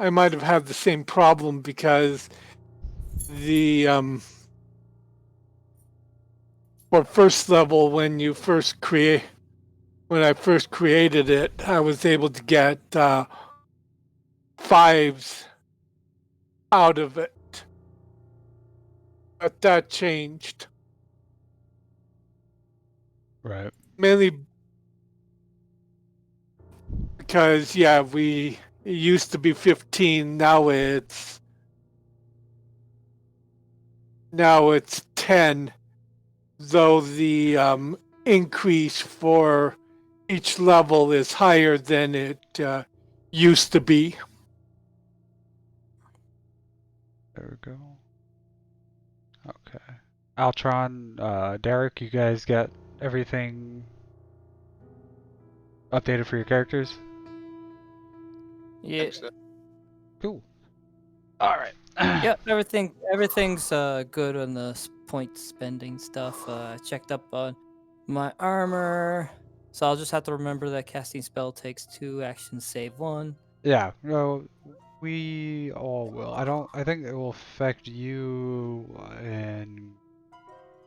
I might have had the same problem because the for first level when I first created it, I was able to get fives out of it, but that changed Right. mainly because it used to be 15, now it's 10, though the increase for each level is higher than it used to be. There we go. Okay. Altron, Derek, you guys got everything updated for your characters? Yeah. Cool. All right. Yep. Everything's good on the point spending stuff. I checked up on my armor, so I'll just have to remember that casting spell takes 2 actions, save 1. Yeah. No, we all will. I think it will affect you and.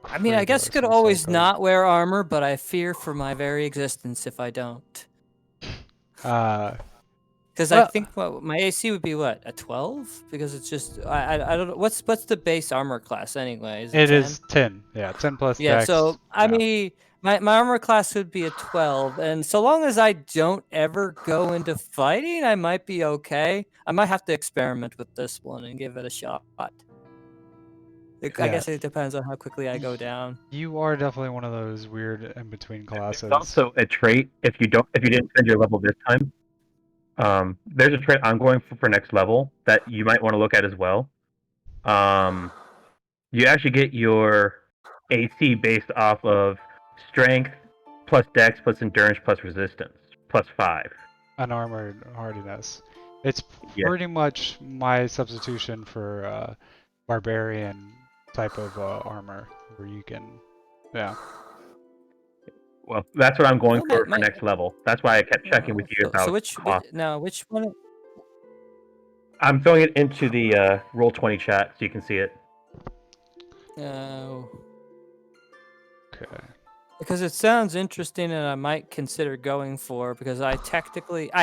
I mean, I guess you Kratos, could most always likely. not wear armor, but I fear for my very existence if I don't. Because I Well, think my AC would be what, a 12? Because it's just I don't know what's the base armor class anyway. Is it it 10? is 10. Yeah, 10 plus Yeah. dex. So I Yeah. mean, my armor class would be a 12, and so long as I don't ever go into fighting, I might be okay. I might have to experiment with this one and give it a shot. I Yeah. guess it depends on how quickly I go down. You are definitely one of those weird in between classes. There's also a trait if you didn't spend your level this time. There's a trait I'm going for next level that you might want to look at as well. You actually get your AC based off of strength plus dex plus endurance plus resistance plus 5. Unarmored hardiness. It's Yeah. pretty much my substitution for barbarian type of armor, where you can, yeah. Well, that's what I'm going Well, for next level. That's why I kept checking with you about so which cost. which one? I'm throwing it into the Roll20 chat so you can see it. Oh. Okay. Because it sounds interesting and I might consider going for, because I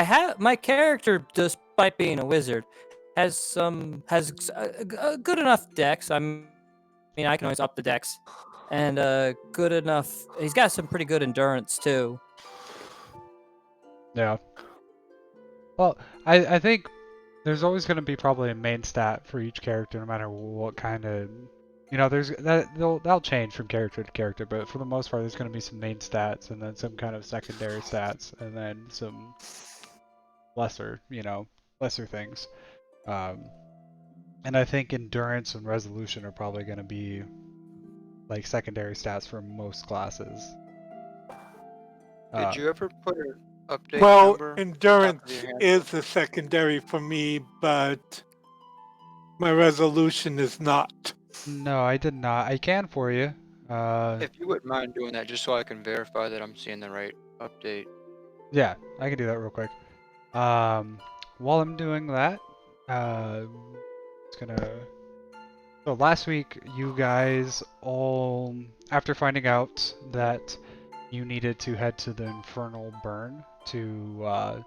have my character, despite being a wizard, has a good enough dex. I mean, I can always up the dex, and good enough. He's got some pretty good endurance too. Yeah. Well, I think there's always going to be probably a main stat for each character, no matter what kind of, that'll change from character to character, but for the most part, there's going to be some main stats and then some kind of secondary stats and then some lesser things. And I think endurance and resolution are probably going to be like secondary stats for most classes. Did you ever put an update Well, number? endurance is a secondary for me, but my resolution is not. No, I did not. I can for you. If you wouldn't mind doing that, just so I can verify that I'm seeing the right update. Yeah, I can do that real quick. While I'm doing that, it's gonna. So last week, you guys all, after finding out that you needed to head to the Infernal Burn to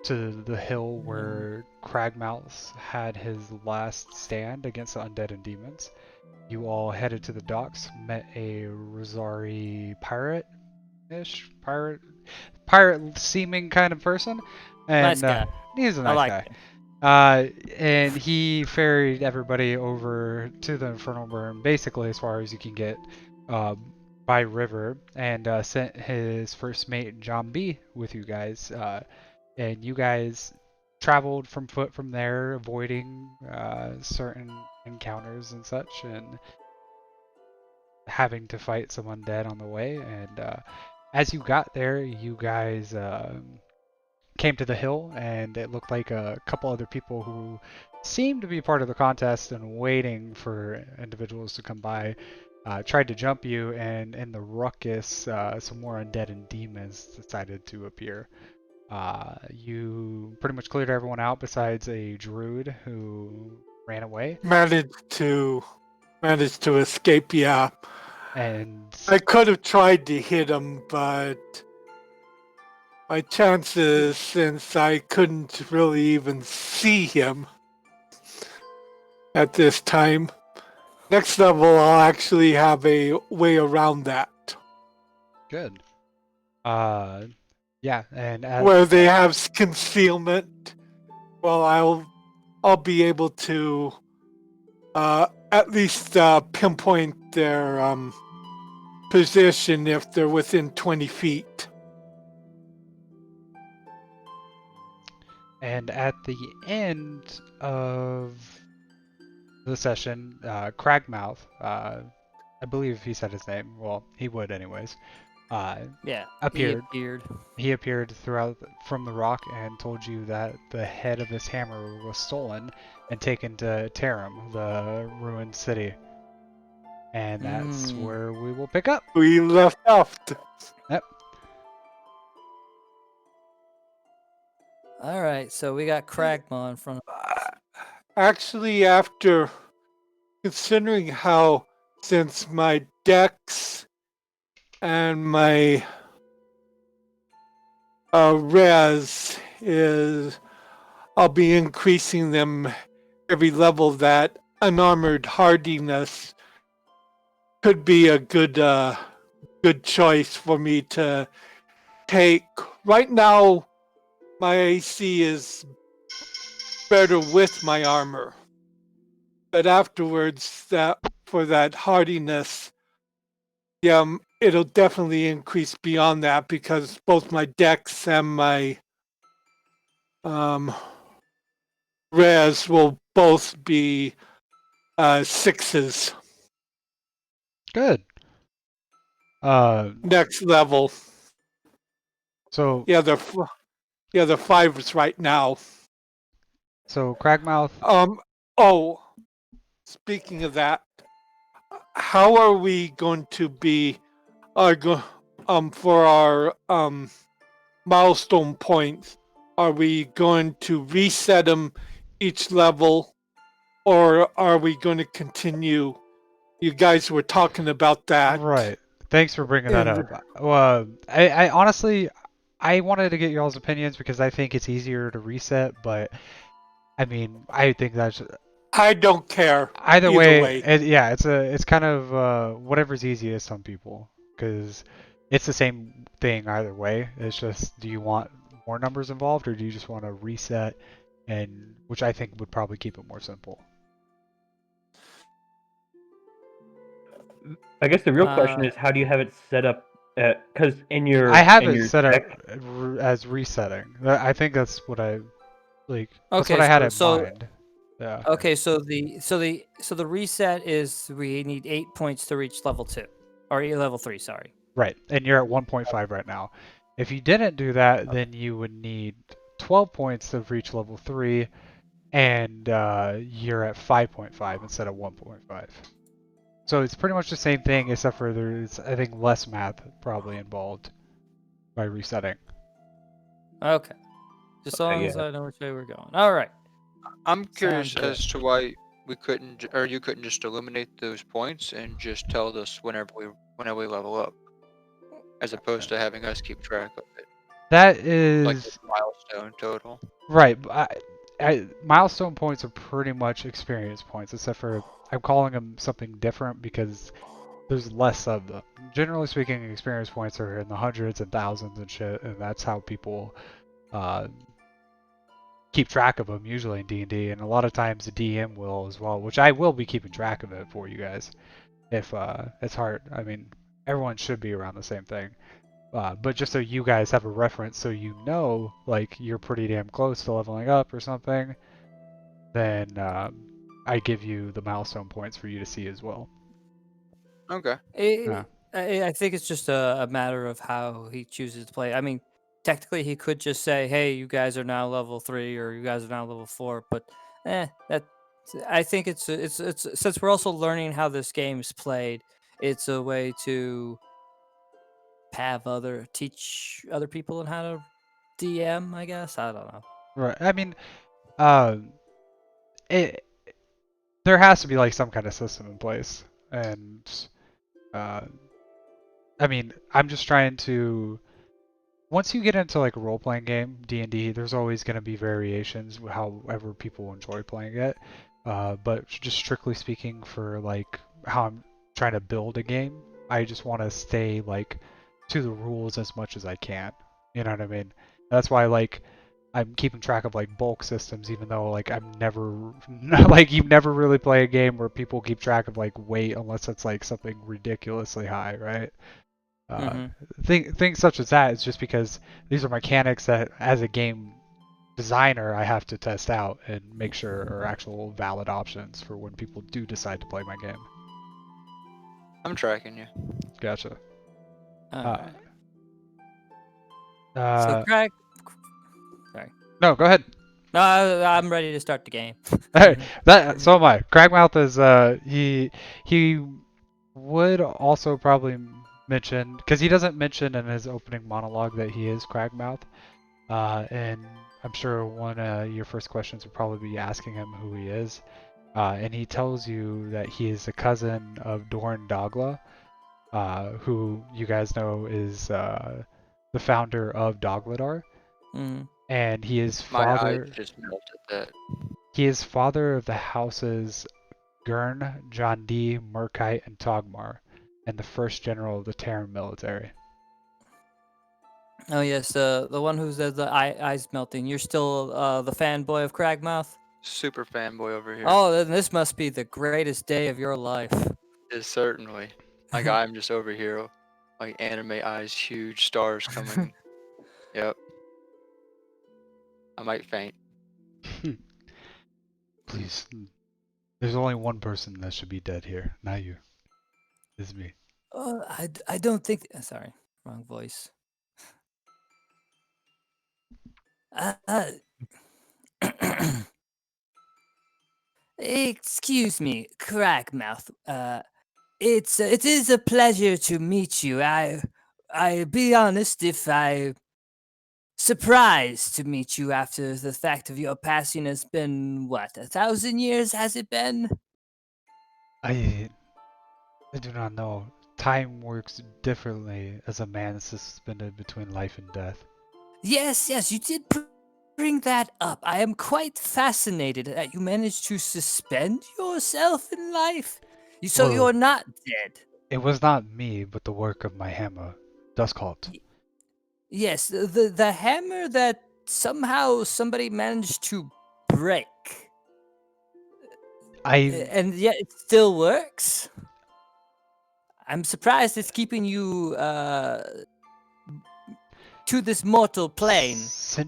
the hill where Cragmouth had his last stand against the undead and demons, you all headed to the docks, met a Rosari pirate-ish, pirate seeming kind of person, and Nice guy. he's a I nice like guy. him. And he ferried everybody over to the Infernal Burn, basically as far as you can get by river, and sent his first mate John B with you guys. And you guys traveled from foot from there, avoiding certain encounters and such, and having to fight some undead on the way. And as you got there, you guys came to the hill, and it looked like a couple other people who seemed to be part of the contest and waiting for individuals to come by tried to jump you, and in the ruckus, some more undead and demons decided to appear. You pretty much cleared everyone out besides a druid who ran away, Managed to escape. Yeah, and I could have tried to hit him, but my chances, since I couldn't really even see him at this time. Next level, I'll actually have a way around that, good. Yeah, and where they have concealment. Well, I'll be able to at least pinpoint their position if they're within 20 feet. and at the end of the session, Cragmouth, I believe he said his name. Well, he would anyways. Yeah, Appeared. He appeared. He appeared throughout from the rock and told you that the head of his hammer was stolen and taken to Tarim, the ruined city. And that's where we will pick up. We left off. Yep. All right, so we got Kragma in front of us. Actually, after considering how, since my dex and my res is, I'll be increasing them every level, that unarmored hardiness could be a good choice for me to take. Right now, my AC is better with my armor, but afterwards, that for that hardiness, yeah, it'll definitely increase beyond that, because both my dex and my res will both be 6s. Good. Next level. So Yeah, they're 5s right now. so Cragmouth. Oh, speaking of that, how are we going to be for our milestone points? Are we going to reset them each level, or are we going to continue? You guys were talking about that. Right. Thanks for bringing that And up. Well, I honestly, I wanted to get y'all's opinions because I think it's easier to reset, but I mean, I think that's I don't care. either Either way. way. Yeah, it's kind of whatever's easiest some people because it's the same thing either way. It's just, do you want more numbers involved or do you just want to reset, and which I think would probably keep it more simple. I guess the real question is, how do you have it set up? Because in your I have in it your set up deck, as resetting. I think that's what I like. That's Okay, what I had in so mind. Yeah. okay, so the reset is we need 8 points to reach level 2 or level 3. Sorry. Right. And you're at 1.5 right now. If you didn't do that, then you would need 12 points to reach level 3, and you're at 5.5 instead of 1.5. So it's pretty much the same thing, except for there's, I think, less math probably involved by resetting. Okay. Just as long Okay, as yeah. I know which way we're going. All right. I'm curious Sounds good. as to why we couldn't, or you couldn't just eliminate those points and just tell us whenever we level up, as opposed to having us keep track of it, That like is the milestone total. right. Milestone points are pretty much experience points, except for I'm calling them something different because there's less of them. Generally speaking, experience points are in the hundreds and thousands and shit, and that's how people keep track of them usually in D&D, and a lot of times the DM will as well, which I will be keeping track of it for you guys. If it's hard, I mean, everyone should be around the same thing. But just so you guys have a reference, so you know, like, you're pretty damn close to leveling up or something, then I give you the milestone points for you to see as well. Okay. I think it's just a matter of how he chooses to play. I mean, technically, he could just say, "Hey, you guys are now level 3, or you guys are now level 4." But, that I think it's since we're also learning how this game is played, it's a way to teach other people on how to DM, I guess. I don't know. Right. I mean, it there has to be like some kind of system in place, and uh, I mean, I'm just trying to. Once you get into like a role-playing game, D&D, there's always going to be variations, however people enjoy playing it. But just strictly speaking, for like how I'm trying to build a game, I just want to stay like to the rules as much as I can. You know what I mean? That's why like I'm keeping track of like bulk systems, even though like I'm never like you never really play a game where people keep track of like weight unless it's like something ridiculously high, right? Mm-hmm. Things such as that is just because these are mechanics that, as a game designer, I have to test out and make sure are actual valid options for when people do decide to play my game. I'm tracking you. Gotcha. All Uh, right. So, uh, Craig. no, go ahead. No, I'm ready to start the game. Hey, so am I. Cragmouth is he would also probably mention, because he doesn't mention in his opening monologue that he is Cragmouth. And I'm sure one of your first questions would probably be asking him who he is. And he tells you that he is a cousin of Doran Dagla, who you guys know is the founder of Dogladar. Mm. And he is My eyes father. just melted that. He is father of the houses Gurn, Jondi, Murkite, and Togmar, and the first general of the Terran military. Oh yes, the one who's the eyes melting. You're still the fanboy of Cragmouth. Super fanboy over here. Oh, then this must be the greatest day of your life. Is certainly. Like I'm just over here, like anime eyes, huge stars coming. Yep. I might faint. Please, there's only one person that should be dead here, not you. It's me. I don't think. Sorry, wrong voice. Excuse me, Crackmouth. It is a pleasure to meet you. I be honest if I surprised to meet you after the fact of your passing has been what 1,000 years has it been? I do not know. Time works differently as a man is suspended between life and death. Yes, you did bring that up. I am quite fascinated that you managed to suspend yourself in life. So Well, you're not dead. it was not me, but the work of my hammer, Duskhalt. Yes, the hammer that somehow somebody managed to break, and yet it still works. I'm surprised it's keeping you to this mortal plane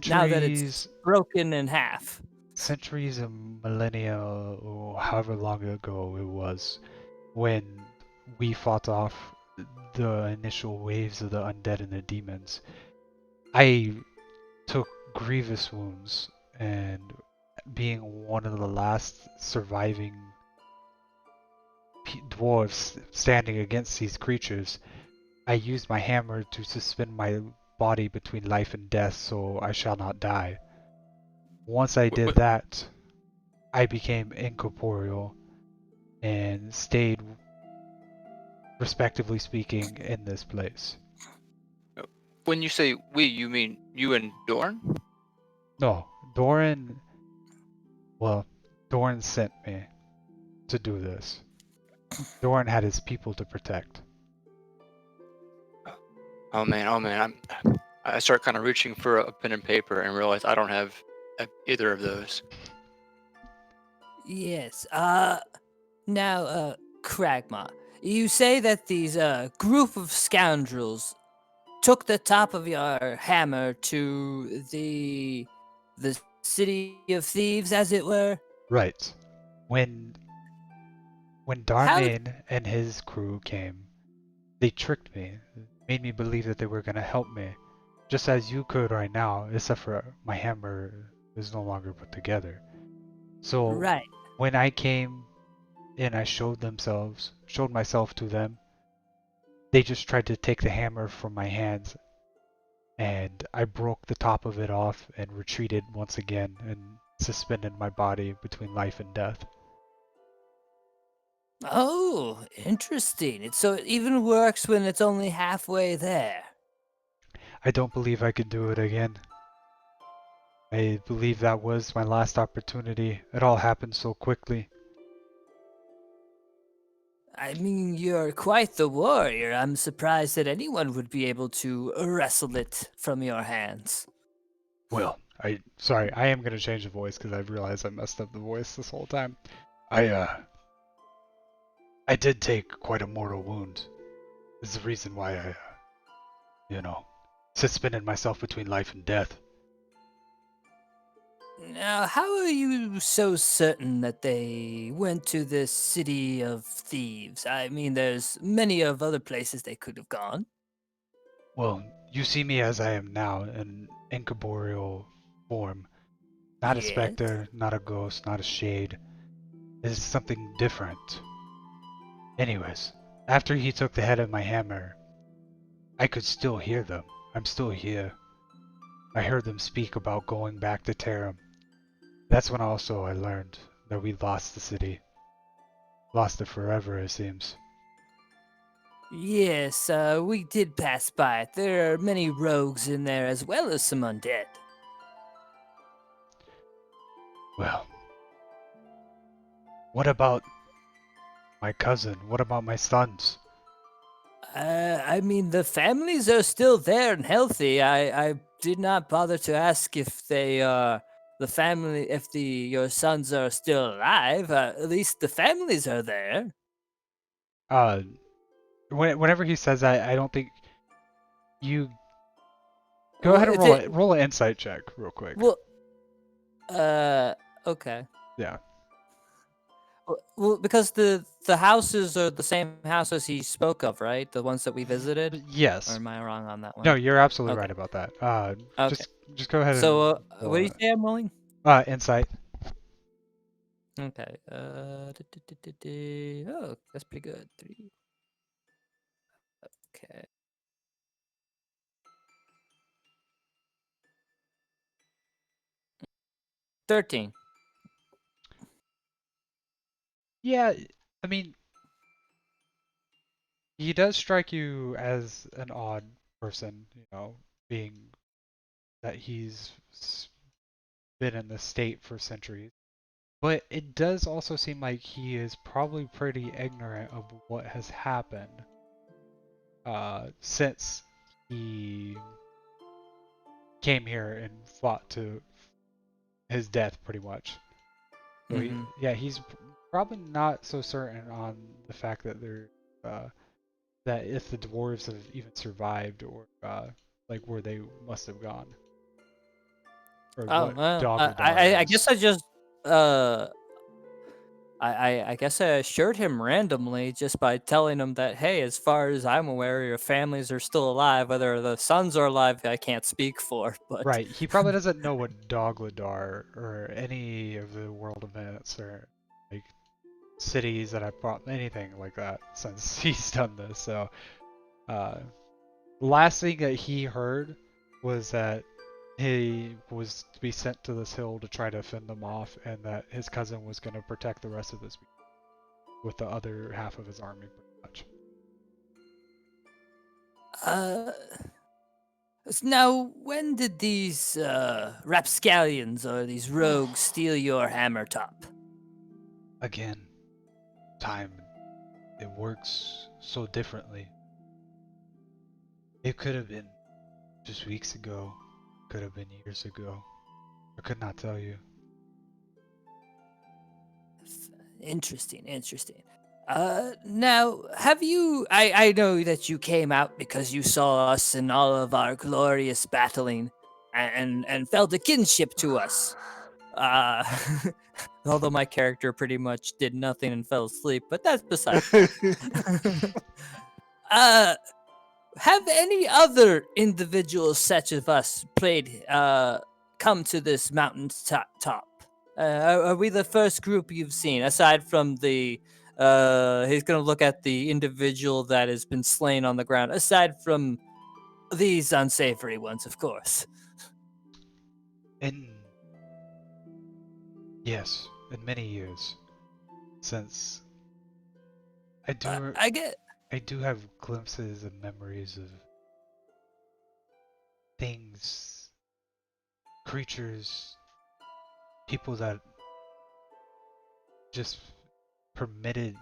now that it's broken in half. Centuries and millennia, or however long ago it was, when we fought off the initial waves of the undead and the demons, I took grievous wounds, and being one of the last surviving dwarves standing against these creatures, I used my hammer to suspend my body between life and death so I shall not die. Once I did that, I became incorporeal and stayed, respectively speaking, in this place. When you say we, you mean you and Dorn? No, Doran sent me to do this. Doran had his people to protect. Oh man, I start kind of reaching for a pen and paper and realize I don't have either of those. Yes. Now, Kragma, you say that these group of scoundrels took the top of your hammer to the city of thieves, as it were. Right. When Darmain and his crew came, they tricked me, made me believe that they were gonna help me, just as you could right now, except for my hammer is no longer put together. So Right. when I came and I showed myself to them, they just tried to take the hammer from my hands and I broke the top of it off and retreated once again and suspended my body between life and death. Oh, interesting. So it even works when it's only halfway there. I don't believe I could do it again. I believe that was my last opportunity. It all happened so quickly. I mean, you're quite the warrior. I'm surprised that anyone would be able to wrestle it from your hands. Well, sorry, I am gonna change the voice because I've realized I messed up the voice this whole time. I did take quite a mortal wound. This is the reason why I, suspended myself between life and death. Now, how are you so certain that they went to this city of thieves? I mean, there's many of other places they could have gone. Well, you see me as I am now, in incorporeal form. Not a Yes. specter, not a ghost, not a shade. It's something different. Anyways, after he took the head of my hammer, I could still hear them. I'm still here. I heard them speak about going back to Tarim. That's when also I learned that we lost the city. Lost it forever, it seems. Yes, we did pass by it. There are many rogues in there as well as some undead. Well, what about my cousin? What about my sons? I mean, the families are still there and healthy. I did not bother to ask if they the family, if your sons are still alive. At least the families are there. Uh, whenever he says that, I don't think you go Well, ahead and roll an insight check real quick. Well, okay. Yeah. Well, because the houses are the same houses he spoke of, right? The ones that we visited. Or Yes. am I wrong on that one? No, you're absolutely Okay. right about that. Okay. Just go ahead So, and what do you say I'm rolling? insight. Okay. Oh, that's pretty good. 3. Okay. 13. Yeah, I mean, he does strike you as an odd person, being that been in the state for centuries. But it does also seem like he is probably pretty ignorant of what has happened since he came here and fought to his death, pretty much. So he's probably not so certain on the fact that that if the dwarves have even survived or like where they must have gone. Or Oh what well, Dogradar I is. guess I just I guess I assured him randomly just by telling him that, hey, as far as I'm aware, your families are still alive. Whether the sons are alive, I can't speak for. But Right, he probably doesn't know what Dogladar or any of the world events or like cities that I've brought, anything like that since he's done this. So, last thing that he heard was that he was to be sent to this hill to try to fend them off, and that his cousin was going to protect the rest of this with the other half of his army, pretty much. Now, when did these rapscallions or these rogues steal your hammer top? Again, time, it works so differently. It could have been just weeks ago, could have been years ago. I could not tell you. Interesting. Now, have you? I know that you came out because you saw us in all of our glorious battling, and felt a kinship to us. Uh, although my character pretty much did nothing and fell asleep, but that's beside. Have any other individuals such as us come to this mountain top? Are we the first group you've seen, aside from the? He's gonna look at the individual that has been slain on the ground. Aside from These unsavory ones, of course. Yes, in many years, since I do I get. I do have glimpses and memories of things, creatures, people that just permitted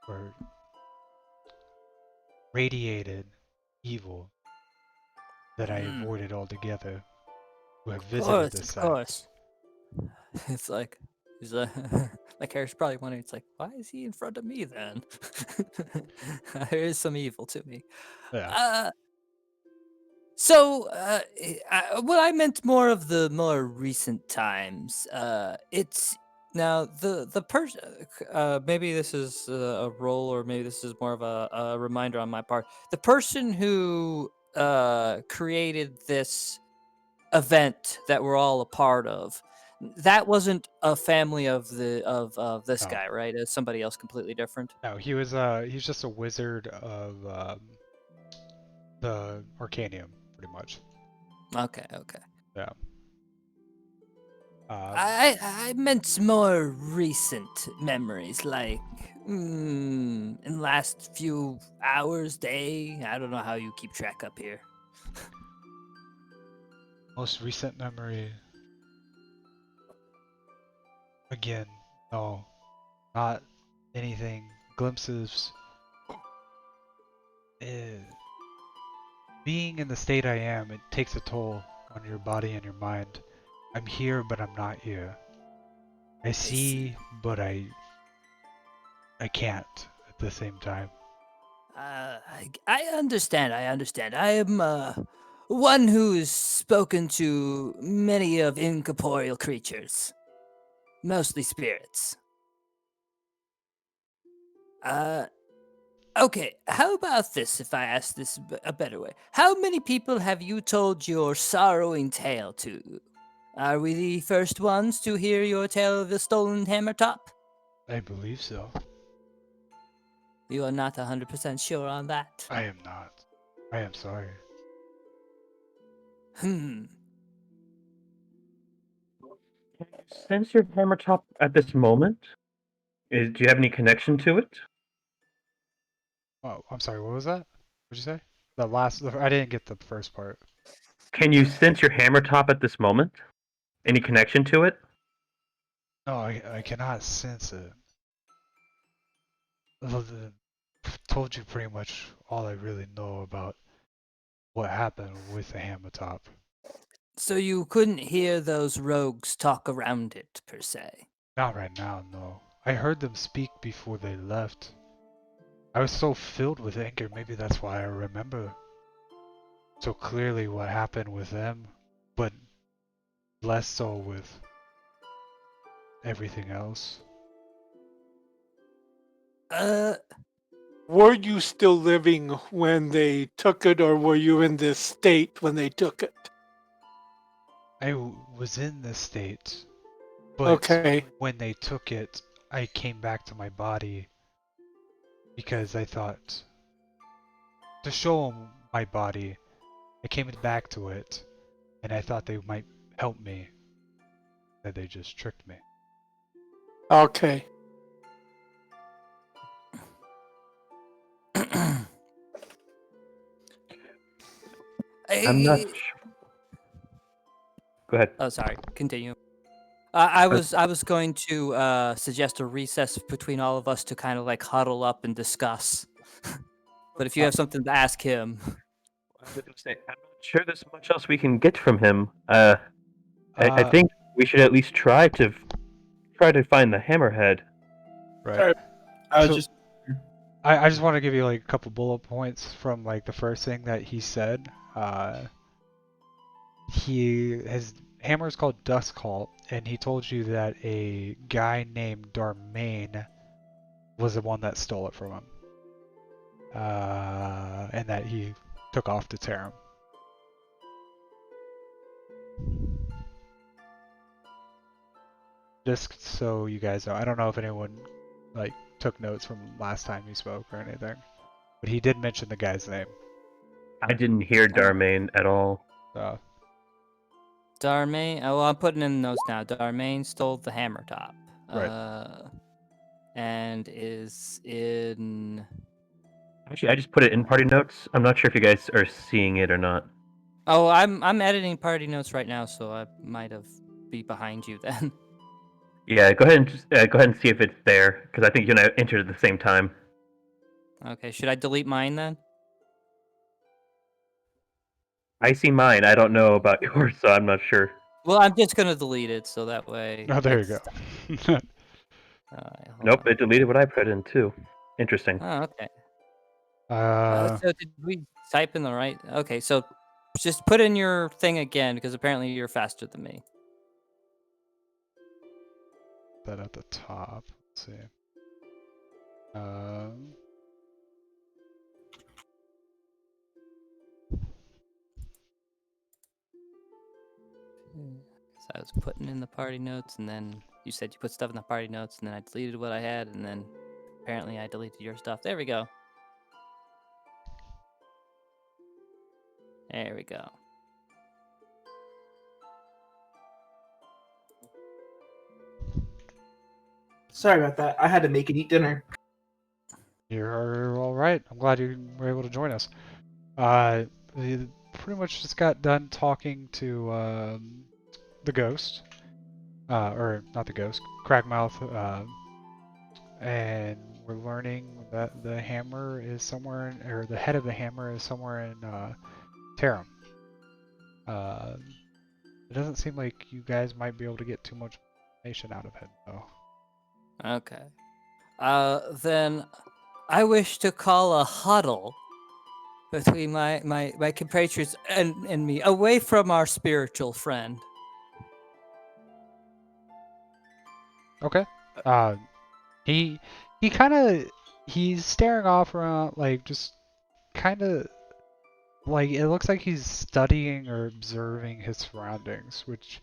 or radiated evil that I avoided altogether, who have visited this Of site. course. It's like he's like my character's probably wondering. It's like, why is he in front of me then? There is some evil to me. Yeah. Well, I meant more of the more recent times. It's now the person. Maybe this is a role, or maybe this is more of a reminder on my part. The person who created this event that we're all a part of. That wasn't a family of this No. guy, right? It's somebody else completely different. No, he's just a wizard of the Arcanium, pretty much. Okay. Yeah. I meant more recent memories, like in the last few hours, day. I don't know how you keep track up here. Most recent memory. Again, no, not anything. Glimpses. Eh, being in the state I am, it takes a toll on your body and your mind. I'm here, but I'm not here. I see, but I can't at the same time. I understand. I am one who's spoken to many of incorporeal creatures, mostly spirits. Okay, how about this if I ask this a better way? How many people have you told your sorrowing tale to? Are we the first ones to hear your tale of the stolen hammer top? I believe so. You are not 100% sure on that. I am not. I am sorry. Sense your hammer top at this moment? Do you have any connection to it? Oh, I'm sorry. What was that? What'd you say? I didn't get the first part. Can you sense your hammer top at this moment? Any connection to it? No, I cannot sense it. Told you pretty much all I really know about what happened with the hammer top. So you couldn't hear those rogues talk around it, per se? Not right now, no. I heard them speak before they left. I was so filled with anger, maybe that's why I remember so clearly what happened with them, but less so with everything else. Were you still living when they took it, or were you in this state when they took it? I was in this state, but Okay. when they took it, I came back to my body because I thought to show them my body, I came back to it, and I thought they might help me. That they just tricked me. Okay. I'm not sure. Go ahead. Oh, sorry. Continue. I was going to suggest a recess between all of us to kind of like huddle up and discuss. But if you have something to ask him, I was going to say, I'm not sure there's much else we can get from him. I think we should at least try to find the hammerhead. Right. I was So- just I just want to give you like a couple bullet points from like the first thing that he said. His hammer is called Duskhalt, and he told you that a guy named Darmain was the one that stole it from him, and that he took off to tear him. Just so you guys know, I don't know if anyone like took notes from last time you spoke or anything, but he did mention the guy's name. I didn't hear Darmain at all. Darmain. Oh, well, I'm putting in the notes now. Darmain stole the hammer top. Right. And is in. Actually, I just put it in party notes. I'm not sure if you guys are seeing it or not. Oh, I'm editing party notes right now, so I might have be behind you then. Yeah, go ahead and go ahead and see if it's there, because I think you and I entered at the same time. Okay, should I delete mine then? I see mine. I don't know about yours, so I'm not sure. Well, I'm just gonna delete it so that way. Oh, there you go. Alright, hold Nope, on. it deleted what I put in too. Interesting. Oh, okay. uh, So did we type in the right? Okay, so just put in your thing again because apparently you're faster than me. that at the top. Let's see. Um, So I was putting in the party notes, and then you said you put stuff in the party notes, and then I deleted what I had, and then apparently I deleted your stuff. There we go. There we go. Sorry about that. I had to make and eat dinner. You're all right. I'm glad you were able to join us. We pretty much just got done talking to the ghost, or not the ghost, Crackmouth, and we're learning that the hammer is somewhere, or the head of the hammer is somewhere in Tarum. It doesn't seem like you guys might be able to get too much information out of it, though. Okay. Then I wish to call a huddle between my compatriots and me, away from our spiritual friend. Okay. He kind of he's staring off around, like just kind of like it looks like he's studying or observing his surroundings, which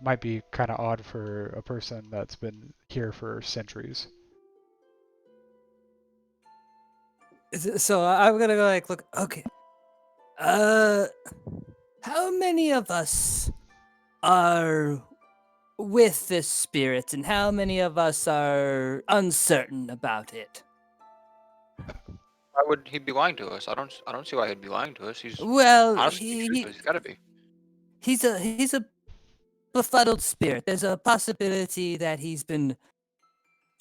might be kind of odd for a person that's been here for centuries. So I'm gonna go like, look, okay. How many of us are with this spirit, and how many of us are uncertain about it? Why would he be lying to us? I don't see why he'd be lying to us. He's Well, honestly truthful. He's got to be. he's a befuddled spirit. There's a possibility that he's been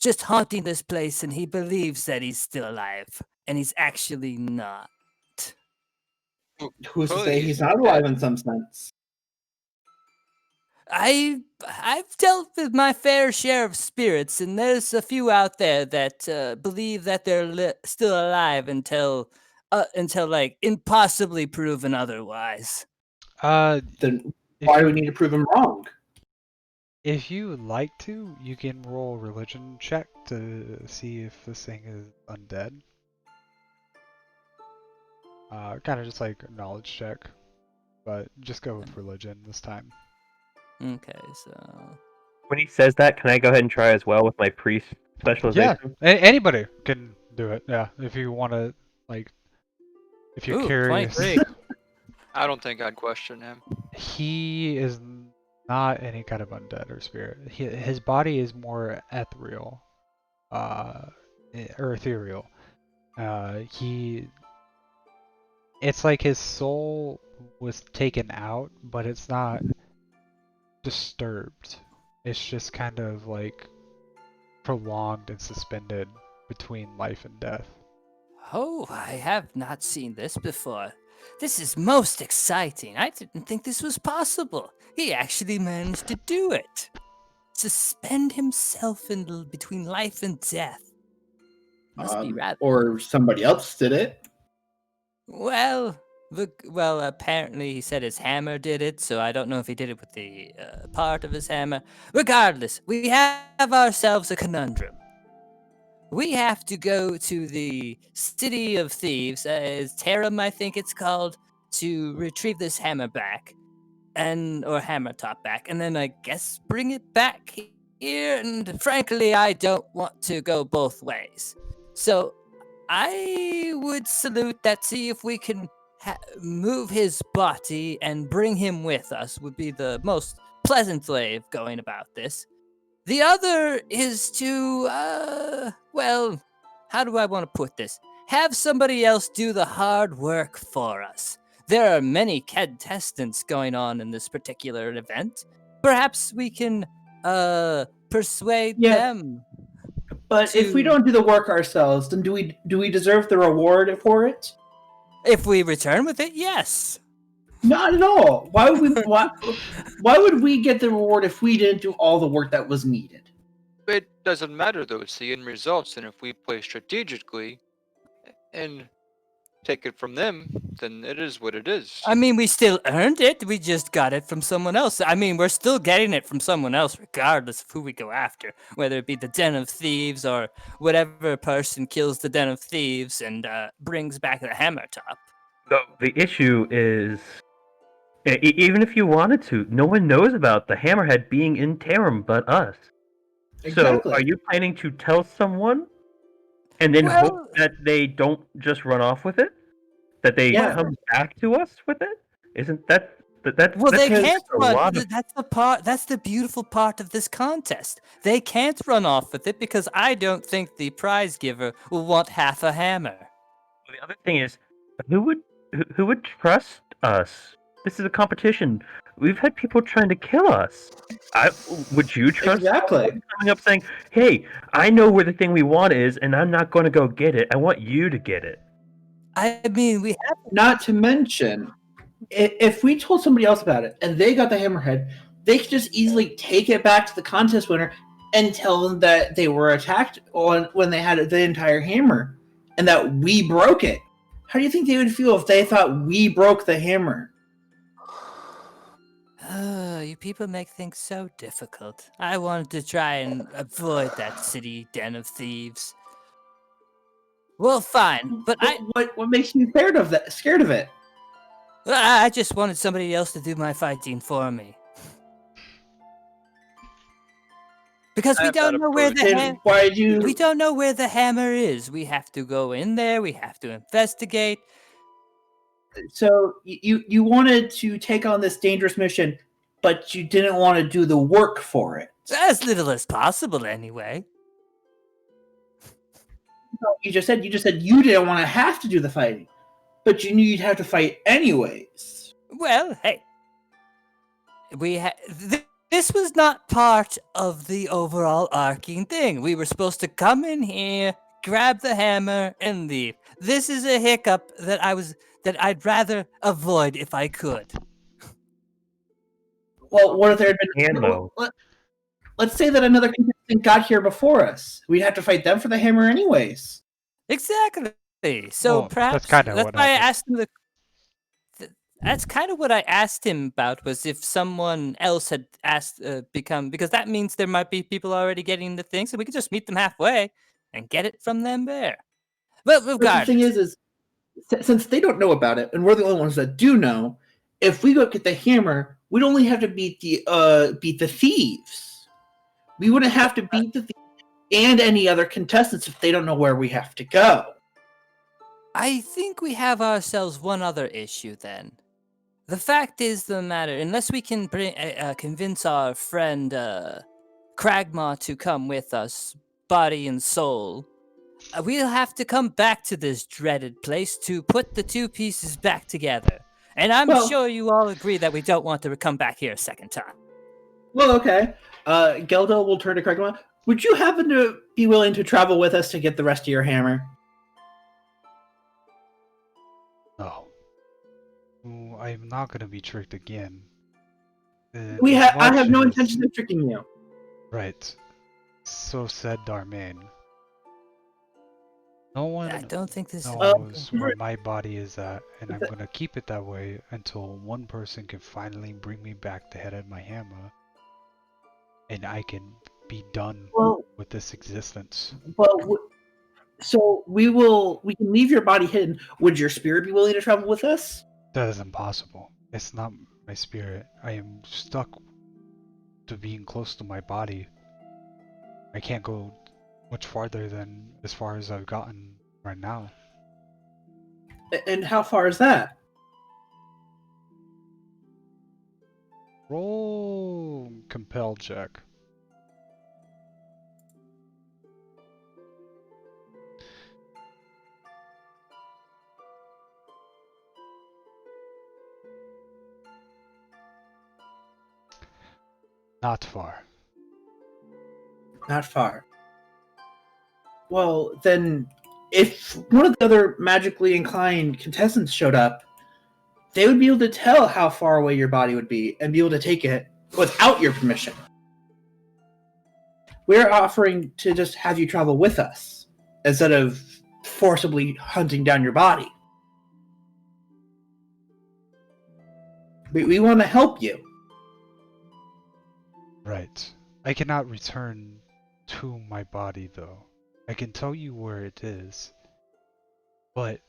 just haunting this place, and he believes that he's still alive, and he's actually not. Who's to Clearly say he's not alive in some sense? I've dealt with my fair share of spirits, and there's a few out there that believe that they're still alive until like impossibly proven otherwise. Then If why do you, we need to prove him wrong? if you would like to, you can roll a religion check to see if this thing is undead. Kind of just like a knowledge check, but just go with religion this time. Okay, so When he says that, can I go ahead and try as well with my priest Yeah, specialization? anybody can do it. Yeah, if you want to, like, if you're Ooh, curious. 23. I don't think I'd question him. He is not any kind of undead or spirit. His body is more ethereal, or ethereal. It's like his soul was taken out, but it's not disturbed. It's just kind of like prolonged and suspended between life and death. Oh, I have not seen this before. This is most exciting. I didn't think this was possible. He actually managed to do it. Suspend himself in between life and death. Must be rather. Or somebody else did it. Well, apparently he said his hammer did it, so I don't know if he did it with the part of his hammer. Regardless, we have ourselves a conundrum. We have to go to the City of Thieves, as Tarum, I think it's called, to retrieve this hammer back, or hammer top back, and then I guess bring it back here. And frankly, I don't want to go both ways. So I would salute that, see if we can move his body and bring him with us would be the most pleasant way of going about this. The other is to, well, how do I want to put this? Have somebody else do the hard work for us. There are many contestants going on in this particular event. Perhaps we can, persuade Yeah. them. But if we to- don't do the work ourselves, then do we deserve the reward for it? If we return with it, yes. Not at all. Why would we get the reward if we didn't do all the work that was needed? It doesn't matter though, it's the end results, and if we play strategically and take it from them, then it is what it is. I mean, we still earned it. We just got it from someone else. I mean, we're still getting it from someone else, regardless of who we go after, whether it be the Den of Thieves or whatever person kills the Den of Thieves and brings back the hammer top. The issue is, even if you wanted to, no one knows about the hammerhead being in Tarim but us. Exactly. So, are you planning to tell someone, and then Well- hope that they don't just run off with it? That they Yeah. come back to us with it? Isn't that that's Well, they that's can't a run. lot of- That's the part. That's the beautiful part of this contest. They can't run off with it because I don't think the prize giver will want half a hammer. The other thing is, who would trust us? This is a competition. We've had people trying to kill us. Would you trust Exactly. someone coming up saying, "Hey, I know where the thing we want is, and I'm not going to go get it. I want you to get it." I mean, we have. Not to mention, if we told somebody else about it and they got the hammerhead, they could just easily take it back to the contest winner and tell them that they were attacked when they had the entire hammer and that we broke it. How do you think they would feel if they thought we broke the hammer? You people make things so difficult. I wanted to try and avoid that city den of thieves. Well, fine, but What makes you scared of that? Scared of it? I just wanted somebody else to do my fighting for me. Because I we have don't that know where the Then hammer. why do you? We don't know where the hammer is. We have to go in there. We have to investigate. So you wanted to take on this dangerous mission, but you didn't want to do the work for it. As little as possible, anyway. No, you just said you didn't want to have to do the fighting, but you knew you'd have to fight anyways. Well, hey, this was not part of the overall arcing thing. We were supposed to come in here, grab the hammer, and leave. This is a hiccup that I'd rather avoid if I could. Well, what if there had been Ammo. Let's say that another contestant got here before us. We'd have to fight them for the hammer anyways. Exactly. So Well, perhaps that's kinda that's what why I happened. asked him that's kind of what I asked him about, was if someone else had asked because that means there might be people already getting the thing, so we could just meet them halfway and get it from them there. Well, But the thing is since they don't know about it, and we're the only ones that do know, if we go get the hammer, we'd only have to beat the thieves. We wouldn't have to beat the thieves and any other contestants if they don't know where we have to go. I think we have ourselves one other issue then. The fact is the matter, unless we can convince our friend Kragma to come with us, body and soul, we'll have to come back to this dreaded place to put the two pieces back together. And I'm Well- sure you all agree that we don't want to come back here a second time. Well, okay. Geldo will turn to Kragma. Would you happen to be willing to travel with us to get the rest of your hammer? No. Oh, I'm not gonna be tricked again. I have no Watches- intention of tricking you. Right. So said Darmain. No one I don't think this knows where my body is at, and I'm gonna keep it that way until one person can finally bring me back the head of my hammer, and I can be done Well, with this existence. so we can leave your body hidden. Would your spirit be willing to travel with us? That is impossible. It's not my spirit. I am stuck to being close to my body. I can't go much farther than as far as I've gotten right now. And how far is that? roll compel check. Not far. Not far. Well, then, if one of the other magically inclined contestants showed up, they would be able to tell how far away your body would be and be able to take it without your permission. We're offering to just have you travel with us instead of forcibly hunting down your body. We want to help you. Right. I cannot return to my body, though. I can tell you where it is, but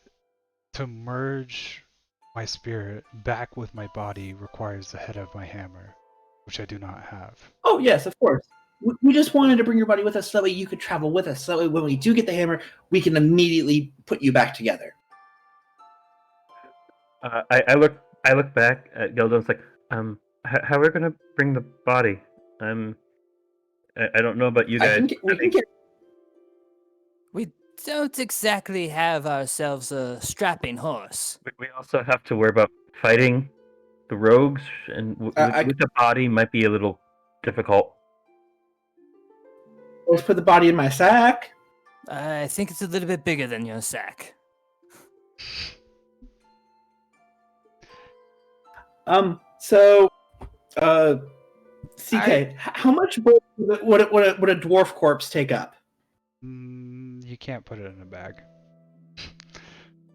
to merge my spirit back with my body requires the head of my hammer, which I do not have. Oh, yes, of course. We just wanted to bring your body with us so that way you could travel with us. So that way when we do get the hammer, we can immediately put you back together. I look back at Gilda and it's like, how are we gonna bring the body? I don't know about you guys. We can get. We don't exactly have ourselves a strapping horse. We also have to worry about fighting the rogues, and with the body might be a little difficult. Let's put the body in my sack. I think it's a little bit bigger than your sack. So, CK, how much would a dwarf corpse take up? You can't put it in a bag.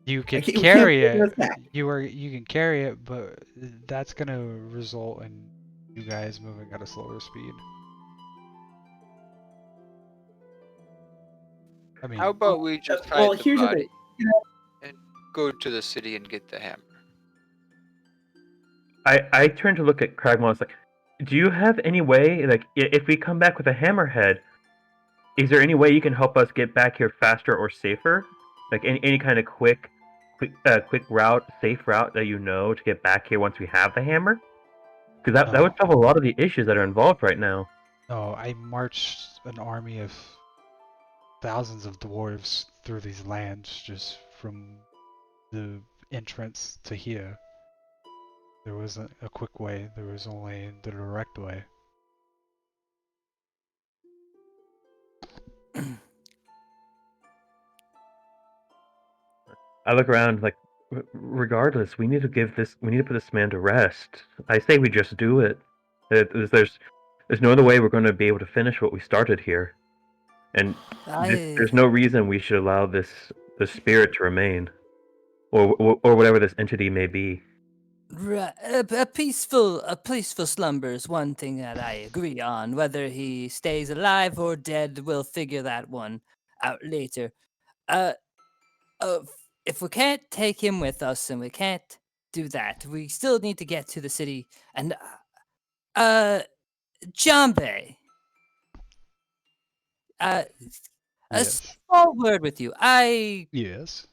You can We carry can't put it in it. a sack. You can carry it, but that's gonna result in you guys moving at a slower speed. I mean, How about we just hide well, the here's the body thing. and go to the city and get the hammer? I turn to look at Cragmaw. It's like, do you have any way, like, if we come back with a hammerhead, is there any way you can help us get back here faster or safer? Like any kind of quick route, safe route that you know to get back here once we have the hammer? Because that would solve a lot of the issues that are involved right now. No, I marched an army of thousands of dwarves through these lands just from the entrance to here. There wasn't a quick way, there was only the direct way. I look around like, regardless, we need to put this man to rest. I say we just do it. There's no other way we're going to be able to finish what we started here, and there's no reason we should allow the spirit to remain, or whatever this entity may be. Right. A peaceful slumber is one thing that I agree on. Whether he stays alive or dead, we'll figure that one out later. If we can't take him with us and we can't do that, we still need to get to the city. And Jambe, a Yes. small word with you. Yes.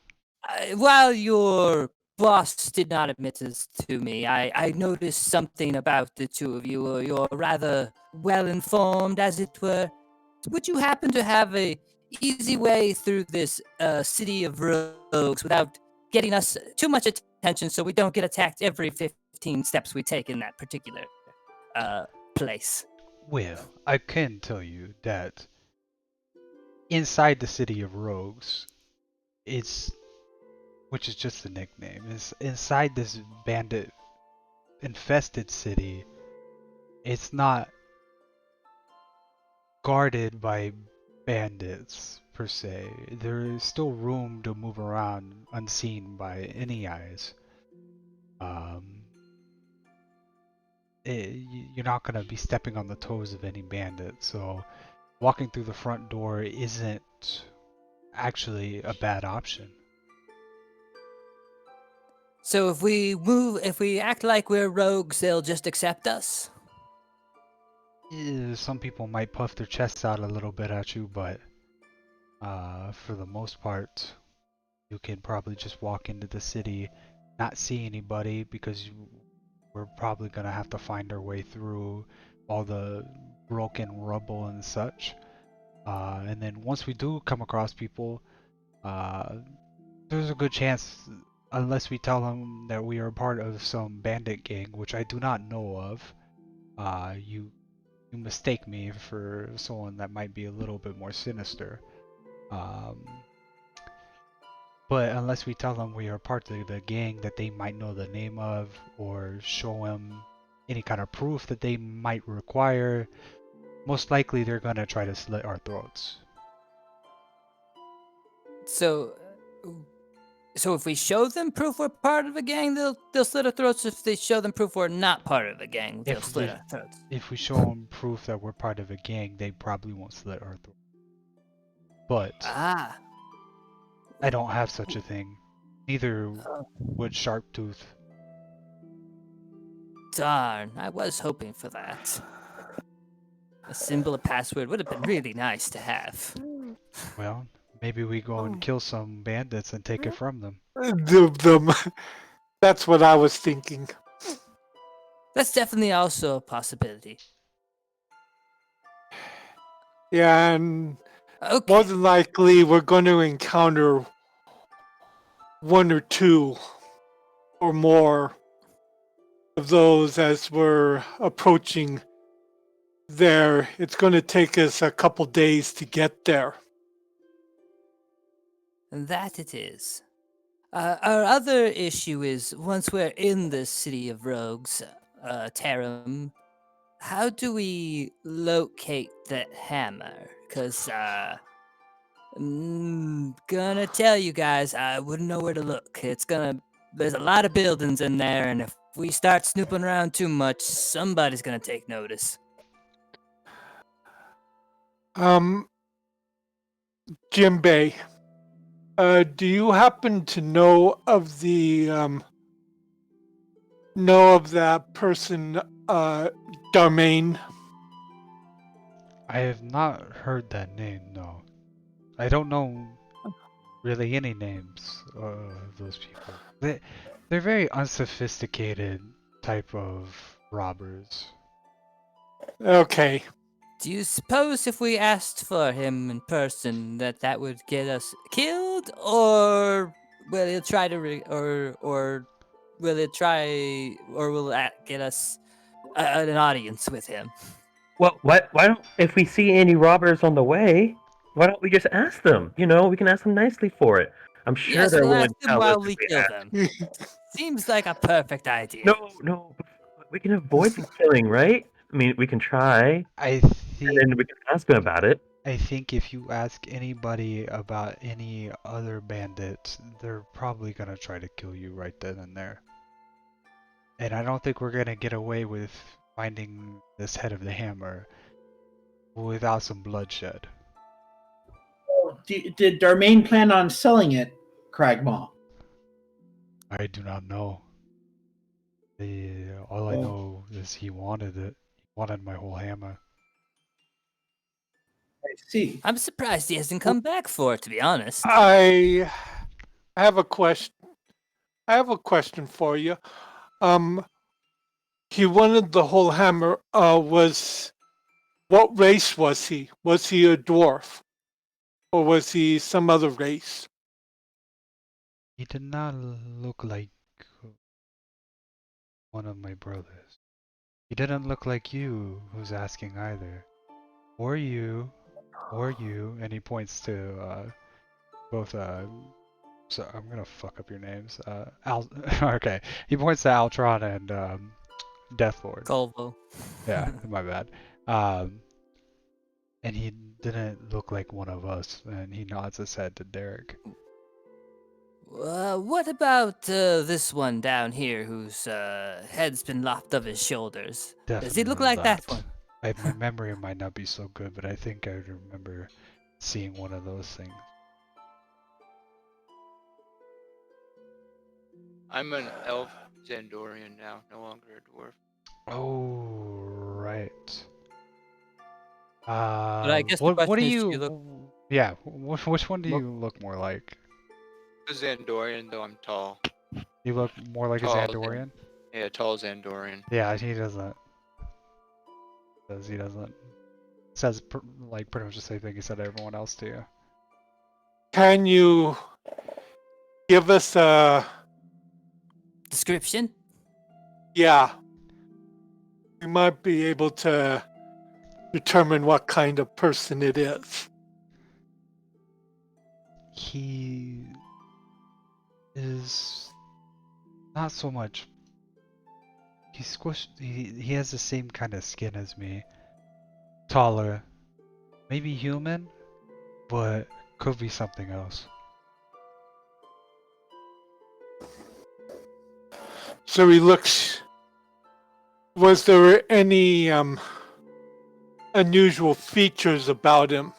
While your boss did not admit this to me, I noticed something about the two of you. You're rather well informed, as it were. Would you happen to have a easy way through this city of rogues without getting us too much attention, so we don't get attacked every 15 steps we take in that particular place? Well, I can tell you that inside the city of rogues, which is just a nickname, is inside this bandit infested city. It's not guarded by bandits per se. There is still room to move around unseen by any eyes. You're not going to be stepping on the toes of any bandit, so walking through the front door isn't actually a bad option. So if we act like we're rogues, they'll just accept us? Some people might puff their chests out a little bit at you, but for the most part, you can probably just walk into the city, not see anybody because we're probably gonna have to find our way through all the broken rubble and such. And then once we do come across people, there's a good chance, unless we tell them that we are part of some bandit gang, which I do not know of, you mistake me for someone that might be a little bit more sinister. But unless we tell them we are part of the gang that they might know the name of, or show them any kind of proof that they might require, most likely they're gonna try to slit our throats. So, if we show them proof we're part of a gang, they'll slit our throats. If they show them proof we're not part of a gang, they'll slit our throats. If we show them proof that we're part of a gang, they probably won't slit our throats. But I don't have such a thing. Neither would Sharptooth. Darn, I was hoping for that. A symbol, a password would have been really nice to have. Well, maybe we go and kill some bandits and take it from them. That's what I was thinking. That's definitely also a possibility. Yeah, and Okay. more than likely we're going to encounter one or two or more of those as we're approaching there. It's going to take us a couple days to get there. And that it is. Our other issue is, once we're in the city of rogues, Tarum, how do we locate that hammer? Because, gonna tell you guys, I wouldn't know where to look. There's a lot of buildings in there, and if we start snooping around too much, somebody's gonna take notice. Jim Bay, do you happen to know of that person, Darmain? I have not heard that name, no. I don't know really any names of those people. They're very unsophisticated type of robbers. Okay. Do you suppose if we asked for him in person that would get us killed, or will it try to get us an audience with him? Well, why don't, if we see any robbers on the way, why don't we just ask them? You know, we can ask them nicely for it. I'm sure Yes, they're we'll willing ask to them tell us while if we we kill ask. them. Seems like a perfect idea. No, we can avoid the killing, right? I mean, we can try, I and think then we can ask them about it. I think if you ask anybody about any other bandits, they're probably gonna try to kill you right then and there. And I don't think we're gonna get away with finding this head of the hammer without some bloodshed. Did Darmain plan on selling it, Cragmaw? I do not know. All I know is he wanted it. He wanted my whole hammer. I see. I'm surprised he hasn't come back for it, to be honest. I have a question. I have a question for you. He wanted the whole hammer. What race was he? Was he a dwarf, or was he some other race? He did not look like one of my brothers. He didn't look like you, who's asking either. Or you, and he points to both so I'm gonna fuck up your names. Okay. He points to Altron and Deathlord. Colvo. Yeah, my bad. And he didn't look like one of us, and he nods his head to Derek. What about this one down here whose head's been lopped off his shoulders? Does he look like that one? My memory might not be so good, but I think I remember seeing one of those things. I'm an elf Zandorian now, no longer a dwarf. Oh, right. But I guess the what do question is, do you you look- Yeah, which one do you look more like? A Zandorian, though I'm tall. You look more like a Tall, Xandorian? Yeah, tall Zandorian. Yeah, he doesn't. He doesn't. Says like pretty much the same thing he said to everyone else to you. Can you give us a Description? yeah? We might be able to determine what kind of person it is. He is not so much. He's squished. He has the same kind of skin as me. Taller, maybe human, but could be something else. So he looks. Was there any unusual features about him?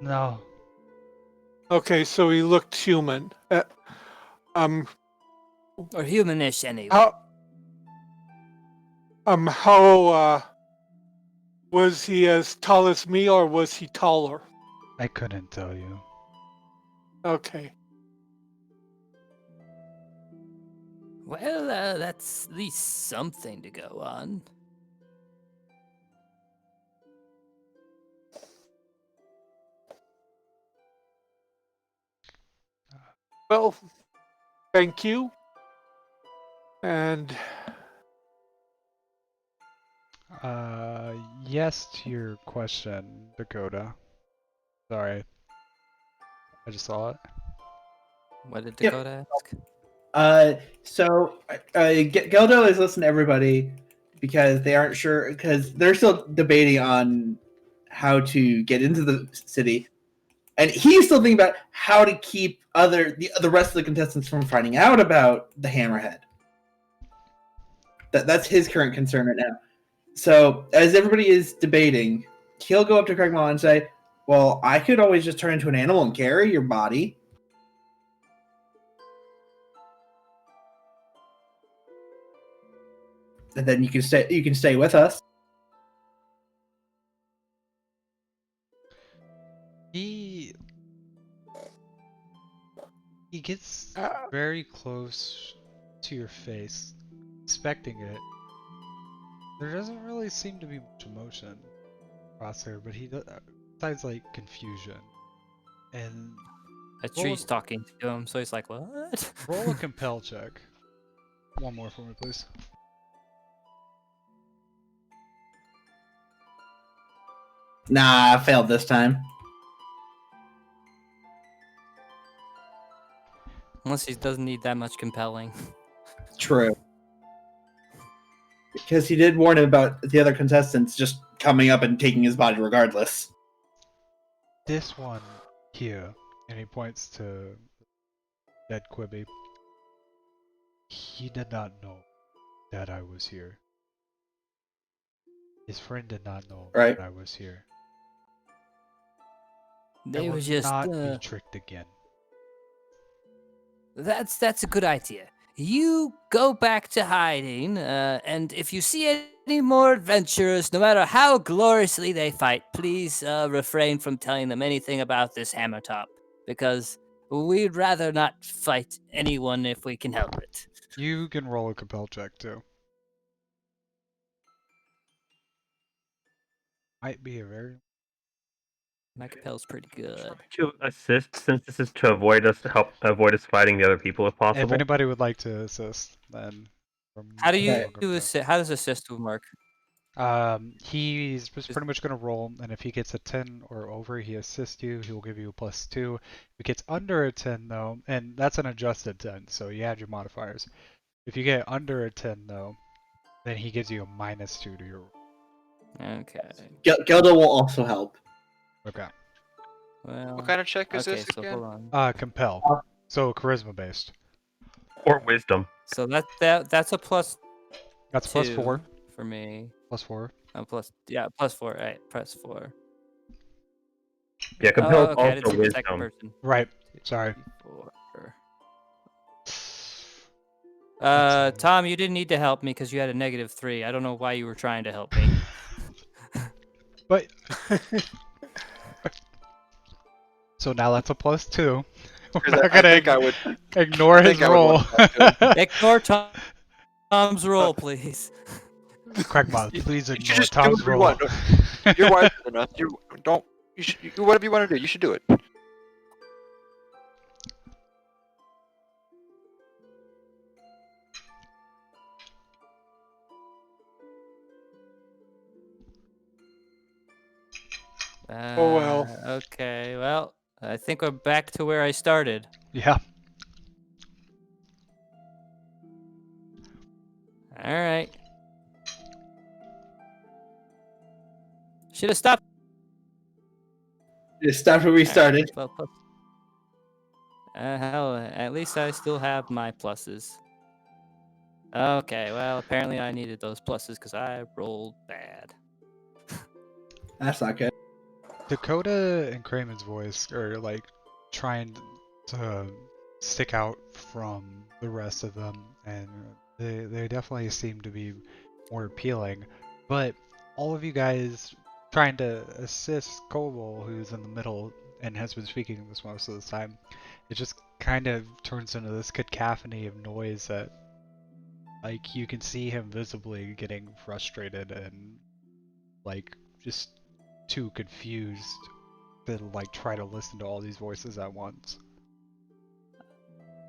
No, Okay, so he looked human. Or humanish, anyway. How was he as tall as me, or was he taller? I couldn't tell you. Okay. Well, that's at least something to go on. Well, thank you. And Yes to your question, Dakota. Sorry, I just saw it. What did Yep. Dakota ask? Geldo is listening to everybody because they aren't sure, because they're still debating on how to get into the city, and he's still thinking about how to keep the rest of the contestants from finding out about the Hammerhead. That's his current concern right now. So as everybody is debating, he'll go up to Craigmall and say, "Well, I could always just turn into an animal and carry your body." And then you can stay with us. He gets uh, very close to your face, expecting it. There doesn't really seem to be much emotion across there, but he does, besides like confusion. And A tree's talking to him, so he's like, what? roll a compel check. One more for me, please. Nah, I failed this time. Unless he doesn't need that much compelling. True. Because he did warn him about the other contestants just coming up and taking his body regardless. This one here, and he points to dead Quibby. He did not know that I was here. His friend did not know Right. that I was here. They I were will just. not be tricked again. That's a good idea. You go back to hiding, and if you see any more adventurers, no matter how gloriously they fight, please refrain from telling them anything about this hammer top, because we'd rather not fight anyone if we can help it. You can roll a compel check too. Might be a very My compel's pretty good. To assist, since this is to help avoid us fighting the other people if If possible. anybody would like to assist, then How do you Okay. do how does assist work? He's just pretty much gonna roll, and if he gets a 10 or over, he assists you. He will give you a +2. If he gets under a 10 though, and that's an adjusted 10, so you add your modifiers. If you get under a 10 though, then he gives you a -2 to your roll. Okay. Geldo will also help. Okay. Well. What kind of check is Okay, this so again? hold on. Compel. So charisma based. Or wisdom. So that's a plus That's two +4. for me. +4. +4. Right, +4. Yeah, compel is okay, I didn't also see the second wisdom. person. Right. Sorry. 4. Tom, you didn't need to help me because you had a -3. I don't know why you were trying to help me. But so now that's a +2, We're 'Cause not I gonna think I would. ignore I his think I would roll. want to talk to him. Ignore Tom's roll, please. Craigmouth, You, please you should ignore just do Tom's whatever you roll. want. You're wise enough. You don't. You should do whatever you want to do. You should do it. Oh, well. Okay, well, I think we're back to where I started. Yeah. All right. Should have stopped. Just stop where we started. Well, hell, at least I still have my pluses. Okay, well, apparently I needed those pluses because I rolled bad. That's not good. Dakota and Kramen's voice are like trying to stick out from the rest of them, and they definitely seem to be more appealing. But all of you guys trying to assist Koval, who's in the middle and has been speaking this most of the time, it just kind of turns into this cacophony of noise that, like, you can see him visibly getting frustrated and like just too confused to like try to listen to all these voices at once.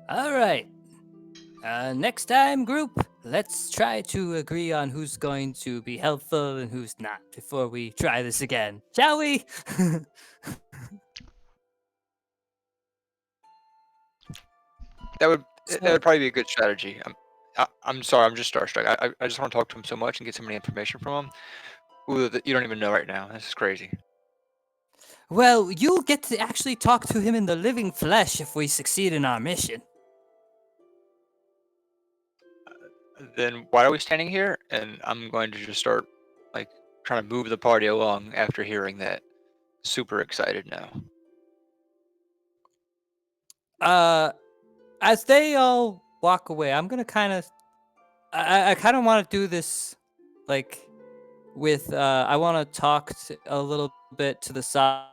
All right. Next time, group, let's try to agree on who's going to be helpful and who's not before we try this again, shall we? That would So- that would probably be a good strategy. I'm sorry. I'm just starstruck. I just want to talk to him so much and get so many information from him. Ooh, that you don't even know right now. This is crazy. Well, you'll get to actually talk to him in the living flesh if we succeed in our mission. Then why are we standing here? And I'm going to just start like trying to move the party along after hearing that. Super excited now. As they all walk away, I'm gonna kind of, I kind of want to do this, like, with, I want to talk a little bit to the side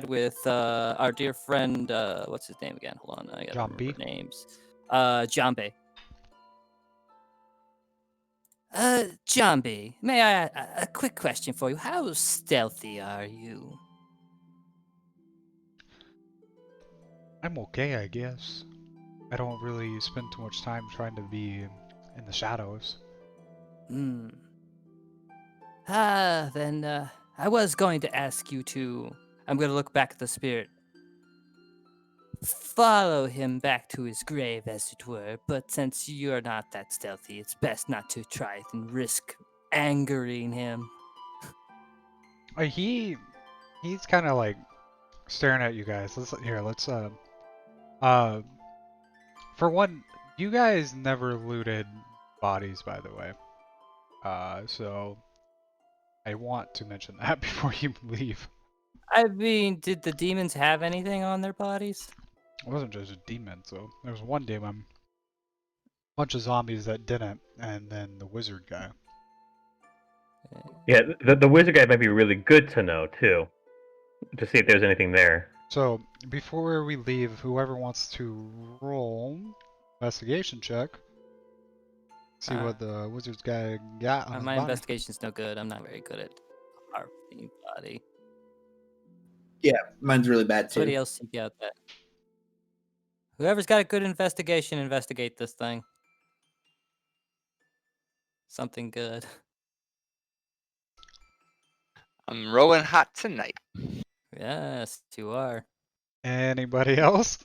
with, our dear friend, what's his name again? Hold on, I gotta John B? remember names. Jambe. Jambe, may I, a quick question for you. How stealthy are you? I'm okay, I guess. I don't really spend too much time trying to be in the shadows. Hmm. Then, I was going to ask you to. I'm going to look back at the spirit. Follow him back to his grave, as it were, but since you're not that stealthy, it's best not to try it and risk angering him. He's kind of like staring at you guys. Let's for one, you guys never looted bodies, by the way. So I want to mention that before you leave. I mean, did the demons have anything on their bodies? It wasn't just a demon, so there was one demon, bunch of zombies that didn't, and then the wizard guy. Yeah, the wizard guy might be really good to know too, to see if there's anything there. So before we leave, whoever wants to roll investigation check, see what the wizard's guy got on his My body. investigation's no good. I'm not very good at harvesting body. Yeah, mine's really bad Somebody too. else seek out that. Whoever's got a good investigation, investigate this thing. Something good. I'm rolling hot tonight. Yes, you are. Anybody else?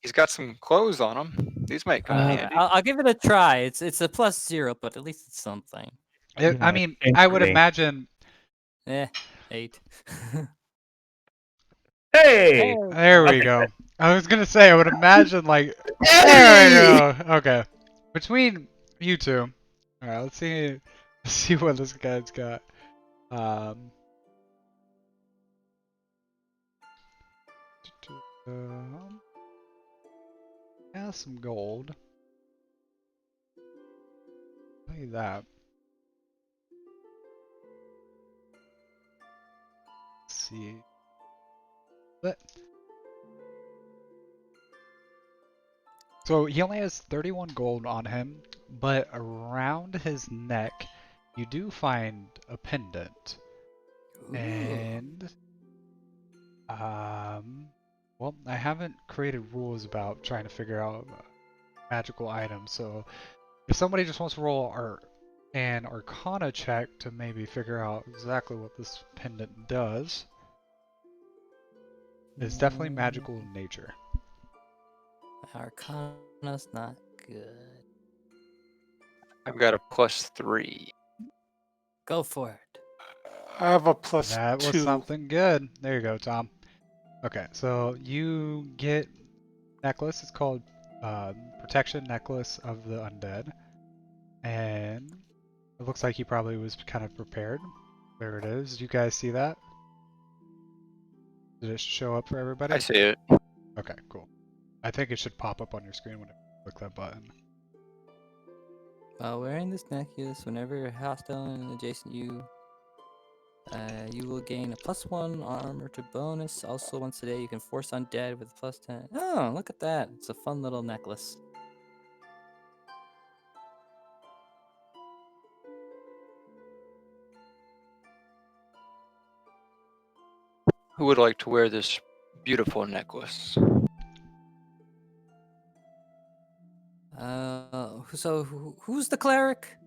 He's got some clothes on him. These might come in handy. I'll give it a try. It's a +0, but at least it's something. I mean, I would imagine. 8. Hey! There we go. I was gonna say, I would imagine like. There we go. Okay. Between you two, all right. Let's see what this guy's got. Yeah, some gold. Look at that. see. But so he only has 31 gold on him, but around his neck, you do find a pendant. And well, I haven't created rules about trying to figure out magical items, so if somebody just wants to roll an Arcana check to maybe figure out exactly what this pendant does, it's definitely magical in nature. Arcana's not good. I've got a +3. Go for it. I have a plus That was 2. something good. There you go, Tom. Okay, so you get necklace. It's called Protection Necklace of the Undead. And it looks like he probably was kind of prepared. There it is. Did you guys see that? Did it show up for everybody? I see it. Okay, cool. I think it should pop up on your screen when you click that button. While wearing this necklace, whenever you're hostile and adjacent you will gain a +1 armor to bonus. Also, once a day, you can force undead with +10. Oh, look at that. It's a fun little necklace. Who would like to wear this beautiful necklace? Who's the cleric?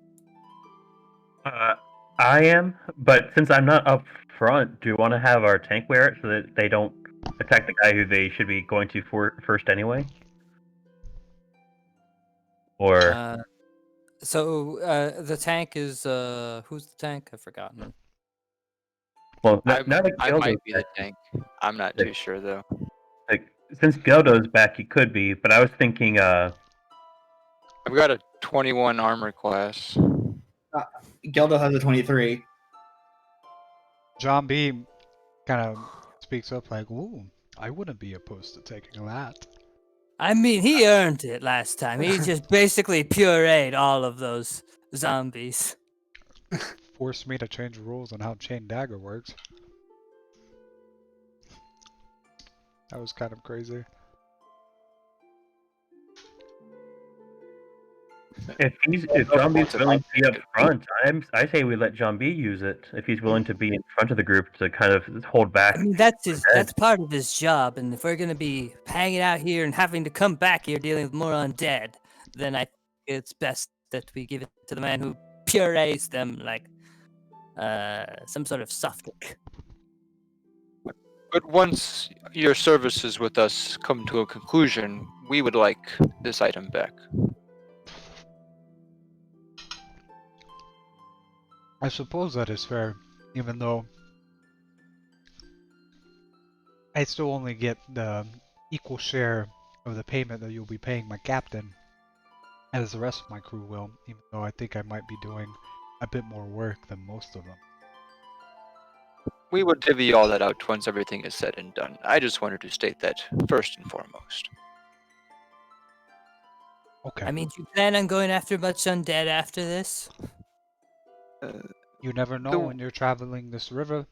I am, but since I'm not up front, do you want to have our tank wear it so that they don't attack the guy who they should be going to first anyway? Or The tank is who's the tank? I've forgotten. well, I now that might Geldo's be the tank. I'm not too sure though. like since Geldo's back, he could be. But I was thinking, I've got a 21 armor class. Geldo has a 23. John B kind of speaks up like, ooh, I wouldn't be opposed to taking that. I mean, he earned it last time. He just basically pureed all of those zombies. Forced me to change the rules on how Chain Dagger works. That was kind of crazy. if John B's willing to be up front, I say we let John B use it if he's willing to be in front of the group to kind of hold back. I mean, that's part of his job, and if we're gonna be hanging out here and having to come back here dealing with more undead, then I think it's best that we give it to the man who purees them like some sort of soft drink. But once your services with us come to a conclusion, we would like this item back. I suppose that is fair, even though I still only get the equal share of the payment that you'll be paying my captain, as the rest of my crew will, even though I think I might be doing a bit more work than most of them. We would divvy all that out once everything is said and done. I just wanted to state that first and foremost. Okay. I mean, do you plan on going after much undead after this? You never know when you're traveling this river.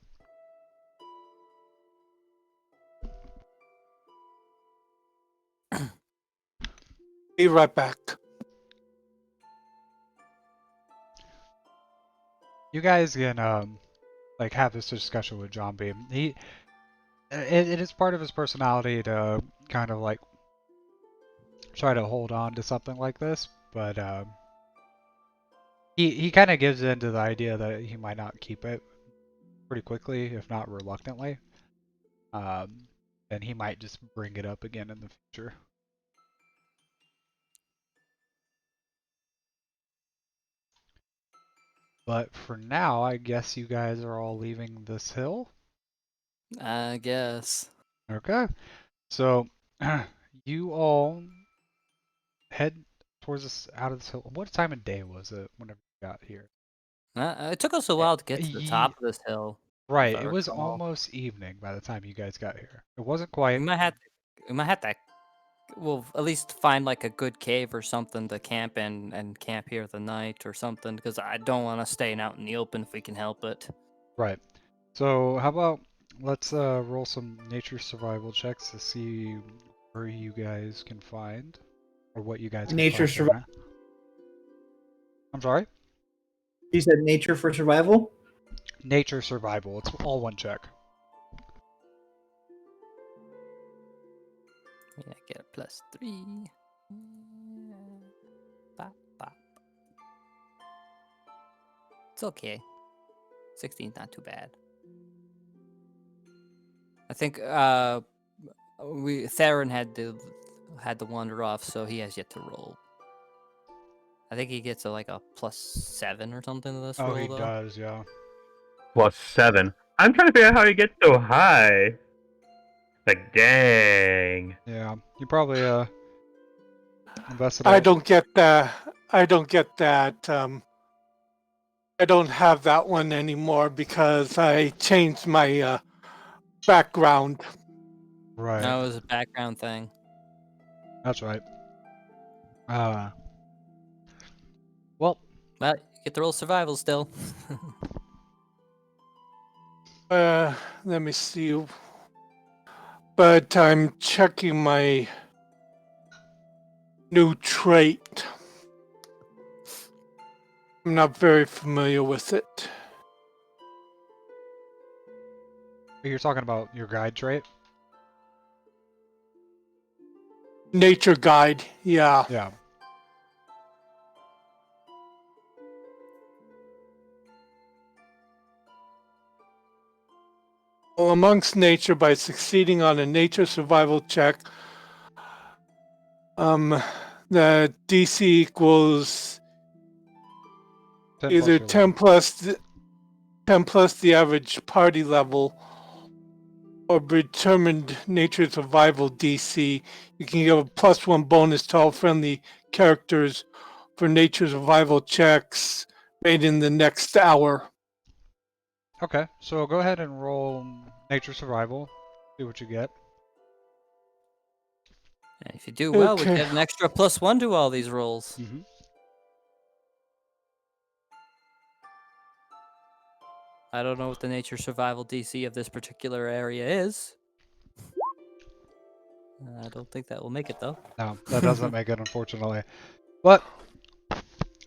Be right back. You guys can like have this discussion with John B. It is part of his personality to kind of like try to hold on to something like this, but he kind of gives in to the idea that he might not keep it pretty quickly, if not reluctantly. And he might just bring it up again in the future. But for now, I guess you guys are all leaving this hill? I guess. Okay. So, you all head towards this, out of this hill. What time of day was it whenever you got here? It took us a while to get to the top of this hill. Right, I it was recall. almost evening by the time you guys got here. It wasn't We quite. might have to. We'll at least find like a good cave or something to camp in and camp here the night or something, because I don't want to stay out in the open if we can help it. Right. So, how about let's roll some nature survival checks to see where you guys can find, or what you guys can Nature find. survival. I'm sorry? You said nature for survival? Nature survival. It's all one check. Yeah, get a +3. Bop, bop. It's okay. 16's not too bad. I think Theron had to wander off, so he has yet to roll. I think he gets like a +7 or something to this Oh, roll, he though. does, yeah. +7. I'm trying to figure out how you get so high. Like, dang. Yeah, you probably invested I all. don't get that. I don't get that. I don't have that one anymore because I changed my background. Right. No, it was a background thing. That's right. Well, Well, you get to roll survival still. Let me see. But I'm checking my new trait. I'm not very familiar with it. you're talking about your guide trait? Nature guide, yeah. Yeah. Well, amongst nature by succeeding on a nature survival check, the DC equals 10 plus either your level. 10 plus the average party level, or determined nature survival DC. You can give a +1 bonus to all friendly characters for nature survival checks made in the next hour. Okay, so go ahead and roll nature survival. See what you get. And if you do well, we Okay. get an extra +1 to all these rolls. Mm-hmm. I don't know what the nature survival DC of this particular area is. I don't think that will make it, though. No, that doesn't make it, unfortunately. But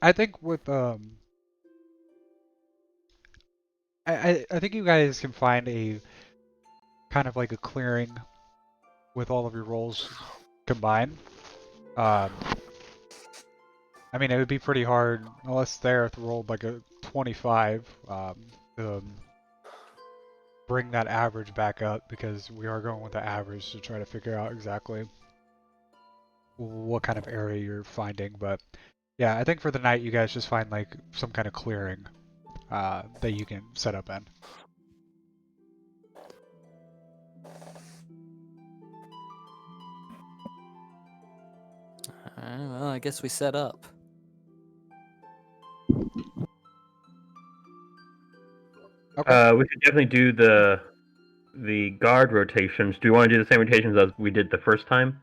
I think with I think you guys can find a kind of like a clearing with all of your rolls combined. I mean, it would be pretty hard unless Thereth rolled like a 25 to bring that average back up, because we are going with the average to try to figure out exactly what kind of area you're finding. But yeah, I think for the night you guys just find like some kind of clearing that you can set up in. Well, I guess we set up. Okay. We should definitely do the guard rotations. Do you want to do the same rotations as we did the first time?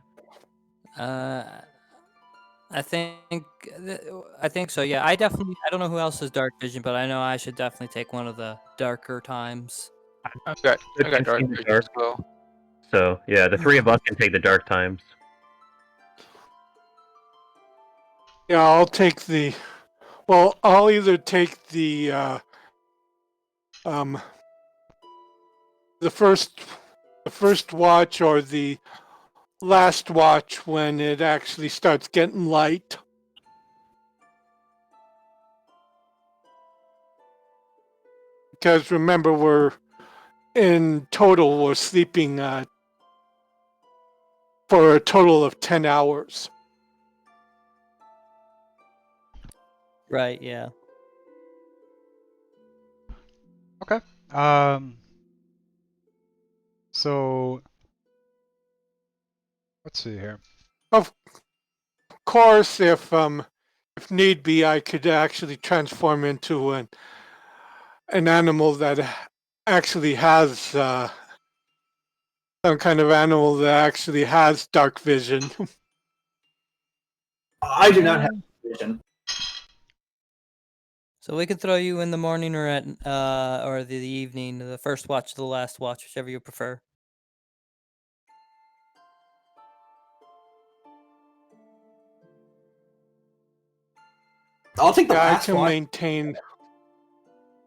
I think I think so. Yeah, I don't know who else has dark vision, but I know I should definitely take one of the darker times. I got I've dark seen the vision dark. as well. So yeah, the three of us can take the dark times. Yeah, I'll take the. Well, I'll either take the the first watch or the last watch when it actually starts getting light. Because remember, we're sleeping for a total of 10 hours. Right. Yeah. Okay. So let's see here. Of course, if need be, I could actually transform into an animal that actually has some kind of animal that actually has dark vision. I do not have vision. So we can throw you in the morning or at or the evening, the first watch to the last watch, whichever you prefer. I'll take the Yeah, I last can one. maintain.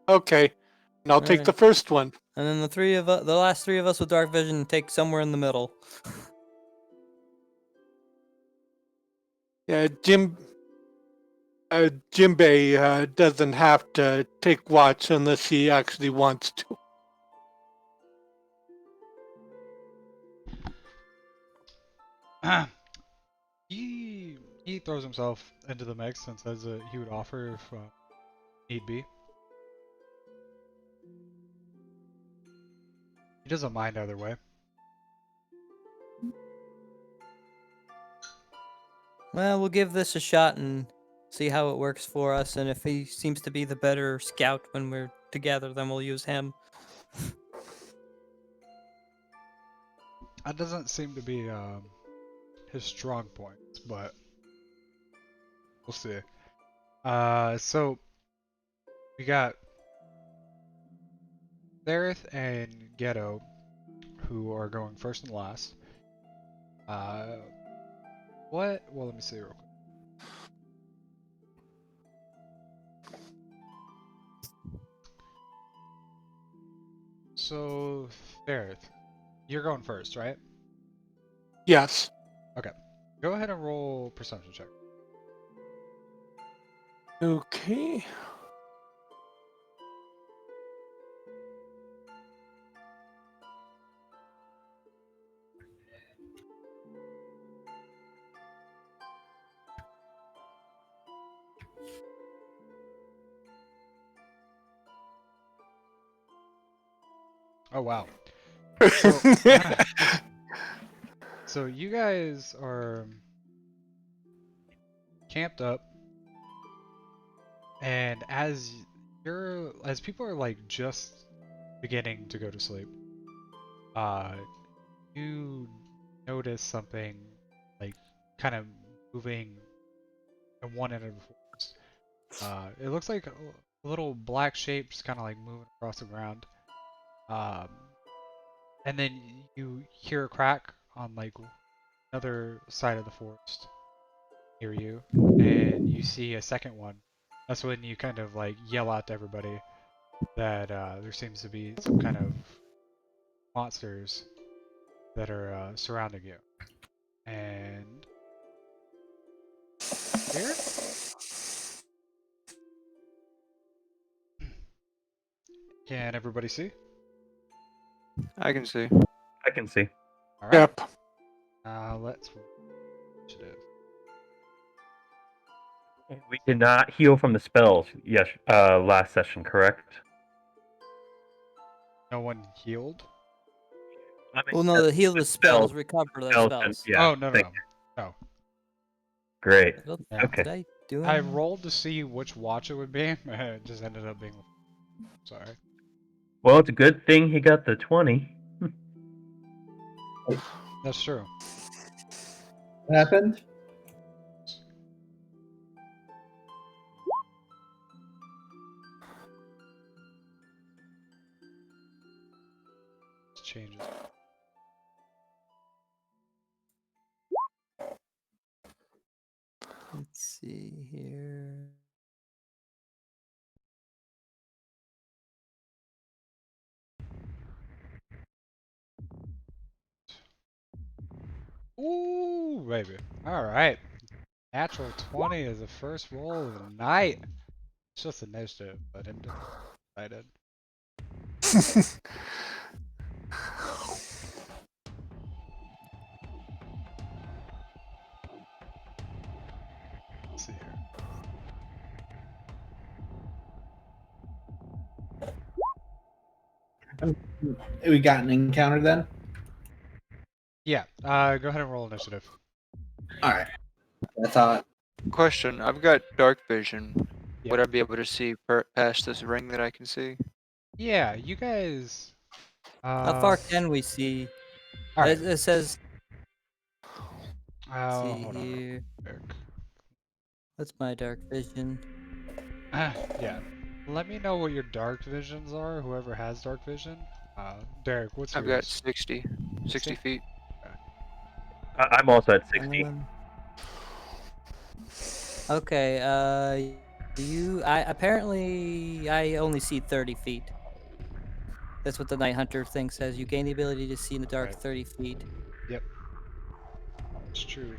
Okay, and I'll take Alright. the first one. And then the last three of us with dark vision, take somewhere in the middle. Yeah, Jimbei doesn't have to take watch unless he actually wants to. He throws himself into the mix and says that he would offer if need be. He doesn't mind either way. Well, we'll give this a shot and see how it works for us. And if he seems to be the better scout when we're together, then we'll use him. That doesn't seem to be his strong points, but we'll see. So we got Therith and Ghetto, who are going first and last. What? Well, let me see real quick. So, Therith, you're going first, right? Yes. Go ahead and roll perception check. Okay. Oh wow. So, so you guys are camped up, and as people are like just beginning to go to sleep, you notice something like kind of moving in one end of the forest. It looks like little black shapes kind of like moving across the ground. And then you hear a crack on like another side of the forest near you, and you see a second one. That's when you kind of like yell out to everybody that there seems to be some kind of monsters that are surrounding you. And here, can everybody see? I can see. I can see. All right. Yep. Let's roll initiative. We did not heal from the spells. Yes, last session, correct? No one healed. I mean, Well, no, the heal the spells, spells- recover the spells spells. and- yeah. Oh no no thank no. you. No. Great. Yeah. Okay. Did I do I it? rolled to see which watch it would be. It just ended up being. Sorry. Well, it's a good thing he got the 20. That's true. What happened? Changes. Let's see here. Ooh, baby. All right. Natural 20 is the first roll of the night. It's just initiative, but I'm excited. Let's see here. We got an encounter then? Yeah. Go ahead and roll initiative. Alright. I thought. Question: I've got dark vision. Yeah. Would I be able to see past this ring that I can see? Yeah. You guys. How far can we see? All right. It says. Oh, See hold on. here. Eric. What's my dark vision? Yeah. Let me know what your dark visions are, whoever has dark vision. Derek, what's I've yours? got 60 feet. I'm also at 60. Okay. I only see 30 feet. That's what the Night Hunter thing says. You gain the ability to see in the dark Right. 30 feet. Yep. It's true.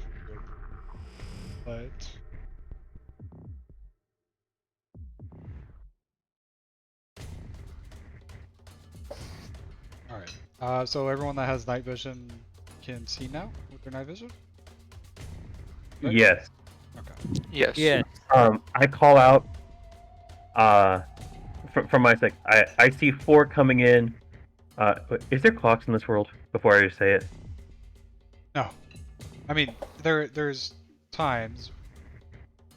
But all right. So everyone that has night vision can see now with their night vision. Right? Yes. Okay. Yes. Yeah. I call out. From my side, I see 4 coming in. Is there clocks in this world? Before I say it. No. I mean, there's times,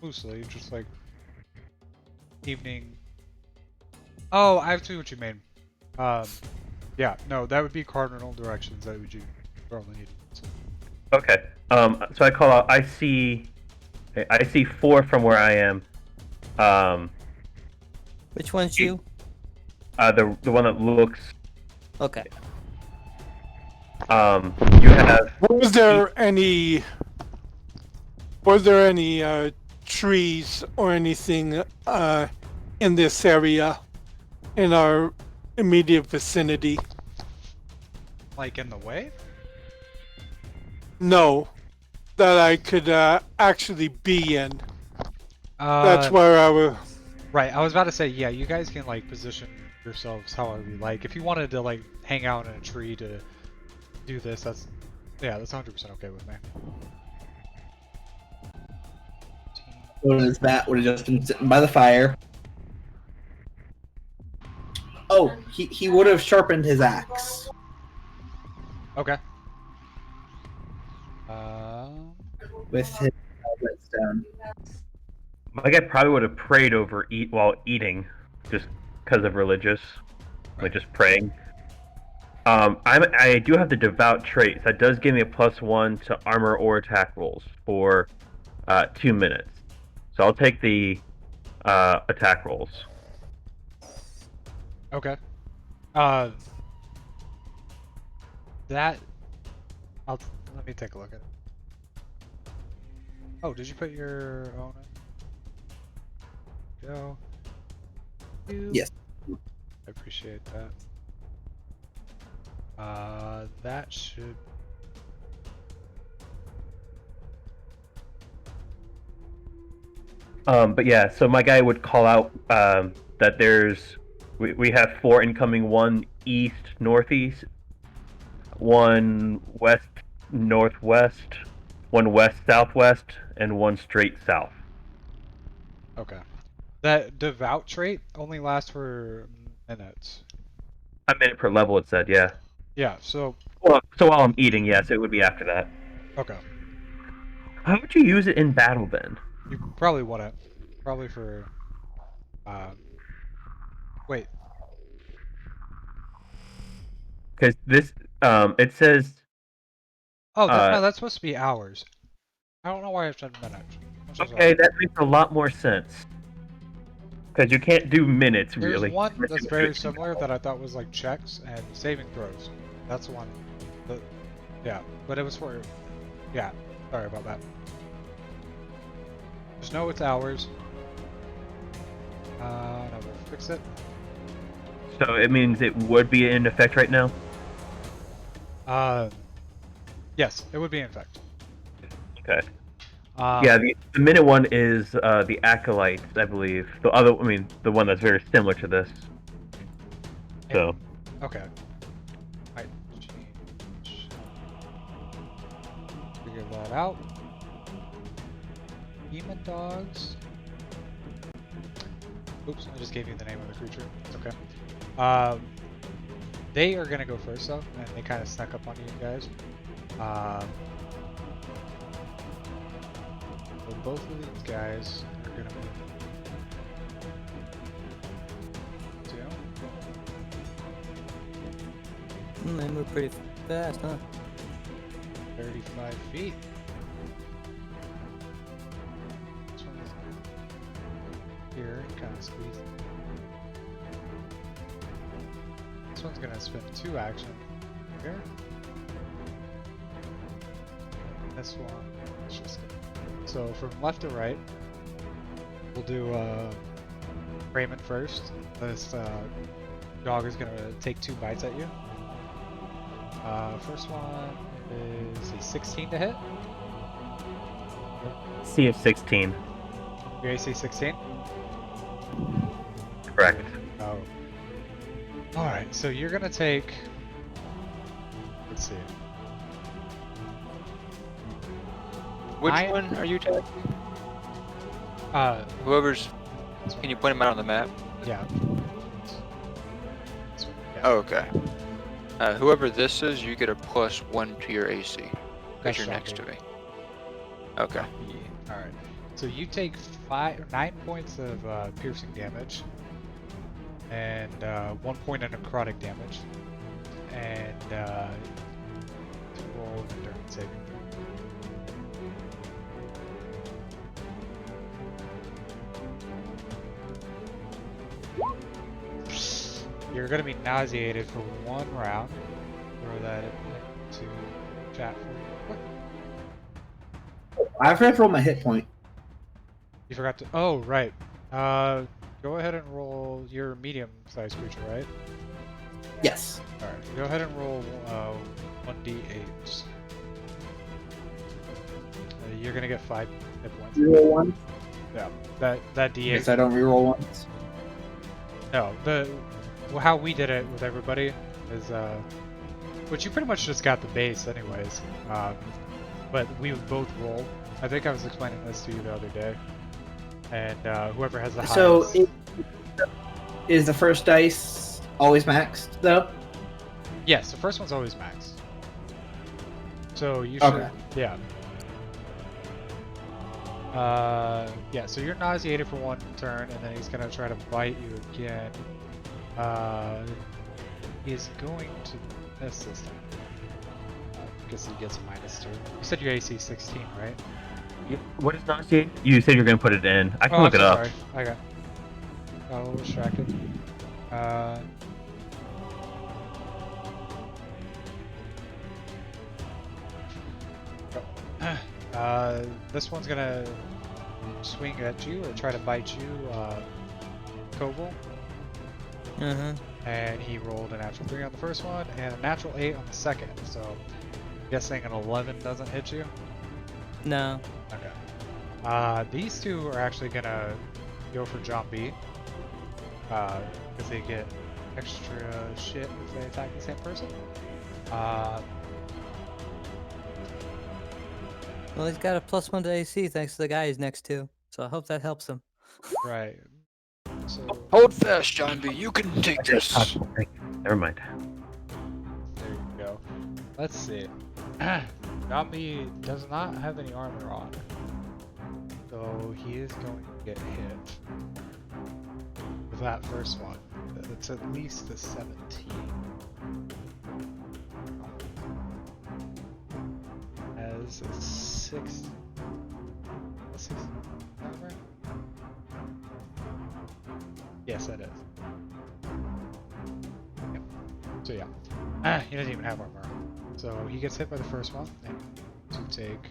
loosely, just like evening. Oh, I see what you mean. Yeah, no, that would be cardinal directions that would you probably need. So. Okay. So I call out. I see 4 from where I am. Which one's you? The one that looks. Okay. You have. Was there any trees or anything in this area in our immediate vicinity? Like in the way? No, that I could actually be in. That's Uh, where I was. right. I was about to say, yeah, you guys can like position yourselves however you like. If you wanted to like hang out in a tree to do this, that's 100% okay with me. What is that? Would have just been sitting by the fire. Oh, he would have sharpened his axe. Okay. With his whetstone. My guy probably would have prayed over while eating, just because of religious, like just praying. I do have the devout trait. That does give me a +1 to armor or attack rolls for 2 minutes. So I'll take the attack rolls. Okay. Let me take a look at it. Oh, did you put your own in? Go. Yes. I appreciate that. That should. But yeah, so my guy would call out that we have 4 incoming, 1 east northeast, 1 west northwest, 1 west southwest, and 1 straight south. Okay. That devout trait only lasts for minutes. A minute per level, it said, yeah. Yeah, so. Well, so while I'm eating, yes, it would be after that. Okay. How would you use it in battle then? You probably wouldn't. Probably for. Wait. Because this, it says. Oh, no, that's supposed to be hours. I don't know why I've said minutes. Okay, that makes a lot more sense. Because you can't do minutes, There's really. one that's very similar that I thought was like checks and saving throws. That's the one. Yeah, but it was for. Yeah, sorry about that. Just know it's hours. No, we'll fix it. So it means it would be in effect right now? Yes, it would be in effect. Okay. Yeah, the minute one is the Acolytes, I believe. The one that's very similar to this. So. Okay. Alright, change. Figure that out. Demon dogs. Oops, I just gave you the name of the creature. It's okay. They are gonna go first though, and they kind of snuck up on you guys. So both of these guys are gonna move. 2. They move pretty fast, huh? 35 feet. This one is here and come. squeeze. This one's gonna spend 2 actions here. This one is just gonna... So from left to right, we'll do Raymond first. This dog is gonna take 2 bites at you. First one is a 16 to hit. C of 16. Your AC 16? Correct. Oh. Alright, so you're gonna take... Let's see. Which I- one are you taking? Whoever's. Can you point them out on the map? Yeah. This one, yeah. Oh, okay. Whoever this is, you get a +1 to your AC because That's you're next to shocking. me. Okay. Yeah. Alright. So you take 9 points of piercing damage, and 1 point of necrotic damage, and roll an endurance saving. You're gonna be nauseated for 1 round. Throw that into chat for you. I forgot to roll my hit point. You forgot to. Oh, right. Go ahead and roll your medium-sized creature, right? Yes. All right. Go ahead and roll 1d8s. You're gonna get 5 hit points. Reroll one. Yeah. That d8. Yes, I don't reroll ones. No. How we did it with everybody is which you pretty much just got the base anyways. But we would both roll. I think I was explaining this to you the other day. And whoever has the highest. So, is the first dice always maxed, though? Yes, the first one's always max. So you should, Okay. yeah. Yeah, so you're nauseated for 1 turn, and then he's gonna try to bite you again. He's going to miss this time. Because he gets a -2. You said your AC 16, right? What is nauseate? You said you're going to put it in. I can Oh, look I'm it so up. sorry. I got a little distracted. This one's gonna swing at you or try to bite you, Koval. And he rolled a natural 3 on the first one and a natural 8 on the second. So, I'm guessing an 11 doesn't hit you? No. Okay. These two are actually gonna go for John B. Because they get extra shit if they attack the same person. Well, he's got a +1 to AC thanks to the guy he's next to. So I hope that helps him. Right. So, Hold fast, John B. You can take this. Never mind. there you go. Let's see. John B does not have any armor on. So he is going to get hit with that first one. It's at least a 17. As a 6. A 6 armor? Yes, that is. Yep. So yeah. He doesn't even have armor on. So he gets hit by the first one. And to take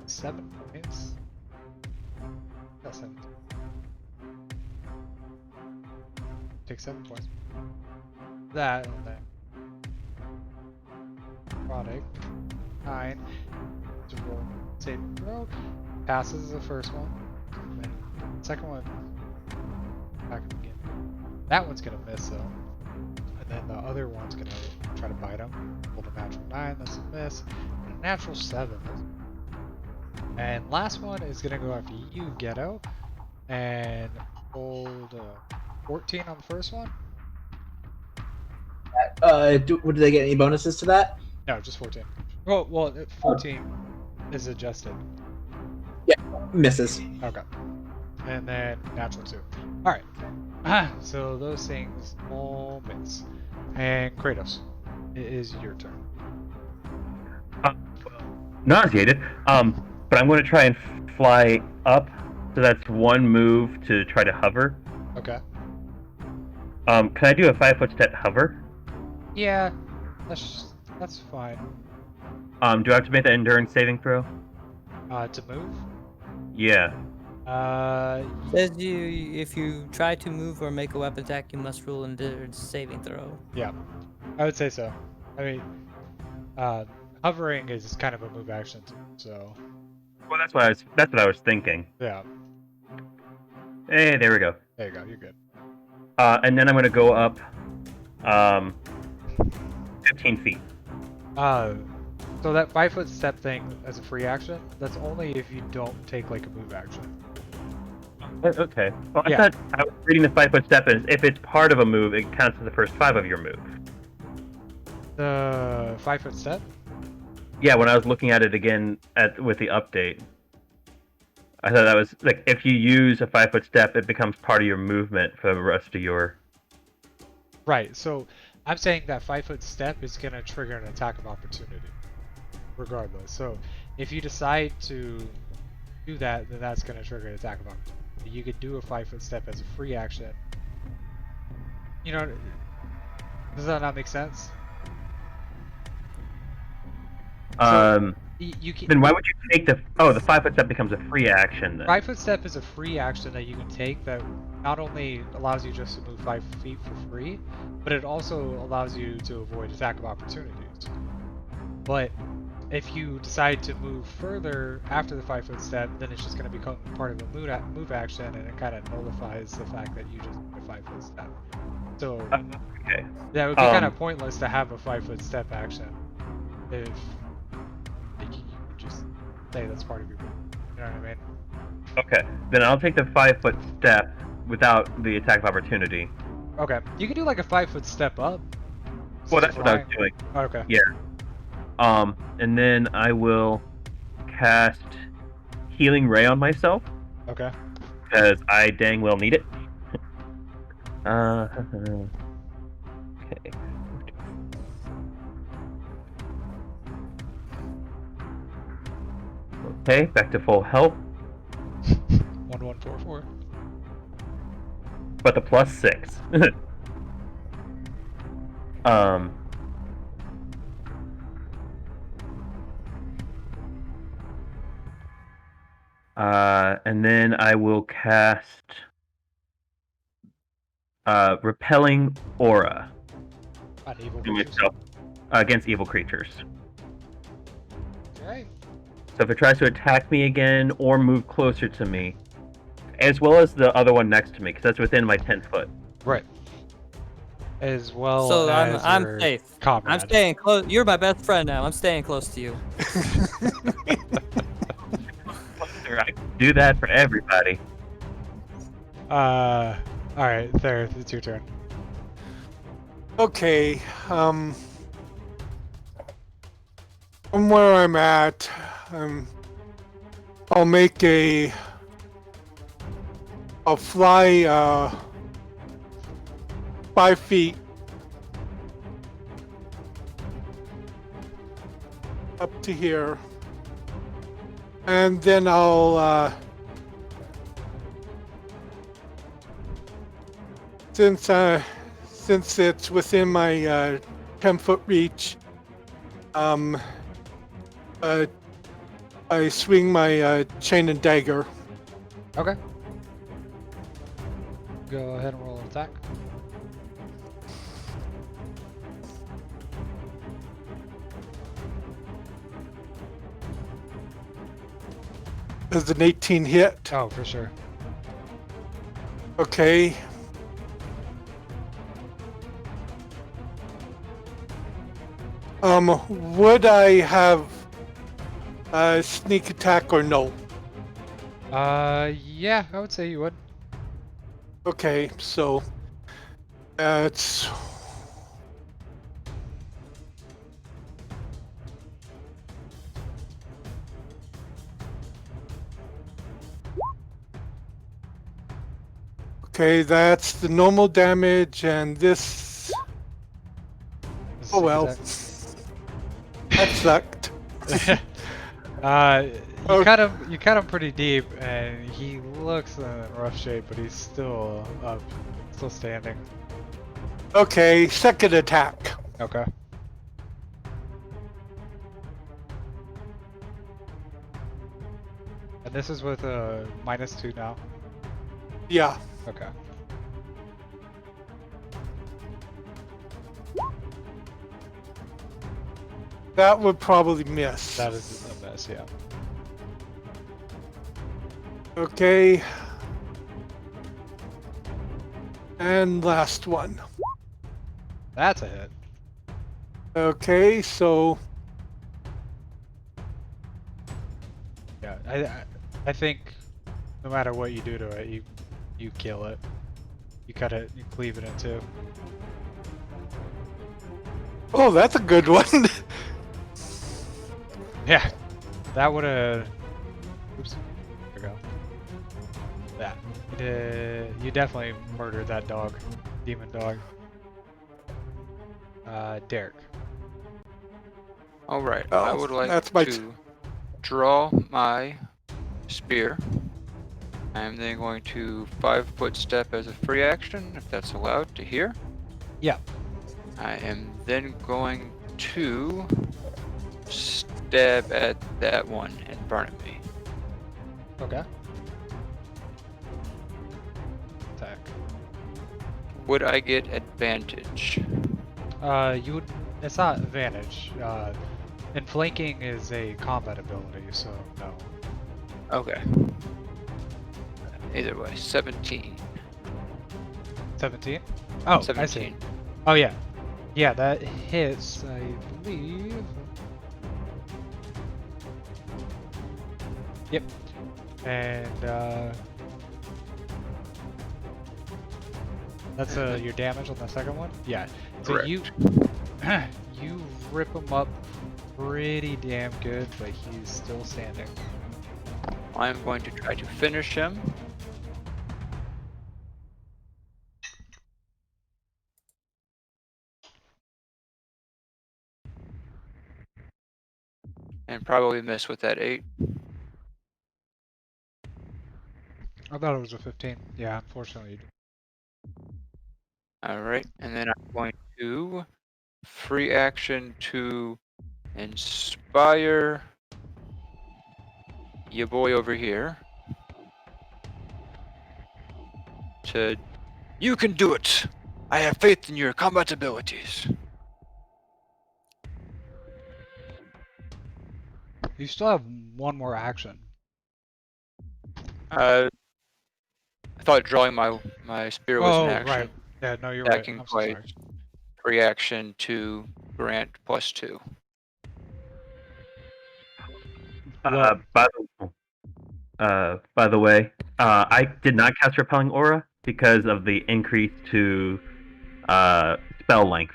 7 points. That's 7. Take 7 points. That and then product 9 to roll saving throw. Passes the first one. And then the second one back up again. That one's gonna miss though. And then the other one's gonna try to bite him. Rolled a natural 9, that's a miss. And a natural 7. And last one is gonna go after you, Ghetto, and hold 14 on the first one. Do they get any bonuses to that? No, just 14. Well, 14 is adjusted. Misses. Okay. And then natural 2. All right. So those things all miss. And Kratos, it is your turn. Nauseated. But I'm going to try and fly up So that's one move to try to hover. Okay. Can I do a 5-foot step hover? Yeah, that's fine. Do I have to make that endurance saving throw? To move. Yeah. Says if you try to move or make a weapon attack, you must roll an endurance saving throw. Yeah, I would say so. I mean, hovering is kind of a move action too, so Well, that's what I was thinking. yeah. Hey, there we go. There you go. You're good. And then I'm gonna go up, 15 feet. So that 5-foot step thing as a free action, that's only if you don't take like a move action. Okay. Well, I Yeah. thought I was reading the 5-foot step as if it's part of a move, it counts as the first 5 of your move. The 5-foot step? Yeah, when I was looking at it again with the update, I thought that was like if you use a 5-foot step, it becomes part of your movement for the rest of your. Right. So I'm saying that 5-foot step is gonna trigger an attack of opportunity, regardless. So if you decide to do that, then that's gonna trigger an attack of opportunity. You could do a 5-foot step as a free action. You know, does that not make sense? You can. Then why would you take the 5-foot step becomes a free action then? 5-foot step is a free action that you can take that not only allows you just to move 5 feet for free, but it also allows you to avoid attack of opportunities. But if you decide to move further after the 5-foot step, then it's just going to become part of the move action, and it kind of nullifies the fact that you just did a 5-foot step. So Okay. that would be kind of pointless to have a 5-foot step action if you could just say that's part of your move. You know what I mean? Okay. Then I'll take the 5-foot step without the attack of opportunity. Okay. You can do like a 5-foot step up. Well, that's what I was doing. Okay. Yeah. And then I will cast Healing Ray on myself Okay. because I dang well need it. Okay. Okay, back to full health, 1144. but the +6. And then I will cast Repelling Aura On evil to creatures. myself against evil creatures. Okay. So if it tries to attack me again or move closer to me, as well as the other one next to me, because that's within my 10 foot. Right. As well So as I'm your safe. comrade. I'm staying close. You're my best friend now. I'm staying close to you. I can do that for everybody. Alright, there, it's your turn. Okay. From where I'm at, I'll make I'll fly 5 feet up to here, and then I'll since it's within my 10-foot reach, I swing my chain and dagger. Okay. Go ahead and roll an attack. Does an 18 hit? Oh, for sure. Okay. Would I have a sneak attack or no? Yeah, I would say you would. Okay, so it's okay. That's the normal damage, and this. Oh well, that sucked. You cut him pretty deep, and he looks in rough shape, but he's still up, still standing. Okay, second attack. Okay. And this is with a -2 now. Yeah. Okay. That would probably miss. That is a mess, yeah. Okay. And last one. That's a hit. Okay, so Yeah, I think no matter what you do to it, you kill it. You cut it, you cleave it in two. oh, that's a good one. Yeah, that would have. Oops. There we go. That. You definitely murdered that dog, demon dog. Derek. All right. Oh, I would like that's my to draw my spear. I'm then going to 5-foot step as a free action, if that's allowed to here. Yeah. I am then going to stab at that one in front of me. Okay. Attack. Would I get advantage? You would. It's not advantage. And flanking is a combat ability, so no. Okay. Either way, 17. 17? Oh, I see. 17. Oh yeah. Yeah, that hits, I believe. Yep. And that's your damage on the second one? Yeah. So Correct. you you rip him up pretty damn good, but he's still standing. I'm going to try to finish him. And probably miss with that 8. I thought it was a 15. Yeah, unfortunately. Alright, and then I'm going to free action to inspire your boy over here to, you can do it! I have faith in your combat abilities. You still have one more action. I thought drawing my spear was an action. Right. Yeah, no, you're right. Attacking I'm so twice. sorry. Free action to grant +2. By the way, I did not cast Repelling Aura because of the increase to spell length.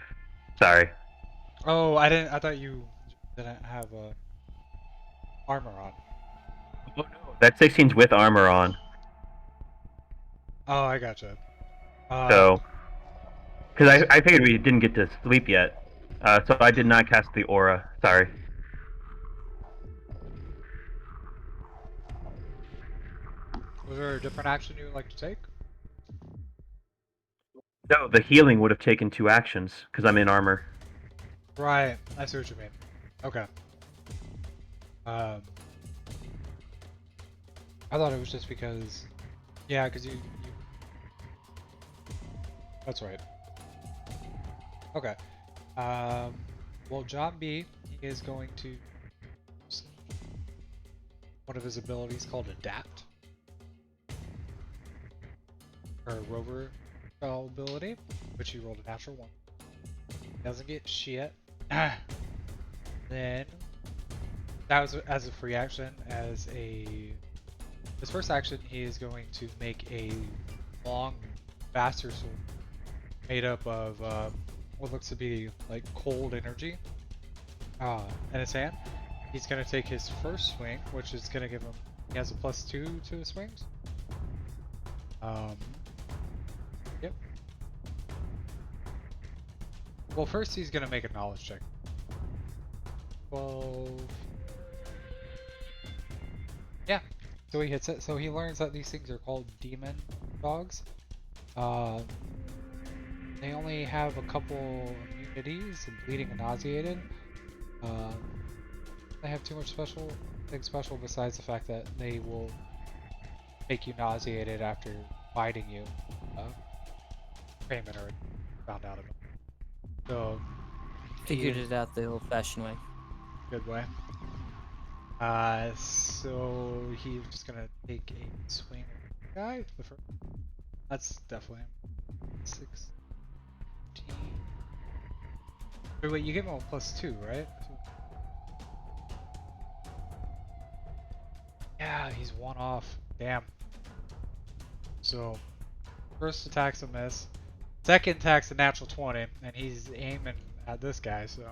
Sorry. Oh, I thought you didn't have armor on. Oh no, that 16's with armor on. Oh, I gotcha. So, because I figured we didn't get to sleep yet, so I did not cast the aura. Sorry. Was there a different action you would like to take? No, the healing would have taken 2 actions because I'm in armor. Right, I see what you mean. Okay. I thought it was just because, yeah, because you. That's right. Okay. Well, John B, he is going to use one of his abilities called Adapt, or Rover style ability, which he rolled a natural 1. Doesn't get shit. Then that was as a free action. As his first action, he is going to make a long, faster sword made up of what looks to be like cold energy in his hand. He's going to take his first swing, which is going to give him, he has a +2 to his swings. Yep. Well, first he's going to make a knowledge check. 12. So he hits it. So he learns that these things are called demon dogs. They only have a couple immunities, bleeding and nauseated. They have too much thing special besides the fact that they will make you nauseated after biting you. Payment or found out about. So Figured it out the old-fashioned way. good way. So he's just gonna take a swing at the guy. That's definitely 16. Wait, you give him a +2, right? Yeah, he's one off. Damn. So, first attack's a miss. Second attack's a natural 20, and he's aiming at this guy, so.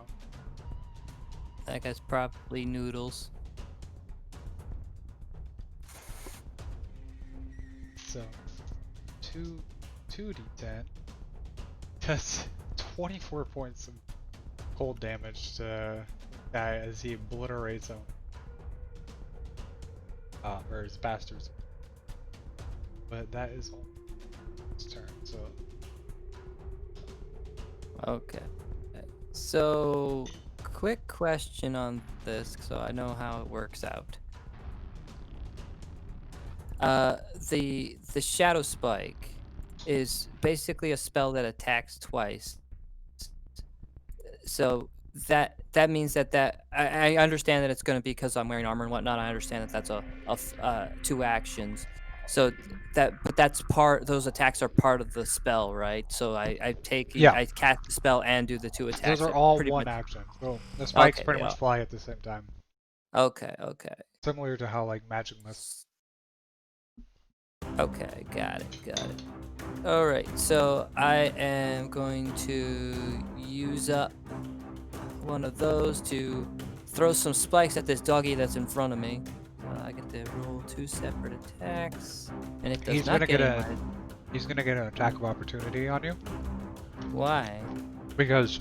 That guy's probably noodles. So, 2d10. That's 24 points of cold damage to the guy as he obliterates him. Or his bastards. But that is all his turn, so. Okay. So, quick question on this, so I know how it works out. The Shadow Spike is basically a spell that attacks twice. So that means that I understand that it's going to be because I'm wearing armor and whatnot. I understand that that's a 2 actions. So but that's those attacks are part of the spell, right? So I cast the spell and do the 2 attacks. Those are all pretty one much... action. So the spikes Okay, pretty they much are. fly at the same time. Okay. Similar to how like magic missiles. Okay, got it. Alright, so I am going to use up one of those to throw some spikes at this doggy that's in front of me. I get to roll 2 separate attacks, and it does He's not gonna get get any He's gonna get an attack of opportunity on you. Why? Because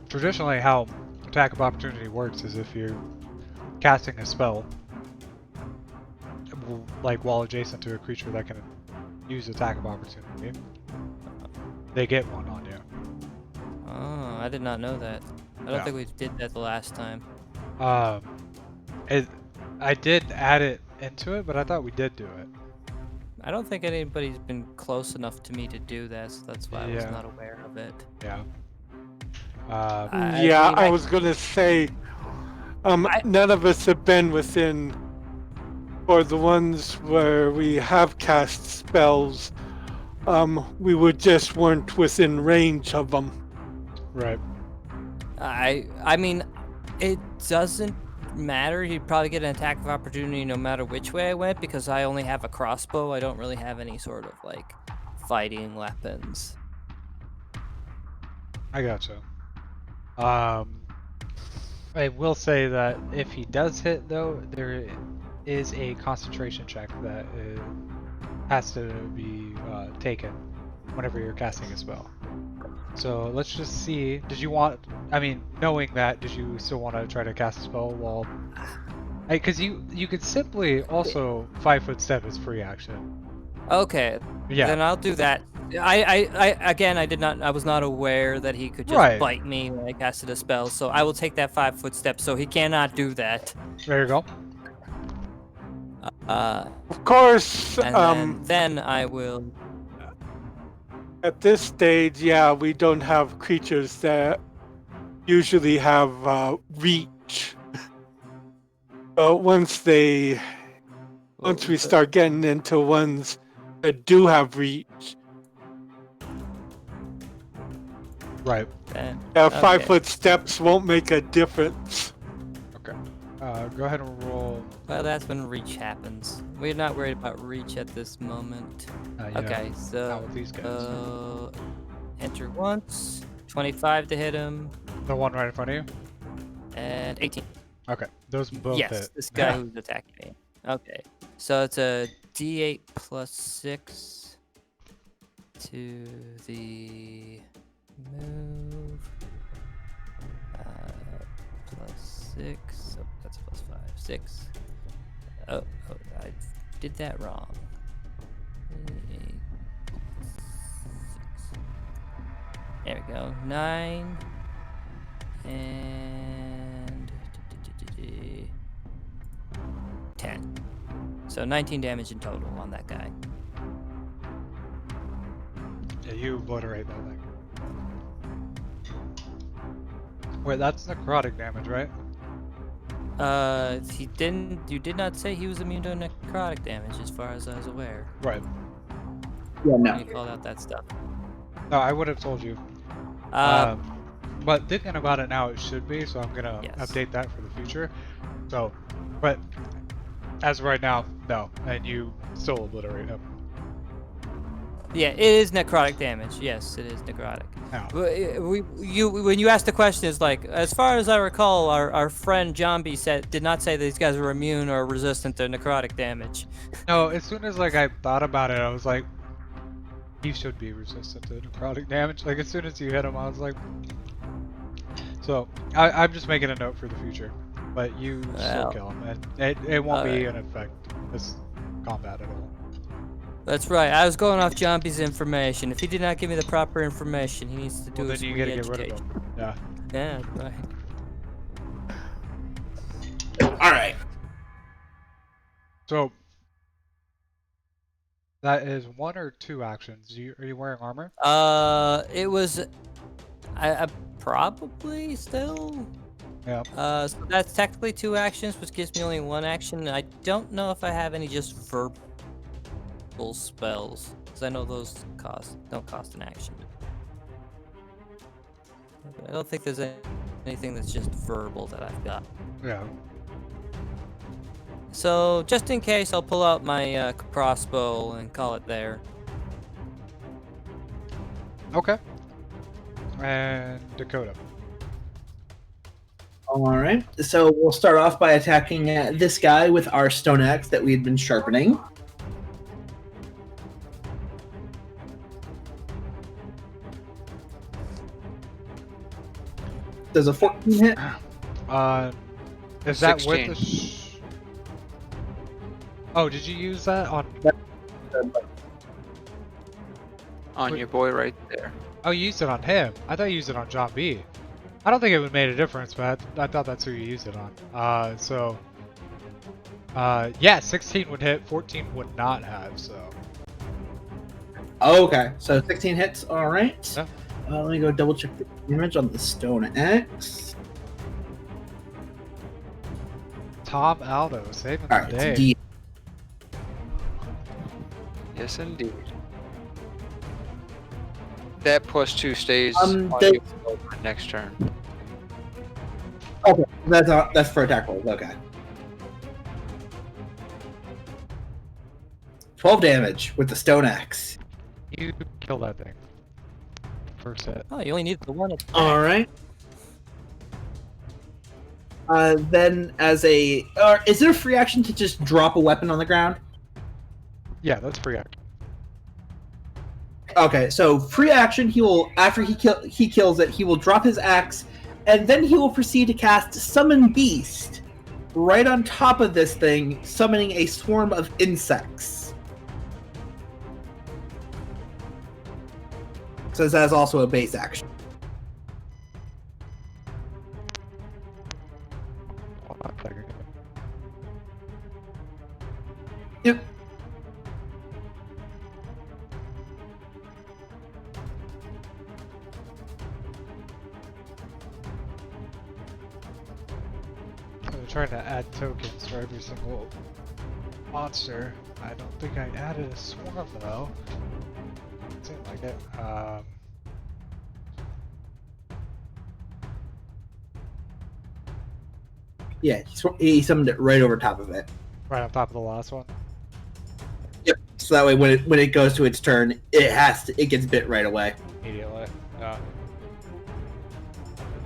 traditionally how attack of opportunity works is if you're casting a spell like while adjacent to a creature that can use attack of opportunity, they get one on you. Oh, I did not know that. I don't think we did that the last time. I did add it into it, but I thought we did do it. I don't think anybody's been close enough to me to do that, so that's why I was not aware of it. Yeah. I was gonna say, none of us have been within, or the ones where we have cast spells, we weren't within range of them. Right. I mean, it doesn't matter. He'd probably get an attack of opportunity no matter which way I went, because I only have a crossbow. I don't really have any sort of like fighting weapons. I gotcha. I will say that if he does hit, though, there is a concentration check that has to be taken whenever you're casting a spell. So let's just see. Knowing that, did you still want to try to cast a spell while? Because you could simply also 5-foot step as free action. Okay. Yeah. Then I'll do that. I was not aware that he could just bite me when I casted a spell, so I will take that 5-foot step, so he cannot do that. There you go. Of course. And then I will. At this stage, we don't have creatures that usually have reach. But once we start getting into ones that do have reach, right. 5-foot steps won't make a difference. Okay. Go ahead and roll. Well, that's when reach happens. We're not worried about reach at this moment. Okay, so not with these guys. enter once, 25 to hit him. The one right in front of you? And 18. Okay, those both hit. Yes, this guy who's attacking me. Okay, so it's a D8 plus 6 to the move. Plus 6. Oh, that's plus 5. 6. Oh, I did that wrong. 8, 6. There we go. 9 and 10. So 19 damage in total on that guy. Yeah, you obliterate that thing. Wait, that's necrotic damage, right? He didn't. You did not say he was immune to necrotic damage, as far as I was aware. Right. Yeah, no. You called out that stuff. No, I would have told you. But thinking about it now, it should be, so I'm gonna Yes. update that for the future. So, but as of right now, no, and you still obliterate him. Yeah, it is necrotic damage. Yes, it is necrotic. Now, When you asked the question, it's like, as far as I recall, our friend Jambi did not say that these guys were immune or resistant to necrotic damage. no, as soon as like I thought about it, I was like, he should be resistant to necrotic damage. Like as soon as you hit him, I was like, so I'm just making a note for the future. But you still Well, kill him, and it won't be an effect this combat at all. That's right. I was going off Jambi's information. If he did not give me the proper information, he needs to do Well, his then you gotta get rid of re-education. him. Yeah. Yeah, right. All right. So that is 1 or 2 actions. Are you wearing armor? It was, I probably still. Yeah. So that's technically 2 actions, which gives me only 1 action. I don't know if I have any just verbal spells, because I know those don't cost an action. I don't think there's anything that's just verbal that I've got. Yeah. So just in case, I'll pull out my crossbow and call it there. Okay. And Dakota. All right. So we'll start off by attacking this guy with our stone axe that we had been sharpening. Does a 14 hit? Is that with 16. the? Oh, did you use that on? On your boy right there. Oh, you used it on him. I thought you used it on John B. I don't think it would made a difference, but I thought that's who you used it on. Yeah, 16 would hit, 14 would not have. So. Okay. So 16 hits. All right. Yeah. Let me go double check the damage on the stone axe. Tom Aldo saving All the right. day. It's D. Yes, indeed. That +2 stays on that- you for the next turn. Okay. That's for attack rolls. Okay. 12 damage with the stone axe. You kill that thing. First hit. Oh, you only need the 1 attack. All right. Then, is there a free action to just drop a weapon on the ground? Yeah, that's free action. Okay, so free action. He will, after he kills it, he will drop his axe, and then he will proceed to cast Summon Beast right on top of this thing, summoning a swarm of insects. So that is also a base action. Yep. So I'm trying to add tokens for every single monster. I don't think I added a swarm though. Seemed like it. Yeah, he summoned it right over top of it. Right on top of the last one. Yep. So that way, when it goes to its turn, it gets bit right away. Immediately. Let's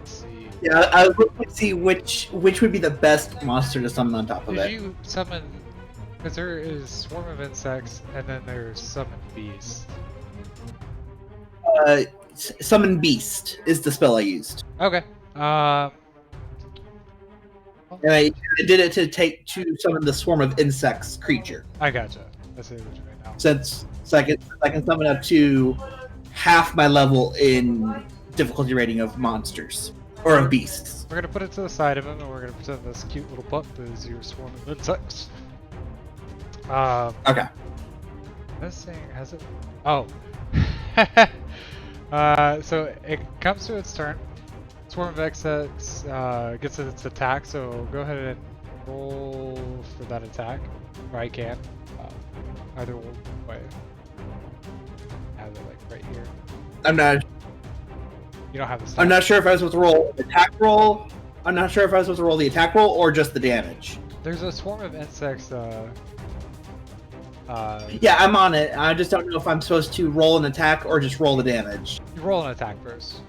see. Yeah, I was looking to see which would be the best monster to summon on top of Did it. you summon? Because there is swarm of insects, and then there's summon beast. Summon Beast is the spell I used. Okay. Well, And I did it to summon the swarm of insects creature. I gotcha. I see what you mean now. So I can summon up to half my level in difficulty rating of monsters or of beasts. We're gonna put it to the side of him, and we're gonna pretend this cute little pup is your swarm of insects. Okay. This thing has it. Oh. So it comes to its turn. Swarm of insects gets its attack, so go ahead and roll for that attack. Or I can. Either way. Have it like right here. I'm not. You don't have the stat. I'm not sure if I was supposed to roll the attack roll. I'm not sure if I was supposed to roll the attack roll or just the damage. There's a swarm of insects. Yeah, I'm on it. I just don't know if I'm supposed to roll an attack or just roll the damage. You roll an attack first.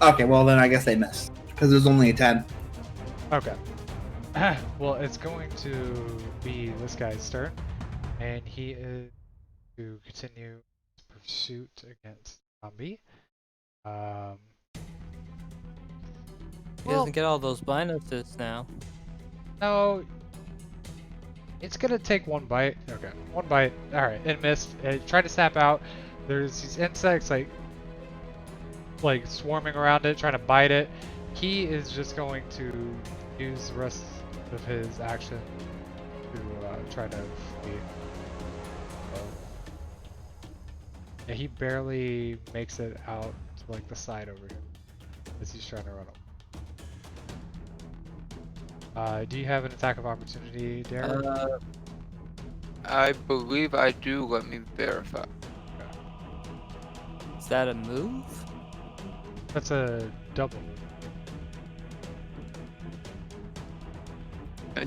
Okay, well then I guess they missed because it was only a 10. Okay. Well, it's going to be this guy's turn, and he is to continue his pursuit against Zombie. He doesn't get all those bonuses now. No. It's gonna take one bite. Okay, one bite. All right, it missed. It tried to snap out. There's these insects like swarming around it, trying to bite it. He is just going to use the rest of his action to try to flee. Yeah, he barely makes it out to like the side over here as he's trying to run up. Do you have an attack of opportunity, Darren? I believe I do. Let me verify. Is that a move? That's a double.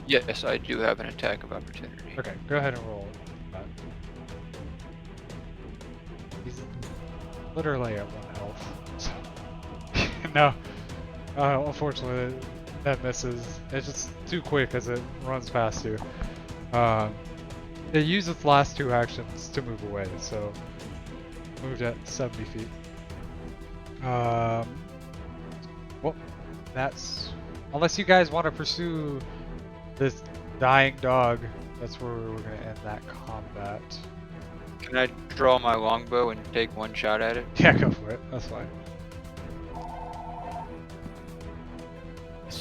Yes, I do have an attack of opportunity. Okay, go ahead and roll that. He's literally at 1 health. So. No. Unfortunately, that misses. It's just too quick as it runs past you. It used its last 2 actions to move away, so moved at 70 feet. Well, that's... Unless you guys want to pursue this dying dog, that's where we're going to end that combat. Can I draw my longbow and take one shot at it? Yeah, go for it. That's fine.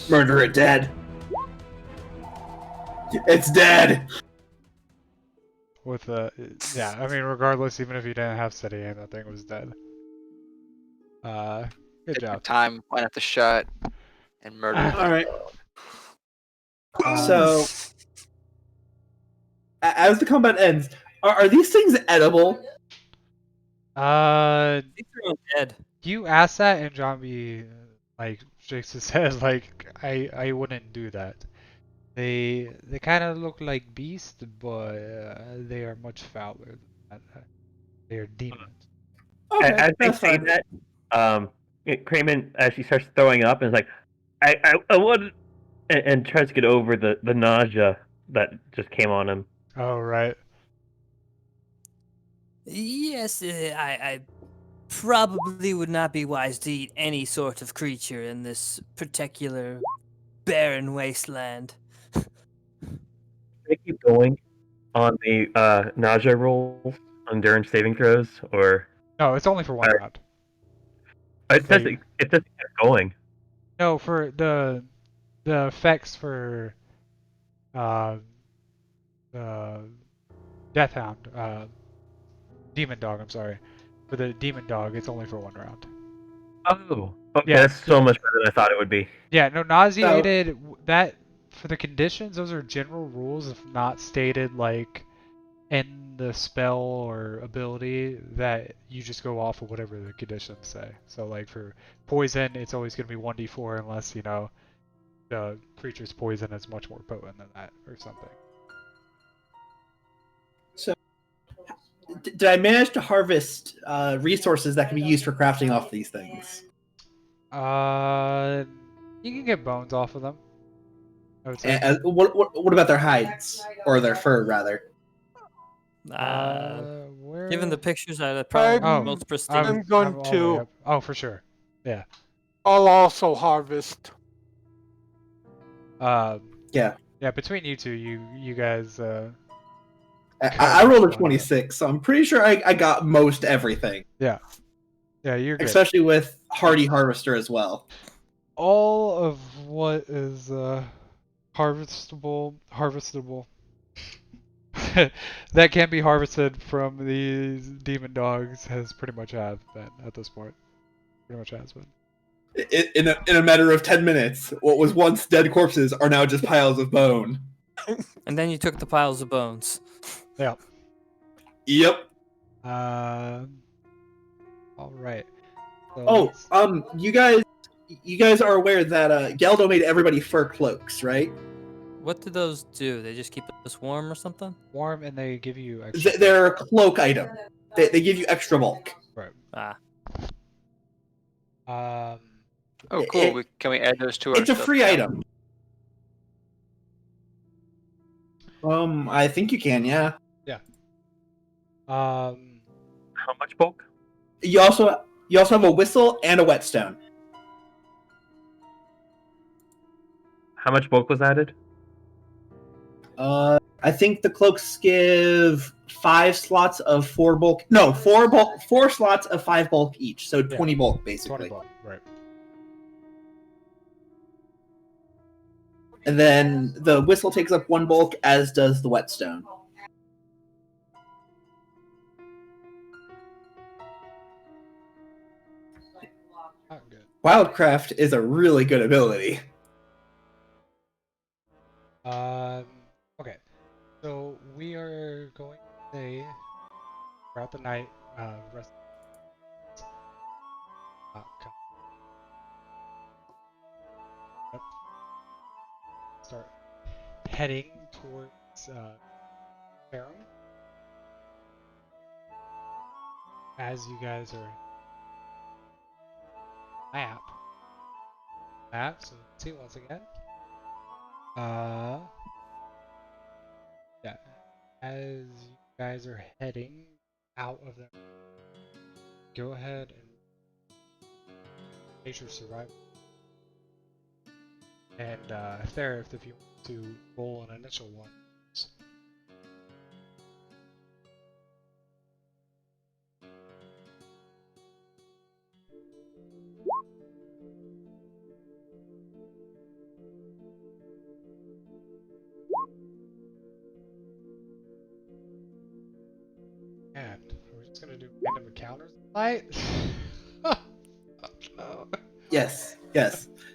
Murder it dead. It's dead. With yeah, I mean, regardless, even if you didn't have steady aim, that thing was dead. Good Take my job. time, line up the shot, and murder it. All right. So, as the combat ends, are these things edible? These are all dead. You asked that, and Jambi like shakes his head like I wouldn't do that. They kind of look like beasts, but they are much fouler than that. They are demons. Okay, As they that's say fine. that, Kramen actually starts throwing up and is like, I want, and tries to get over the nausea that just came on him. Oh right. Yes, I probably would not be wise to eat any sort of creature in this particular barren wasteland. They keep going on the nausea rolls on endurance saving throws, or No, it's only for 1 round. it says They- it says keep going. No, for the effects for Death Hound, Demon Dog. I'm sorry. For the Demon Dog, it's only for 1 round. Oh, okay, Yeah. that's so much better than I thought it would be. Yeah, no, nauseated. That for the conditions, those are general rules, if not stated like in the spell or ability, that you just go off of whatever the conditions say. So like for poison, it's always going to be 1d4 unless, you know, the creature's poison is much more potent than that or something. Did I manage to harvest resources that can be used for crafting off these things? You can get bones off of them, I would say. And, what about their hides or their fur, rather? Where... Given the pictures, I'd probably Oh, the most pristine. I'm going all the way to- up. Oh, for sure. Yeah. I'll also harvest. Yeah. Yeah, between you two, you guys. I rolled a Covered. 26, so I'm pretty sure I got most everything, Yeah, you're good. especially with Hardy Harvester as well. All of what is harvestable that can be harvested from these demon dogs has pretty much have been at this point. Pretty much has been. In a matter of 10 minutes, what was once dead corpses are now just piles of bone. And then you took the piles of bones. Yeah. Yep. All right. So Oh, let's- you guys are aware that Galdo made everybody fur cloaks, right? What do those do? They just keep us warm or something? warm and they give you extra. They're a cloak item. They give you extra bulk. Right. Ah. Oh, cool. Can we add those to our It's a stuff free now? item. I think you can, yeah. How much bulk? You also have a whistle and a whetstone. How much bulk was added? I think the cloaks give 5 slots of 4 bulk. No, 4 slots of 5 bulk each, so 20 bulk 20 basically. bucks, right. And then the whistle takes up 1 bulk, as does the whetstone. Oh, good. Wildcraft is a really good ability. Okay. So we are going to stay throughout the night, rest. Yep. Start heading towards Farum. As you guys are map. So let's see once again. Yeah. As you guys are heading out of the, go ahead and nature survival. And Therif, if you want to roll an initial one. And we're just gonna do random encounters tonight. Oh. Yes.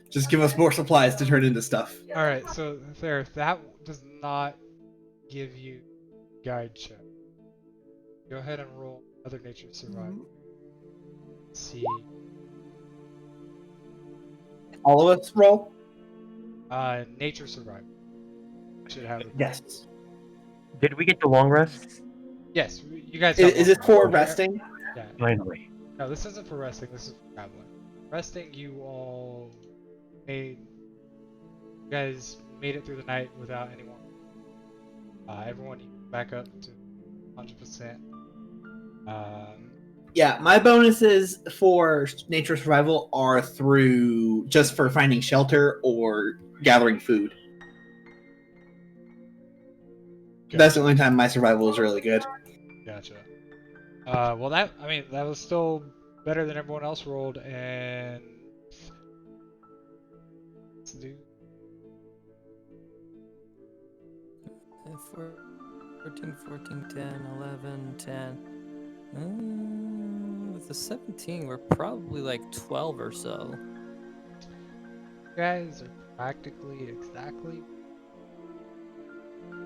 Just give us more supplies to turn into stuff. Alright, so there, that does not give you guide check. Go ahead and roll other nature survival. See. All of us roll? Nature survival. I should have it. Yes. Did we get the long rest? Yes, you guys. Is it for resting? Yeah. Finally. No, this isn't for resting. This is for traveling. Resting, you all made. You guys made it through the night without anyone. Everyone back up to 100%. Yeah, my bonuses for nature survival are through just for finding shelter or gathering food. Gotcha. That's the only time my survival is really good. Gotcha. Well, that was still better than everyone else rolled, and let's do 14, 14, 10, 11, 10. With the 17, we're probably like 12 or so. you guys are practically exactly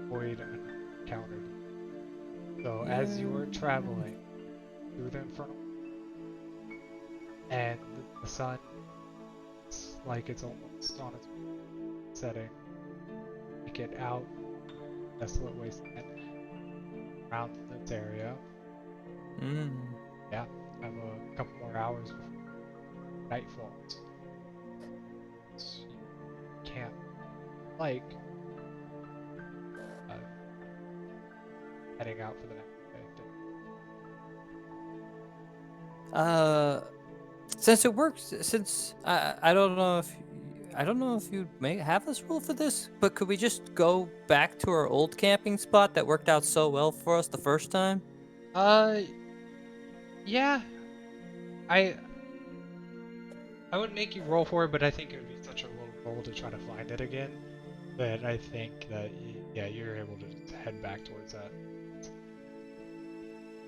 void encountered. So as you are traveling through the infernal and the sun, it's like it's almost on its setting. You get out desolate wasteland around this area. Yeah, have a couple more hours before night falls. So you can't heading out for the next day. Since it works, since I don't know if I don't know if you may have this rule for this, but could we just go back to our old camping spot that worked out so well for us the first time? Yeah. I would make you roll for it, but I think it would be such a low roll to try to find it again that I think that yeah, you're able to head back towards that.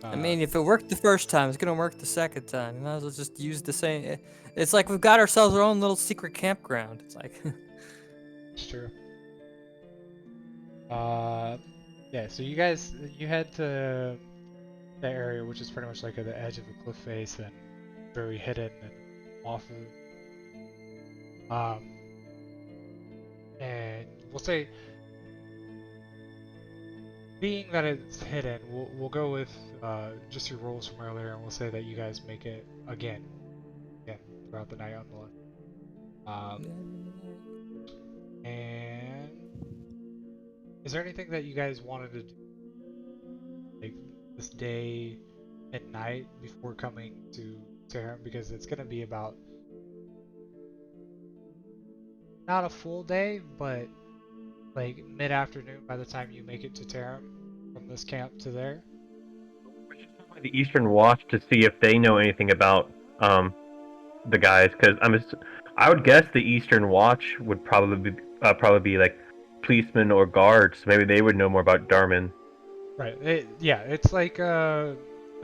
I mean, if it worked the first time, it's gonna work the second time. You might as well just use the same. It's like we've got ourselves our own little secret campground. It's like. It's true. Yeah. So you head to the area, which is pretty much like at the edge of a cliff face and very hidden and off of. And we'll say, being that it's hidden, we'll go with just your rolls from earlier, and we'll say that you guys make it again throughout the night on the left. And is there anything that you guys wanted to do, like this day and night before coming to Terra? Because it's gonna be about not a full day, but like mid-afternoon by the time you make it to Terra from this camp to there. We should talk with the Eastern Watch to see if they know anything about the guys, because I would guess the Eastern Watch would probably be like policemen or guards. Maybe they would know more about Darman. Right. It's like the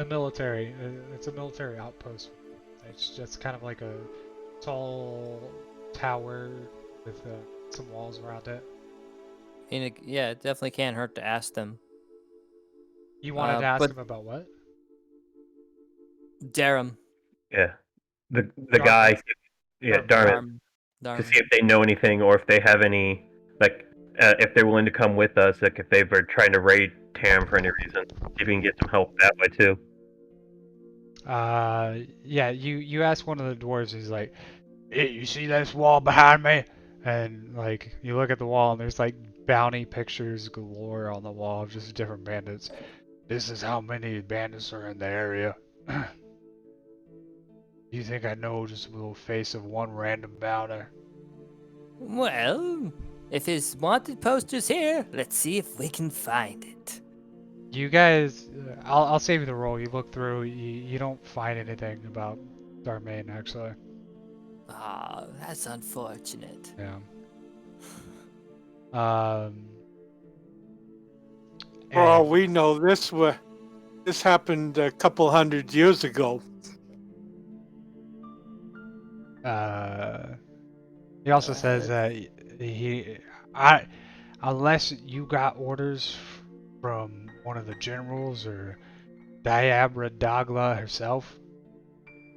military. It's a military outpost. It's just kind of like a tall tower with some walls around it. And it definitely can't hurt to ask them. You wanted to ask but- him about what? Darum. Yeah, the Darman. guy. Yeah, Darman. To see if they know anything or if they have any, like, if they're willing to come with us, like if they were trying to raid Tam for any reason. See if we can get some help that way too. Yeah, you ask one of the dwarves, he's like, hey, you see this wall behind me? And like you look at the wall and there's like bounty pictures galore on the wall of just different bandits. This is how many bandits are in the area. You think I know just a little face of one random bounter? Well, if his wanted poster's here, let's see if we can find it. You guys, I'll save you the roll. You look through, you don't find anything about Darmain actually. Ah, that's unfortunate. Yeah. For all and- we know, this happened a couple hundred years ago. He also says that unless you got orders from one of the generals or Diabra Dagla herself,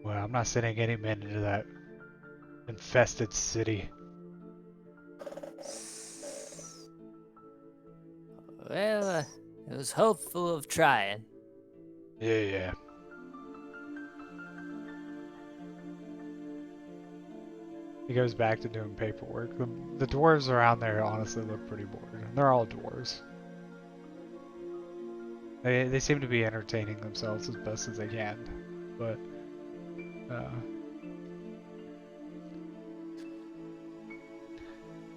well, I'm not sending any men into that infested city. Well, it was hopeful of trying. Yeah. He goes back to doing paperwork. The dwarves around there honestly look pretty bored. They're all dwarves. They seem to be entertaining themselves as best as they can, but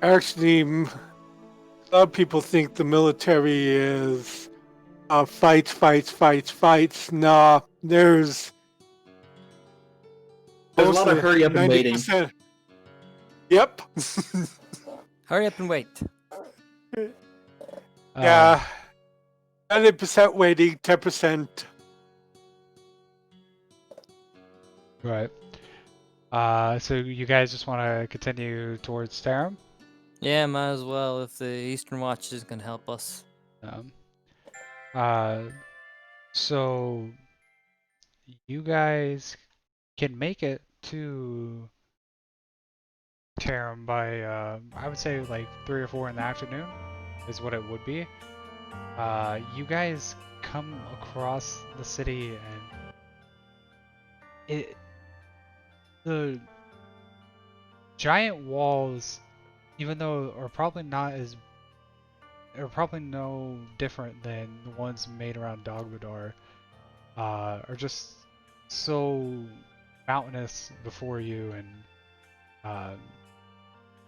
Actually, a lot of people think the military is fights. Nah, there's There's a lot of hurry up and waiting. 90%. Yep. Hurry up and wait. Yeah. 90% waiting, 10%. Right. So you guys just want to continue towards Tarum? Yeah, might as well if the Eastern Watch is gonna help us. So you guys can make it to Tarum by I would say like 3 or 4 in the afternoon is what it would be. You guys come across the city and the giant walls, even though are probably no different than the ones made around Dogbadar, are just so mountainous before you, and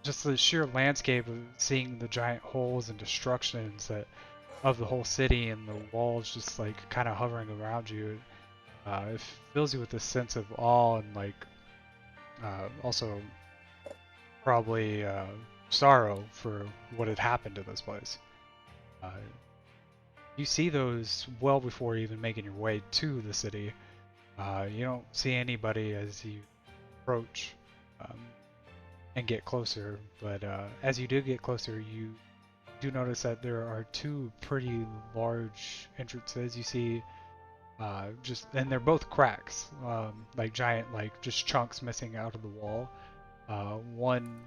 just the sheer landscape of seeing the giant holes and destructions that of the whole city and the walls just like kind of hovering around you, it fills you with this sense of awe and like also probably sorrow for what had happened to this place. You see those well before even making your way to the city. You don't see anybody as you approach and get closer, but as you do get closer, you do notice that there are two pretty large entrances. You see and they're both cracks, like giant, like just chunks missing out of the wall. One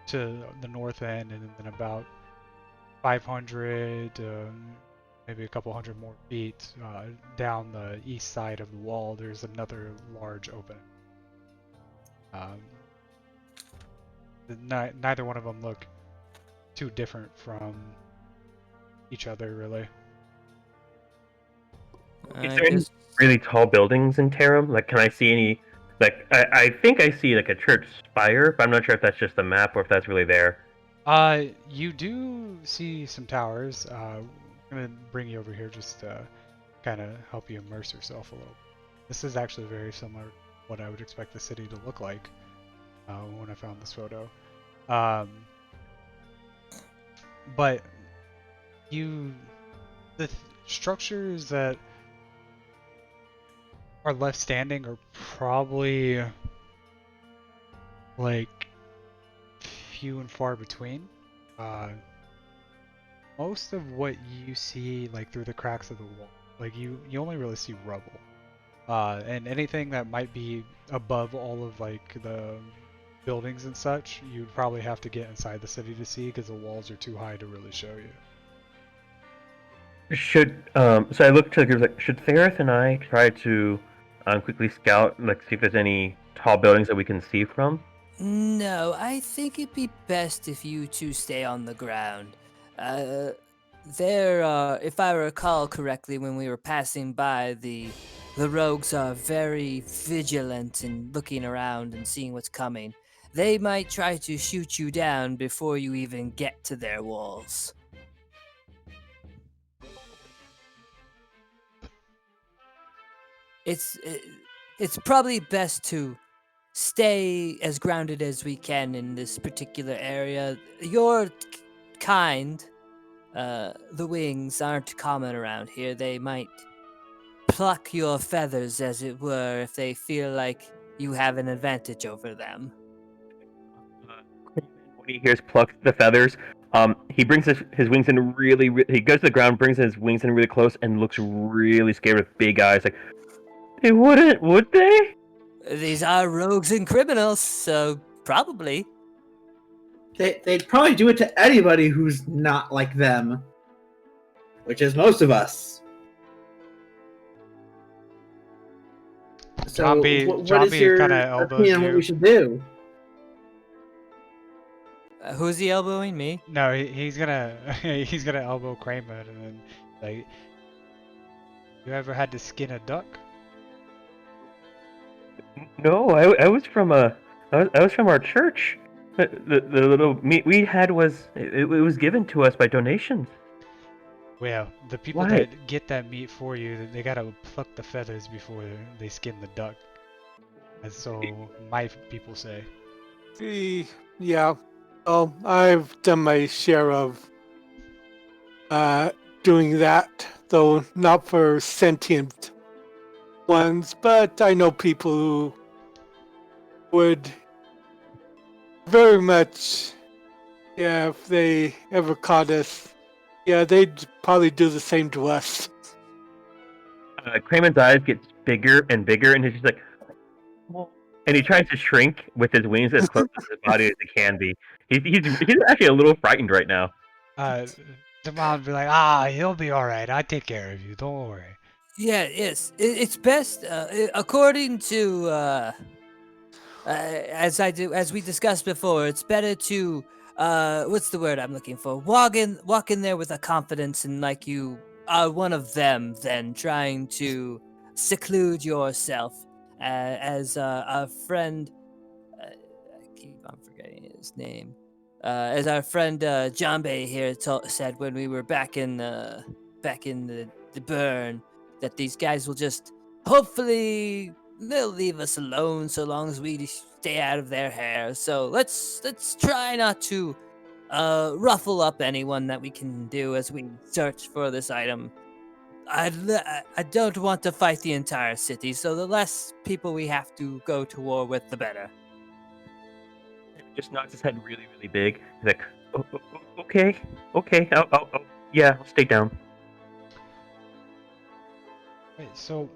to the north end, and then about 500, maybe a couple hundred more feet down the east side of the wall, there's another large opening. Neither one of them look too different from each other, really. Is I there any guess- really tall buildings in Tarum? Like, can I see any? Like, I think I see like a church spire, but I'm not sure if that's just the map or if that's really there. You do see some towers. I'm gonna bring you over here just to kind of help you immerse yourself a little. This is actually very similar to what I would expect the city to look like when I found this photo. But the structures that are left standing are probably like few and far between. Most of what you see like through the cracks of the wall, like you only really see rubble. And anything that might be above all of like the buildings and such, you'd probably have to get inside the city to see because the walls are too high to really show you. Should so I looked to the group like, should Thereth and I try to quickly scout, like see if there's any tall buildings that we can see from? No, I think it'd be best if you two stay on the ground. If I recall correctly, when we were passing by, the rogues are very vigilant in looking around and seeing what's coming. They might try to shoot you down before you even get to their walls. It's probably best to stay as grounded as we can in this particular area. Your kind, the wings, aren't common around here. They might pluck your feathers, as it were, if they feel like you have an advantage over them. When he hears pluck the feathers, he brings his wings in he goes to the ground, brings his wings in really close, and looks really scared with big eyes. Like, they wouldn't, would they? These are rogues and criminals, so probably. They'd probably do it to anybody who's not like them, which is most of us. So, what is your opinion on what we should do? Who's he elbowing? Me? No, he's gonna he's gonna elbow Kramer and then like, you ever had to skin a duck? No, I was from I was from our church. The little meat we had was it was given to us by donations. Well, the people Why? that get that meat for you, they gotta pluck the feathers before they skin the duck. And so my people say. Yeah. Oh, I've done my share of doing that, though not for sentient ones, but I know people who would very much, yeah, if they ever caught us, yeah, they'd probably do the same to us. Kramer's eyes get bigger and bigger, and he's just like, and he tries to shrink with his wings as close to his body as he can be. He's actually a little frightened right now. Jamal would be like, he'll be alright, I take care of you, don't worry. Yeah, yes. It's best, according to, as we discussed before, it's better to, what's the word I'm looking for? Walk in there with a confidence and like you are one of them than trying to seclude yourself. As a friend, I keep on forgetting his name. as our friend Jambe here said when we were back in the burn, that these guys will just hopefully they'll leave us alone so long as we stay out of their hair. So let's try not to ruffle up anyone that we can do as we search for this item. I don't want to fight the entire city, so the less people we have to go to war with, the better. Just nods his head really, really big. He's like, okay, yeah, I'll stay down. Wait, so,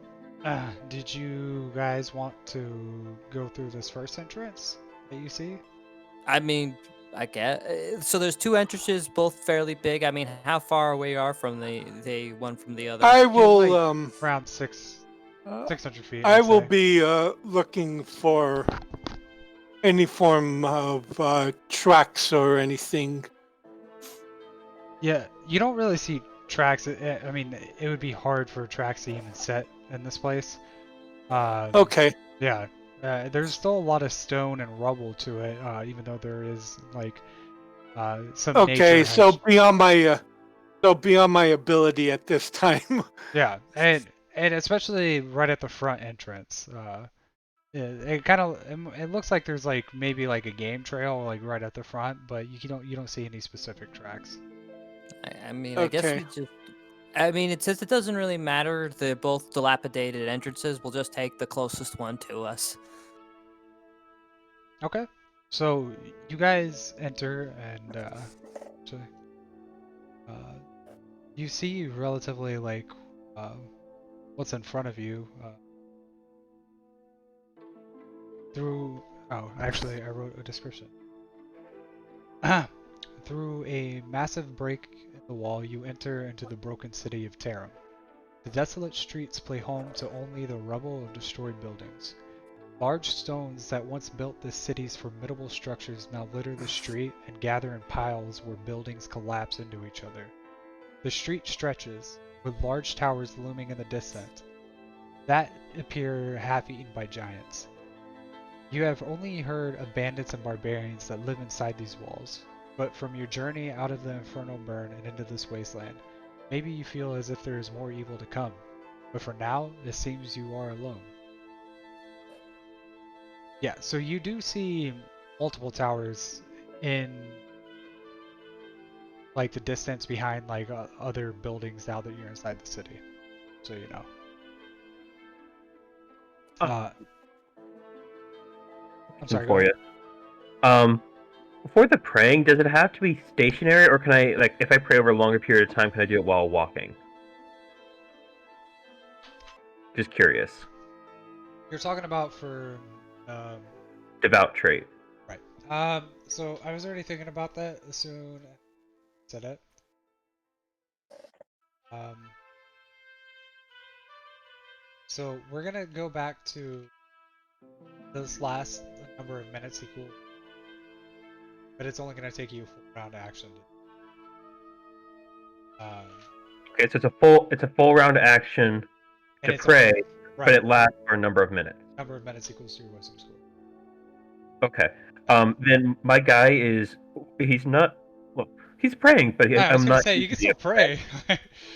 did you guys want to go through this first entrance that you see? I mean, I guess. So there's two entrances, both fairly big. I mean, how far away are from the one from the other? I You're will like around 600 feet. I I'd will say. be looking for any form of tracks or anything. Yeah, you don't really see tracks. I mean, it would be hard for tracks to even set in this place. Okay. Yeah, there's still a lot of stone and rubble to it, even though there is like some Okay, nature so has- beyond my ability at this time. yeah, and especially right at the front entrance. It kind of it looks like there's like maybe like a game trail like right at the front, but you don't see any specific tracks. I mean, I guess Okay. we just. I mean, since it doesn't really matter, they're both dilapidated entrances. We'll just take the closest one to us. Okay, so you guys enter and actually, you see relatively like what's in front of you through. Oh, actually, I wrote a description. Through a massive break in the wall, you enter into the broken city of Tarim. The desolate streets play home to only the rubble of destroyed buildings. Large stones that once built this city's formidable structures now litter the street and gather in piles where buildings collapse into each other. The street stretches, with large towers looming in the distance, that appear half-eaten by giants. You have only heard of bandits and barbarians that live inside these walls, but from your journey out of the infernal burn and into this wasteland, maybe you feel as if there is more evil to come. But for now, it seems you are alone. Yeah, so you do see multiple towers in like the distance behind like other buildings now that you're inside the city. So you know. I'm sorry. For you. For the praying, does it have to be stationary, or can I, like, if I pray over a longer period of time, can I do it while walking? Just curious. You're talking about for Devout trait. right. So I was already thinking about that as soon as I said it. So we're gonna go back to this last number of minutes equal, but it's only gonna take you a full round of action. Okay, so it's a full round action And to it's pray, only- but right. it lasts for a number of minutes. Number of minutes equals to your wisdom score. Okay. Then my guy he's not. Well, he's praying, but I was I'm gonna not. say you can still pray.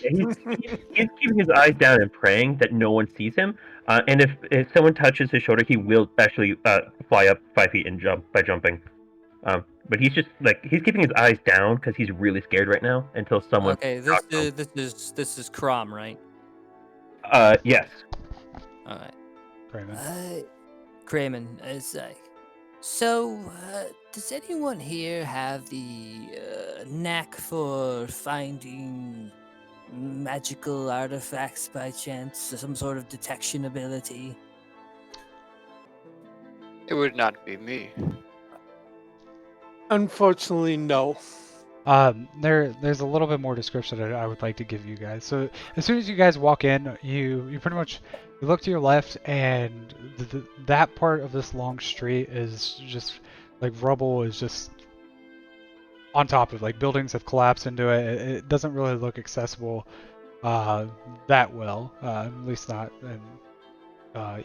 He's keeping his eyes down and praying that no one sees him. And if someone touches his shoulder, he will actually fly up 5 feet and jump by jumping. But he's just like he's keeping his eyes down because he's really scared right now until someone. Okay, this is Crom, right? Yes. All right. Kramen. Kramen, it's like. So, does anyone here have the knack for finding magical artifacts by chance? Some sort of detection ability? It would not be me. Unfortunately, no. There's a little bit more description that I would like to give you guys. So as soon as you guys walk in, you pretty much you look to your left, and that part of this long street is just like rubble is just on top of like buildings have collapsed into it. It doesn't really look accessible that well, at least not in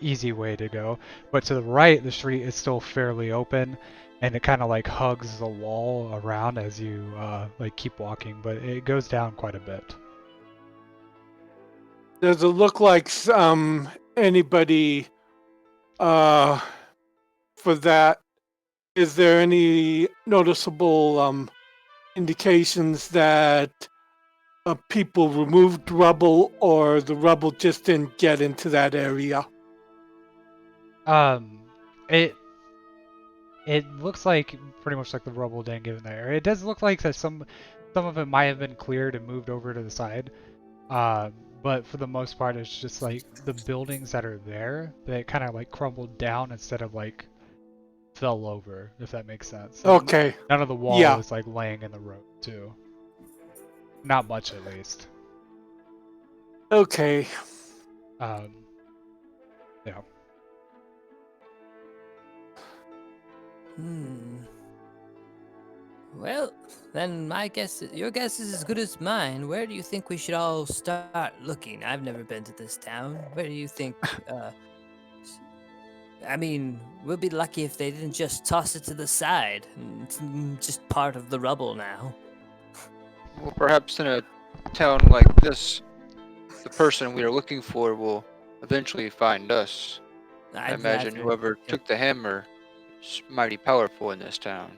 easy way to go. But to the right, the street is still fairly open, and it kind of like hugs the wall around as you like keep walking, but it goes down quite a bit. Does it look like anybody for that? Is there any noticeable indications that people removed rubble or the rubble just didn't get into that area? It looks like pretty much like the rubble didn't get in there. It does look like that some of it might have been cleared and moved over to the side. But for the most part, it's just like the buildings that are there that kind of like crumbled down instead of like fell over, if that makes sense. Like, Okay. none of the wall Yeah. is like laying in the road too. Not much, at least. Okay. Yeah. Well, then your guess is as good as mine. Where do you think we should all start looking? I've never been to this town. Where do you think? I mean, we'll be lucky if they didn't just toss it to the side. It's just part of the rubble now. Well, perhaps in a town like this, the person we are looking for will eventually find us. I I'd imagine rather- whoever took the hammer is mighty powerful in this town.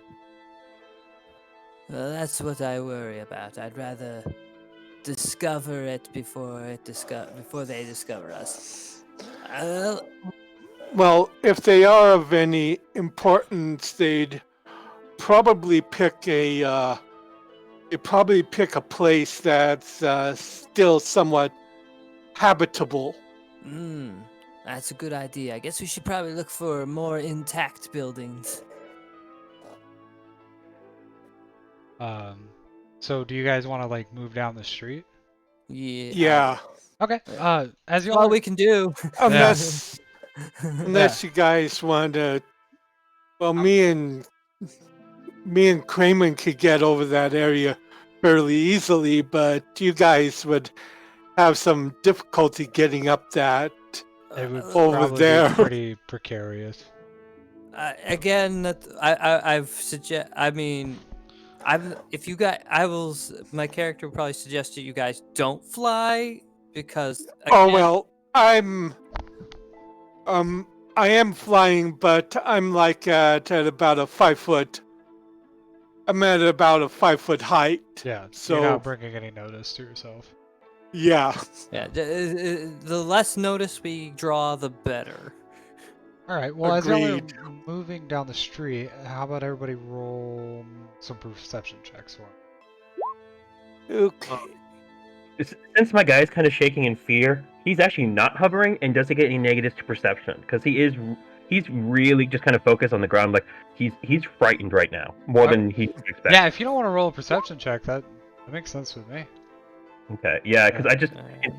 Well, that's what I worry about. I'd rather discover it before they discover us. Well, if they are of any importance, they'd probably pick a place that's still somewhat habitable. That's a good idea. I guess we should probably look for more intact buildings. So do you guys want to like move down the street? Yeah. Okay. As That's y'all all are- we can do. Unless you guys want to. Well, me and Kramer could get over that area fairly easily, but you guys would have some difficulty getting up that. it would over probably there. be pretty precarious. Again, my character would probably suggest that you guys don't fly because. Oh again, well, I am flying, but I'm like at about a 5 foot. I'm at about a 5 foot height. Yeah. So you're not bringing any notice to yourself. yeah. Yeah, the less notice we draw, the better. All right. Well, as y'all are Agreed. moving down the street, how about everybody roll some perception checks for me? Okay. Since my guy is kind of shaking in fear, he's actually not hovering and doesn't get any negatives to perception because he's really just kind of focused on the ground. Like he's frightened right now more than he expects. Yeah, if you don't want to roll a perception check, that makes sense with me. Okay, yeah, because I just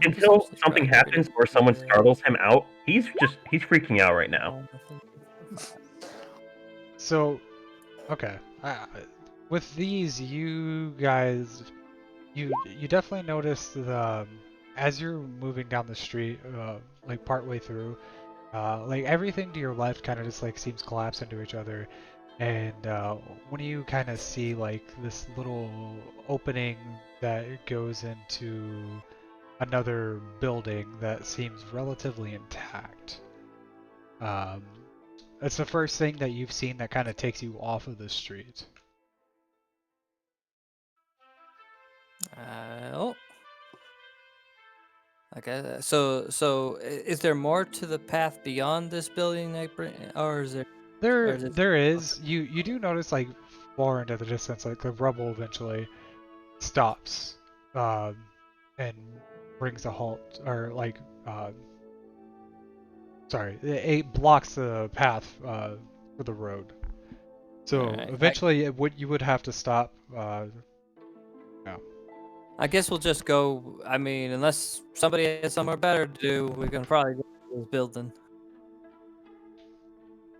until something happens or someone startles him out, he's freaking out right now. So, okay, with these, you guys, you definitely notice the as you're moving down the street, like partway through, like everything to your left kind of just like seems collapse into each other, and when you kind of see like this little opening that goes into another building that seems relatively intact. It's the first thing that you've seen that kind of takes you off of the street. Okay. So is there more to the path beyond this building, or is there? There is. You do notice like far into the distance, like the rubble eventually stops, and brings a halt, or like, sorry, it blocks the path for the road. So Alright, eventually, you would have to stop. I guess we'll just go. I mean, unless somebody has somewhere better to do, we're gonna probably go to this building.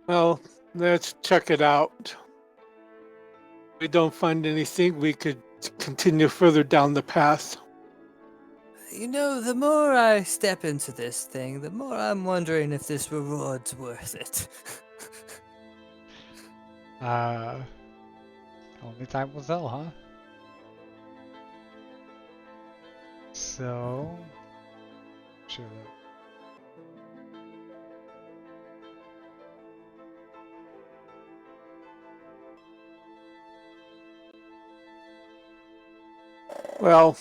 Well, let's check it out. If we don't find anything, we could continue further down the path. You know, the more I step into this thing, the more I'm wondering if this reward's worth it. Only time will tell, huh? So, sure. Well,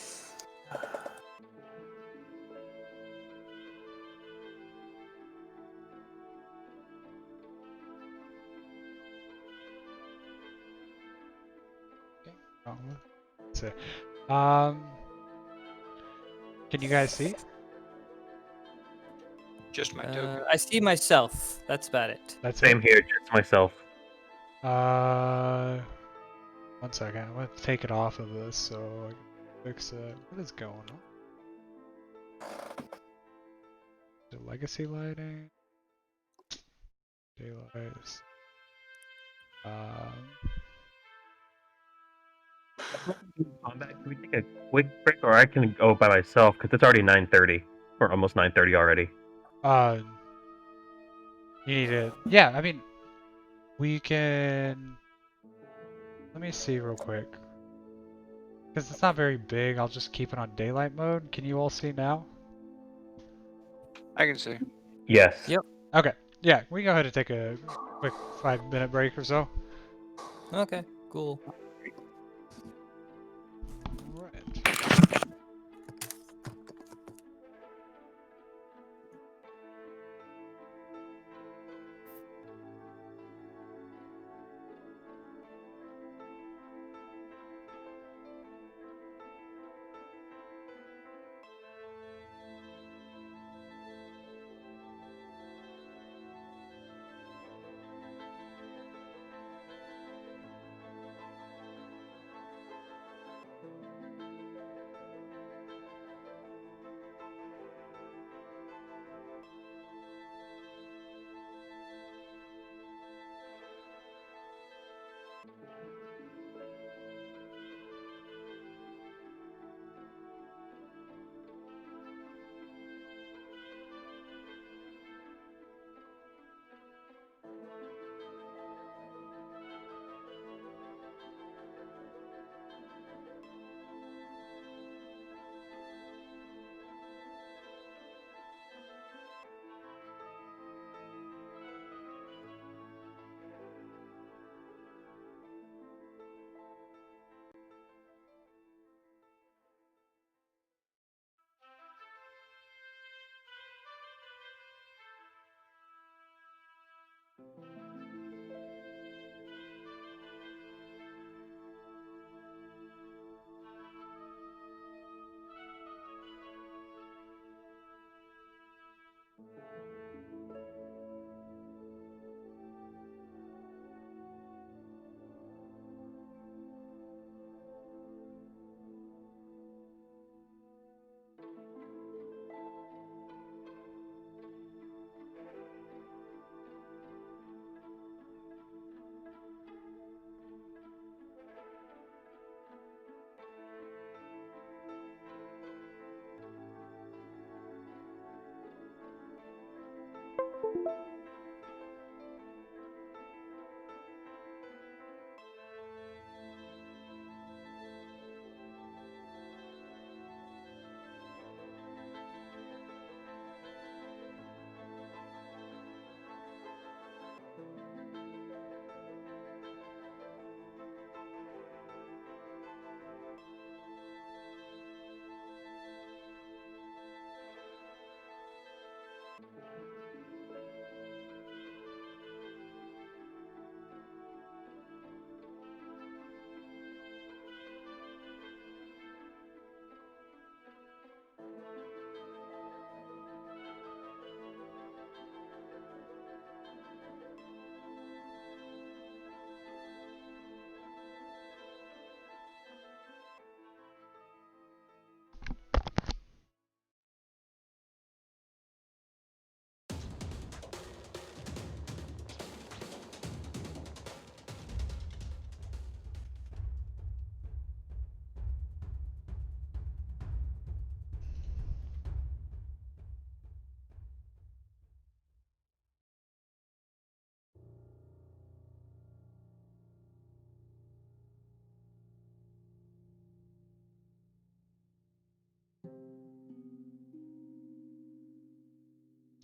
Oh, let's see. Um, can you guys see? Just my token. I see myself. That's about it. That's Same it. here, just myself. One second. I'm gonna take it off of this so I can fix it. What is going on? The legacy lighting, daylights. Combat, can we take a quick break, or I can go by myself because it's already 9:30, or almost 9:30 already. You need it. Yeah, I mean, we can. Let me see real quick. Because it's not very big, I'll just keep it on daylight mode. Can you all see now? I can see. Yes. Yep. Okay. Yeah, we can go ahead and take a quick 5-minute break or so. Okay, cool. Right.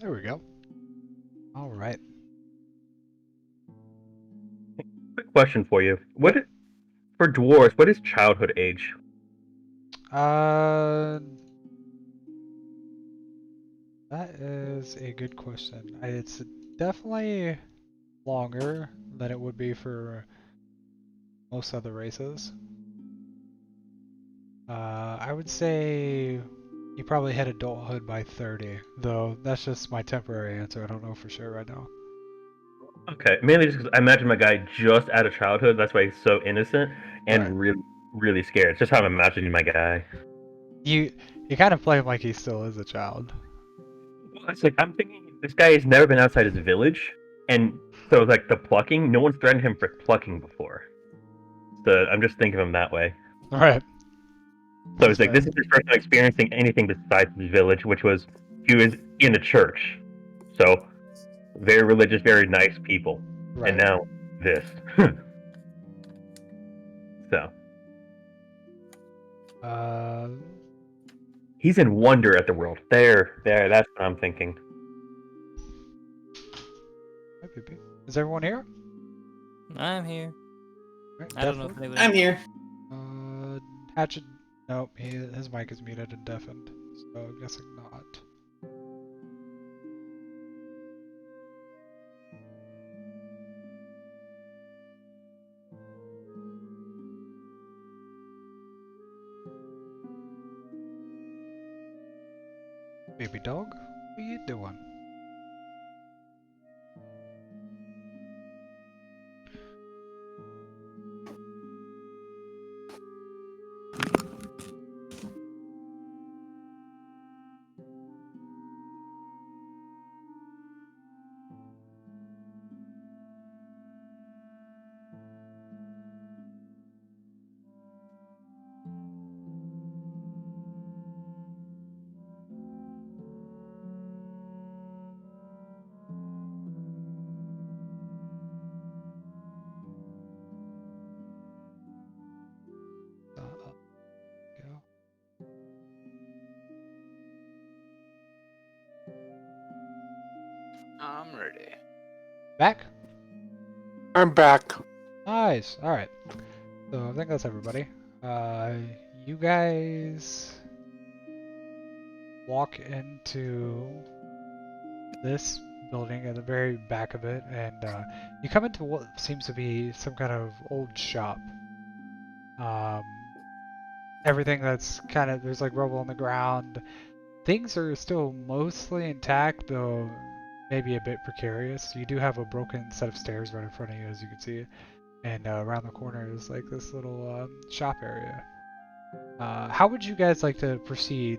There we go. All right. Quick question for you. For dwarves, what is childhood age? Uh, that is a good question. It's definitely longer than it would be for most other races. I would say you probably hit adulthood by 30, though that's just my temporary answer. I don't know for sure right now. Okay, mainly just because I imagine my guy just out of childhood. That's why he's so innocent and Right. really, really scared. It's just how I'm imagining my guy. You kind of play him like he still is a child. Well, it's like I'm thinking this guy has never been outside his village, and so like the plucking, no one's threatened him for plucking before. So I'm just thinking of him that way. Right. So it's like this is his first time experiencing anything besides his village, which was he was in a church. So very religious, very nice people. Right. And now this. So Uh, he's in wonder at the world. There, that's what I'm thinking. is everyone here? I'm here. Right, I don't know if definitely. anybody. I'm here. Hatchet. Nope, his mic is muted and deafened, so I'm guessing not. Baby dog, what you doing? Go. I'm ready. Back? I'm back. Nice. All right. So I think that's everybody. You guys walk into this building at the very back of it, and you come into what seems to be some kind of old shop. Everything that's kind of, there's like rubble on the ground. Things are still mostly intact, though maybe a bit precarious. You do have a broken set of stairs right in front of you, as you can see, and around the corner is like this little shop area. How would you guys like to proceed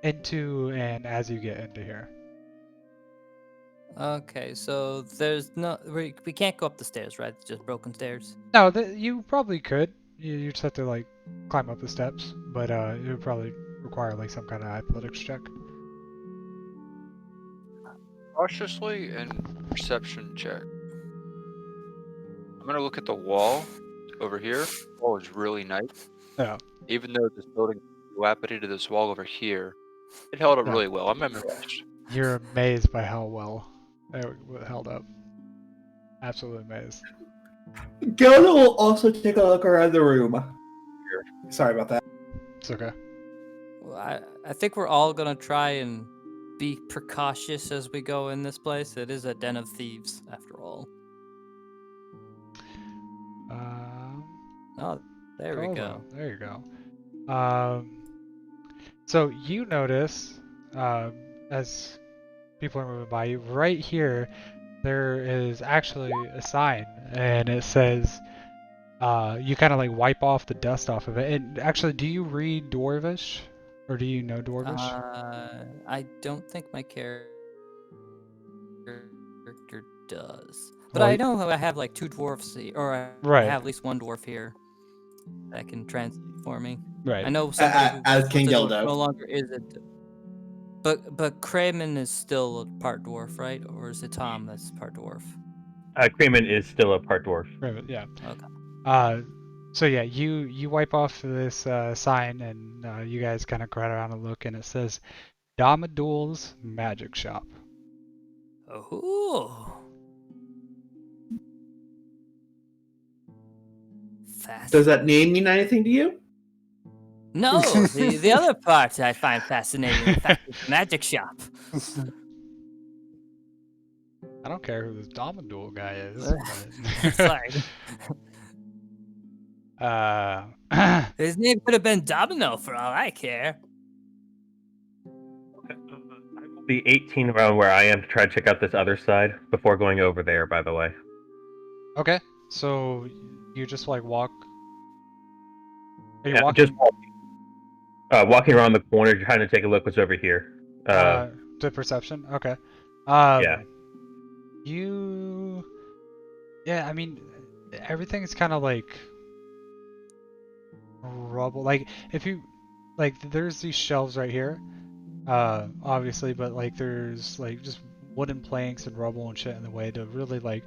into and as you get into here? Okay, so there's no we can't go up the stairs, right? It's just broken stairs. No, you probably could. You just have to like climb up the steps, but it would probably require like some kind of athletics check. Cautiously and perception check. I'm gonna look at the wall over here. The wall is really nice. Yeah. Even though this building dilapidated, this wall over here, it held up Yeah. really well. I'm impressed. You're amazed by how well it held up. Absolutely amazed. Gilda will also take a look around the room. Sorry about that. It's okay. Well, I think we're all gonna try and be precautious as we go in this place. It is a den of thieves, after all. Oh, there we go. There you go. So you notice, as people are moving by you, right here, there is actually a sign, and it says, you kind of like wipe off the dust off of it. And actually, do you read Dwarvish? Or do you know Dwarvish? I don't think my character does. But I know I have like 2 dwarfs, or I Right. have at least 1 dwarf here that can translate for me. Right. I know somebody as King who Gildo. no longer is it. But Kramen is still a part dwarf, right? Or is it Tom that's part dwarf? Kremen is still a part dwarf. Right, yeah. Okay. So yeah, you wipe off this sign, and you guys kind of go around and look, and it says, Domadul's Magic Shop. Oh. Fast. Does that name mean anything to you? No, the other part I find fascinating. The fact it's a magic shop. I don't care who this Domadul guy is. It's like his name could have been Domino for all I care. I will be 18 around where I am to try to check out this other side before going over there, by the way. Okay, so you just like walk. Are you Yeah, walking? just walking around the corner, trying to take a look what's over here. To perception. Okay. Yeah. Yeah, I mean, everything's kind of like rubble. Like if you like, there's these shelves right here, obviously, but like there's like just wooden planks and rubble and shit in the way to really like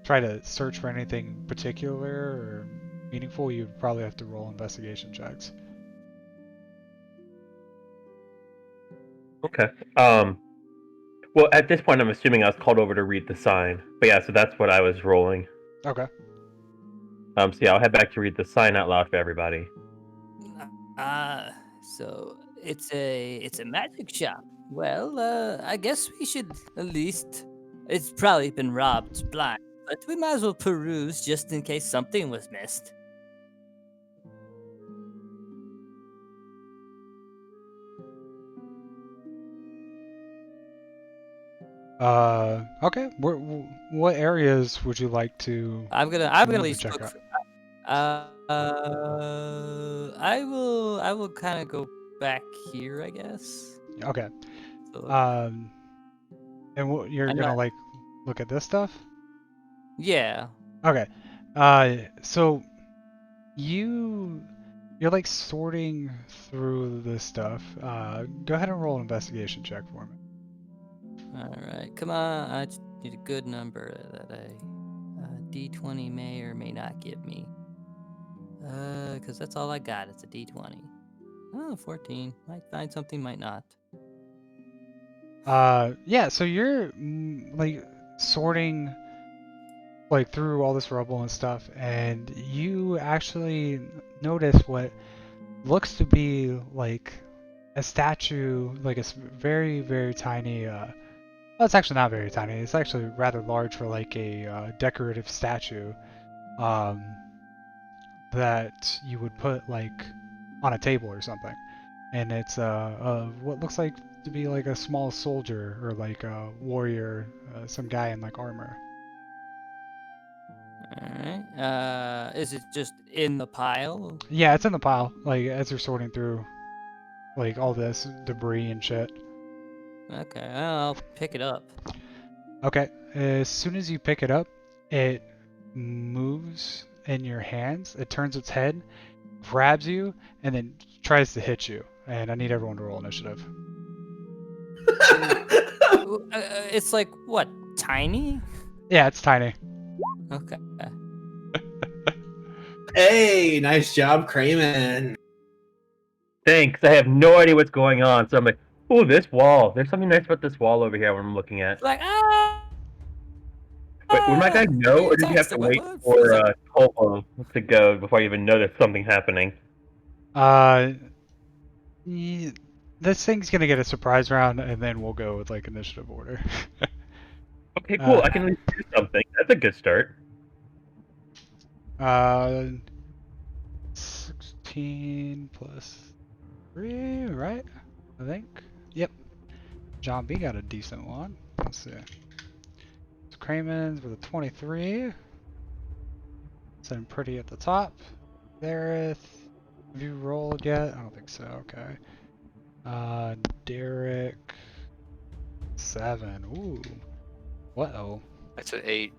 try to search for anything particular or meaningful. You'd probably have to roll investigation checks. Okay. Well, at this point, I'm assuming I was called over to read the sign. But yeah, so that's what I was rolling. Okay. So yeah, I'll head back to read the sign out loud for everybody. So it's a magic shop. Well, I guess we should at least. It's probably been robbed blind, but we might as well peruse just in case something was missed. Okay. What areas would you like to? I'm gonna at move and least check look. out? I will kind of go back here, I guess. Okay. So, And you're I'm gonna not- like look at this stuff? yeah. Okay. So you're like sorting through this stuff. Go ahead and roll an investigation check for me. All right, come on. I just need a good number that a D20 may or may not give me. Because that's all I got. It's a D20. Oh, 14. Might find something, might not. Yeah. So you're like sorting like through all this rubble and stuff, and you actually notice what looks to be like a statue, like a very, very tiny. Well, it's actually not very tiny. It's actually rather large for like a decorative statue, that you would put like on a table or something. And it's what looks like to be like a small soldier or like a warrior, some guy in like armor. All right. Is it just in the pile? Yeah, it's in the pile. Like as you're sorting through, like all this debris and shit. Okay, I'll pick it up. Okay. As soon as you pick it up, it moves in your hands. It turns its head, grabs you, and then tries to hit you. And I need everyone to roll initiative. It's like what? Tiny? Yeah, it's tiny. Okay. Hey, nice job, Crayman. Thanks. I have no idea what's going on, so I'm like, "Ooh, this wall. There's something nice about this wall over here." When I'm looking at. Like Wait, would my guy know, or did you have to wait for Colpo to go before you even noticed something happening? This thing's gonna get a surprise round, and then we'll go with like initiative order. Okay, cool. I can at least do something. That's a good start. 16 plus 3, right? I think. Yep. John B got a decent one. Let's see. So Crayman's with a 23. Sitting pretty at the top. Thereth, have you rolled yet? I don't think so. Okay. Derek, 7. Ooh. What-oh. That's an 8.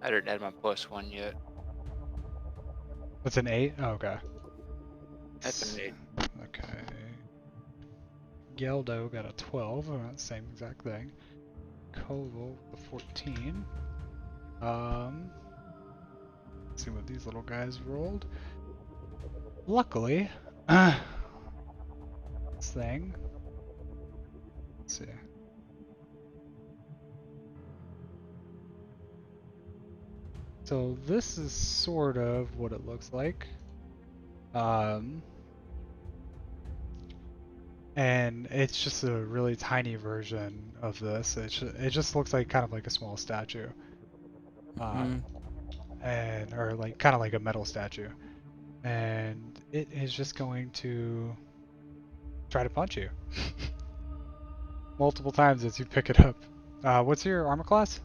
I didn't add my +1 yet. What's an 8? Oh, okay. That's an 8. Okay. Geldo got a 12. Same exact thing. Koval with a 14. Let's see what these little guys rolled. Luckily, this thing Let's see. So this is sort of what it looks like. And it's just a really tiny version of this. It just looks like kind of like a small statue. And or like kind of like a metal statue. And it is just going to try to punch you. Multiple times as you pick it up. What's your armor class?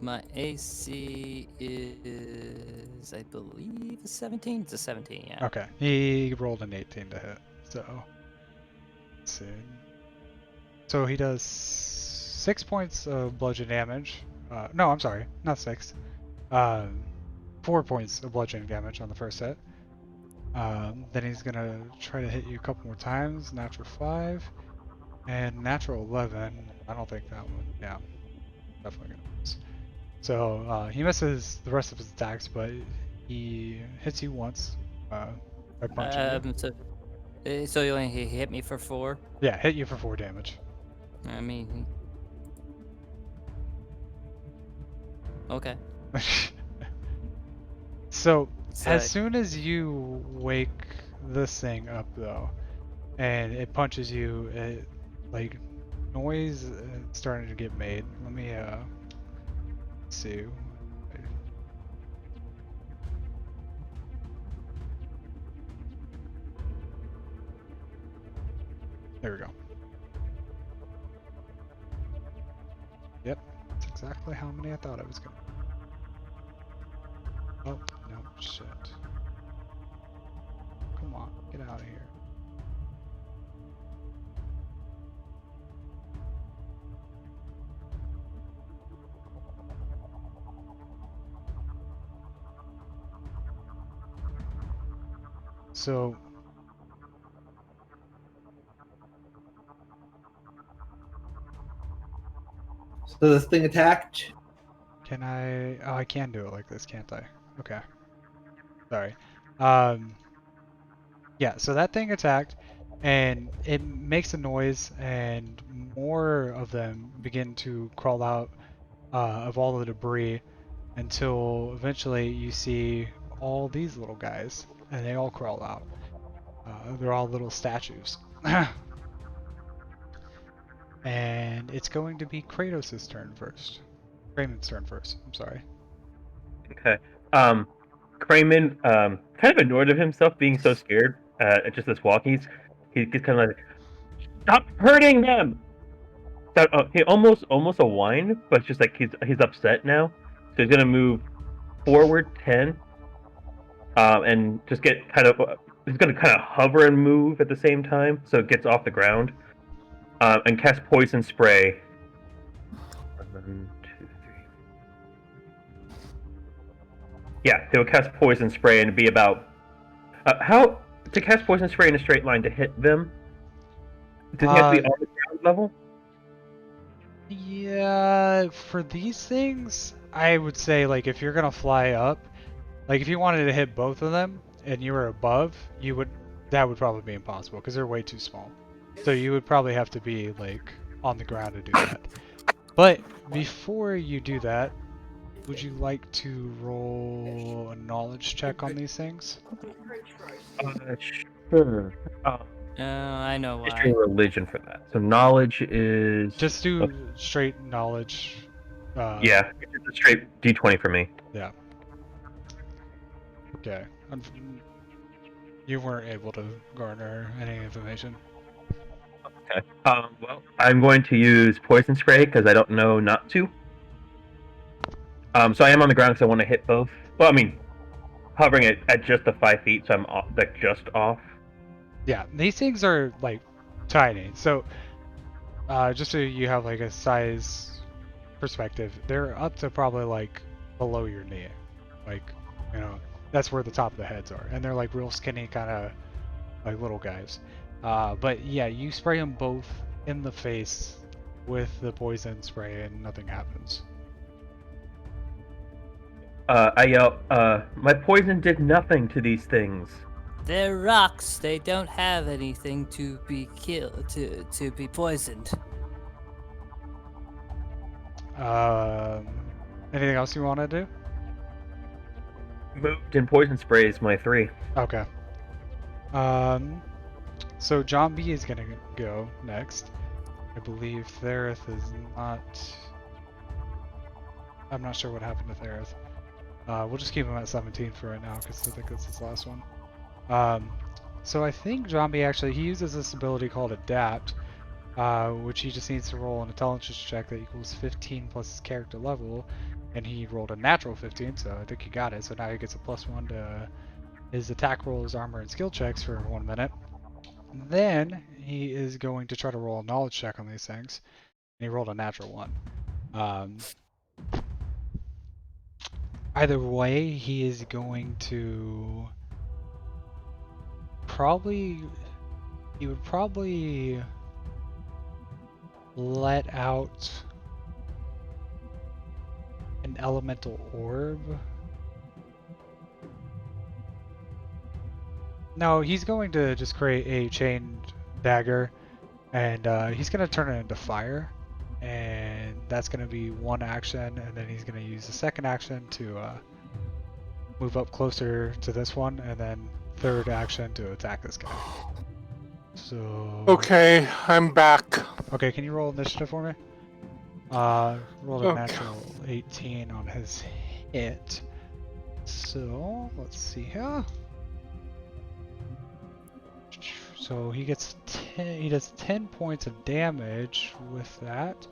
My AC is, I believe, a 17. It's a 17, yeah. Okay, he rolled an 18 to hit. So, let's see. So he does 6 points of bludgeon damage. No, I'm sorry, not 6. 4 points of bludgeoning damage on the first hit. Then he's gonna try to hit you a couple more times. Natural 5 and natural 11. I don't think that one. Yeah, definitely gonna miss. So he misses the rest of his attacks, but he hits you once by punching you. So he hit me for 4. Yeah, hit you for 4 damage. I mean, okay. So So as soon as you wake this thing up, though, and it punches you, it like noise starting to get made. Let me see. There we go. Yep, that's exactly how many I thought I was gonna. Oh, no, shit. Come on, get out of here. So, So this thing attacked. can I? Oh, I can do it like this, can't I? Okay. Sorry. Yeah, so that thing attacked, and it makes a noise, and more of them begin to crawl out of all the debris until eventually you see all these little guys, and they all crawl out. They're all little statues. And it's going to be Kratos' turn first. Kramen's turn first, I'm sorry. Okay. Kramen, kind of annoyed of himself being so scared at just this walk. He's kind of like, stop hurting them. So, he almost a whine, but it's just like he's upset now. So he's gonna move forward 10, and just get he's gonna kind of hover and move at the same time, so it gets off the ground, and cast poison spray. 1, 2, 3. Yeah, they would cast poison spray and be about how to cast poison spray in a straight line to hit them. Does he have to be on the ground level? Yeah, for these things, I would say like if you're gonna fly up, like if you wanted to hit both of them and you were above, that would probably be impossible because they're way too small. So you would probably have to be like on the ground to do that. But before you do that, would you like to roll a knowledge check on these things? Sure. I know why. History and religion for that. So knowledge is Just do straight knowledge. yeah, it's a straight D20 for me. Yeah. Okay. You weren't able to garner any information. Okay. Well, I'm going to use poison spray because I don't know not to. So I am on the ground because I want to hit both. Well, I mean, hovering at just the 5 feet, so I'm like just off. Yeah, these things are like tiny. So, just so you have like a size perspective, they're up to probably like below your knee. Like, you know, that's where the top of the heads are, and they're like real skinny, kind of like little guys. But yeah, you spray them both in the face with the poison spray, and nothing happens. I yell, my poison did nothing to these things. They're rocks. They don't have anything to be killed, to be poisoned. Anything else you want to do? Moved and poison spray is my 3. Okay. So John B is gonna go next. I believe Thereth is not. I'm not sure what happened to Thereth. We'll just keep him at 17 for right now because I think that's his last one. So I think John B actually he uses this ability called Adapt, which he just needs to roll an intelligence check that equals 15 plus his character level, and he rolled a natural 15, so I think he got it. So now he gets a +1 to his attack rolls, armor, and skill checks for 1 minute. Then he is going to try to roll a knowledge check on these things, and he rolled a natural 1. Either way, he is going to he would probably let out an elemental orb. No, he's going to just create a chained dagger, and he's going to turn it into fire, and that's going to be 1 action, and then he's going to use the 2nd action to move up closer to this one, and then 3rd action to attack this guy. So... Okay, I'm back. Okay, can you roll initiative for me? Rolled a Okay. natural 18 on his hit. So, let's see here. So he gets 10, he does 10 points of damage with that.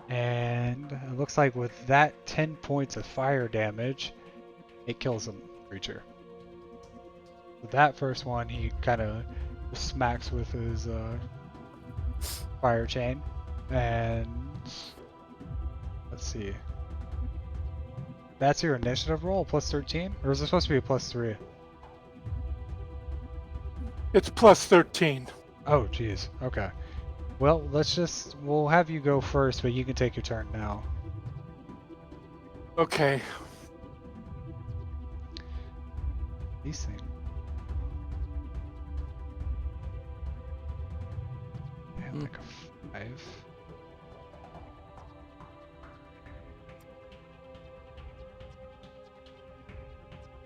And it looks like with that 10 points of fire damage, it kills a creature. So that first one he kind of smacks with his fire chain. And let's see. That's your initiative roll, plus 13? Or is it supposed to be a plus 3? It's plus 13. Oh, jeez. Okay. Well, we'll have you go first, but you can take your turn now. Okay. These things. And like a 5.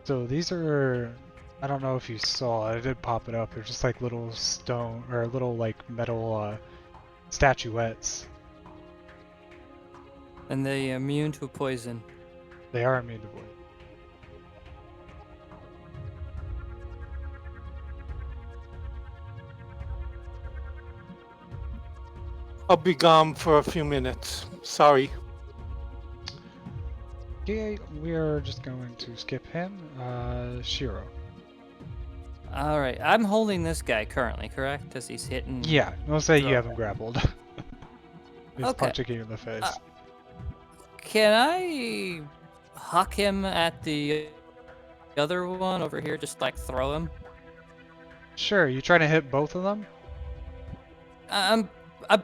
So these are, I don't know if you saw, I did pop it up. They're just like little stone, or little like metal statuettes. And they immune to poison. They are immune to poison. I'll be gone for a few minutes. Sorry. Okay, we are just going to skip him. Shiro. All right, I'm holding this guy currently, correct? Because he's hitting. Yeah, we'll say you throw. have him grappled. He's Okay. punching you in the face. Can I huck him at the other one over here? Just like throw him? Sure, you trying to hit both of them? I'm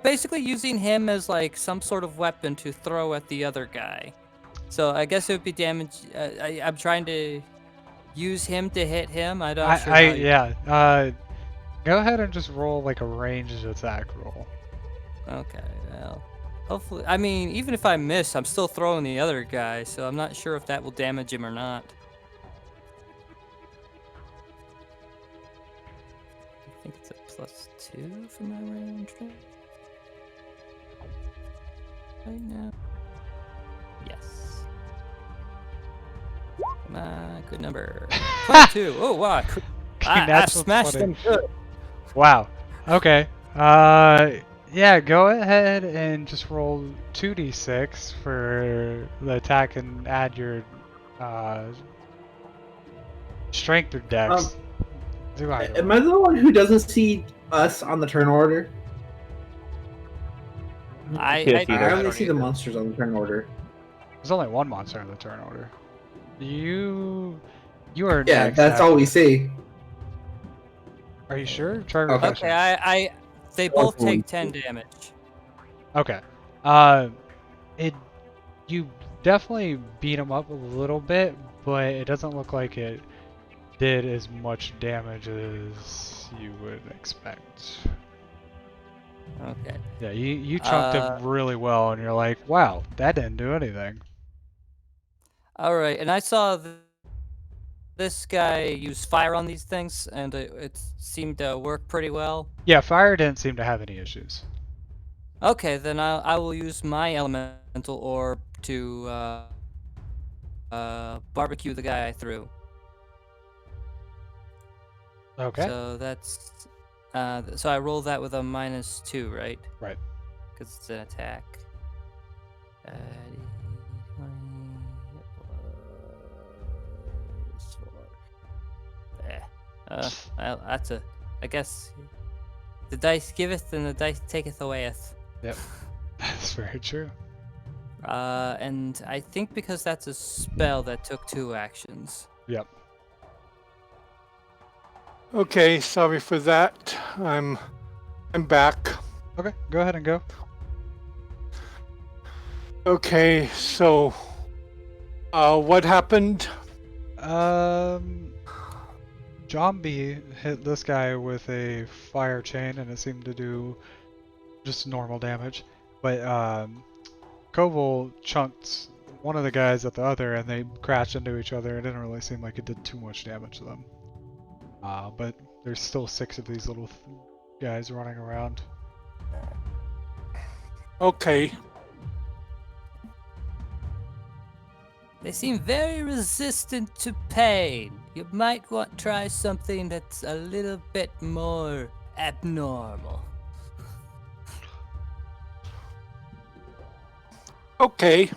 basically using him as like some sort of weapon to throw at the other guy. So I guess it would be damage. I'm trying to use him to hit him. I don't. Sure how you- Yeah. Go ahead and just roll like a ranged attack roll. Okay. Well, hopefully. I mean, even if I miss, I'm still throwing the other guy. So I'm not sure if that will damage him or not. I think it's a +2 for my range right now. Yes. Come on, good number. 22. Oh wow! I That's what's smashed funny. them good. Wow. Okay. Yeah, go ahead and just roll 2d6 for the attack and add your strength or dex. Do either Am one. I the one who doesn't see us on the turn order? I Yes, I either. only don't see the either. monsters on the turn order. There's only one monster in the turn order. You are Yeah, next. that's all we see. Are you sure? Try Okay. refreshing. Okay, they both take 10 damage. Okay. You definitely beat him up a little bit, but it doesn't look like it did as much damage as you would expect. Okay. Yeah, you chunked him really well, and you're like, wow, that didn't do anything. All right, and I saw this guy use fire on these things, and it seemed to work pretty well. Yeah, fire didn't seem to have any issues. Okay, then I will use my elemental orb to barbecue the guy I threw. Okay. So that's so I roll that with a -2, right? Right. Because it's an attack. 20 plus 4. Well, that's a. I guess the dice giveth and the dice taketh awayeth. Yep. That's very true. And I think because that's a spell that took 2 actions. Yep. Okay, sorry for that. I'm back. Okay, go ahead and go. Okay, so what happened? Zombie hit this guy with a fire chain, and it seemed to do just normal damage. But Koval chunked one of the guys at the other, and they crashed into each other. It didn't really seem like it did too much damage to them. But there's still 6 of these little guys running around. Okay. They seem very resistant to pain. You might want to try something that's a little bit more abnormal. Okay.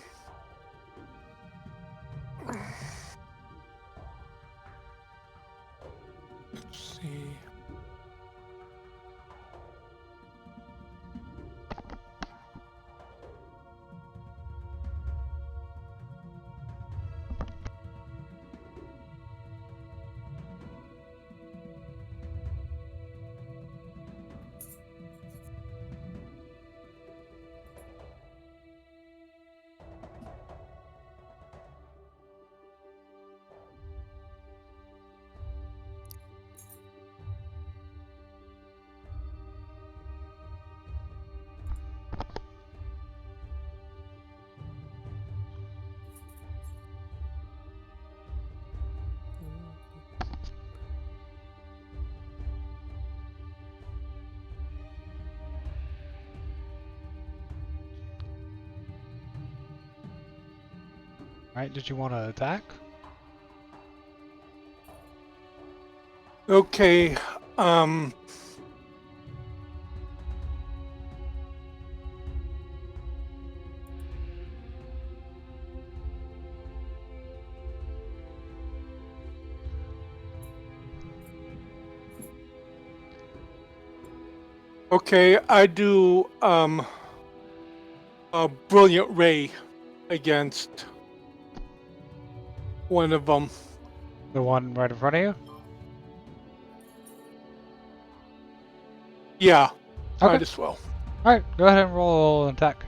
Let's see. Right? Did you want to attack? Okay. Okay, I do a brilliant ray against one of them. The one right in front of you? Yeah, Okay. might as well. Alright, go ahead and roll an attack.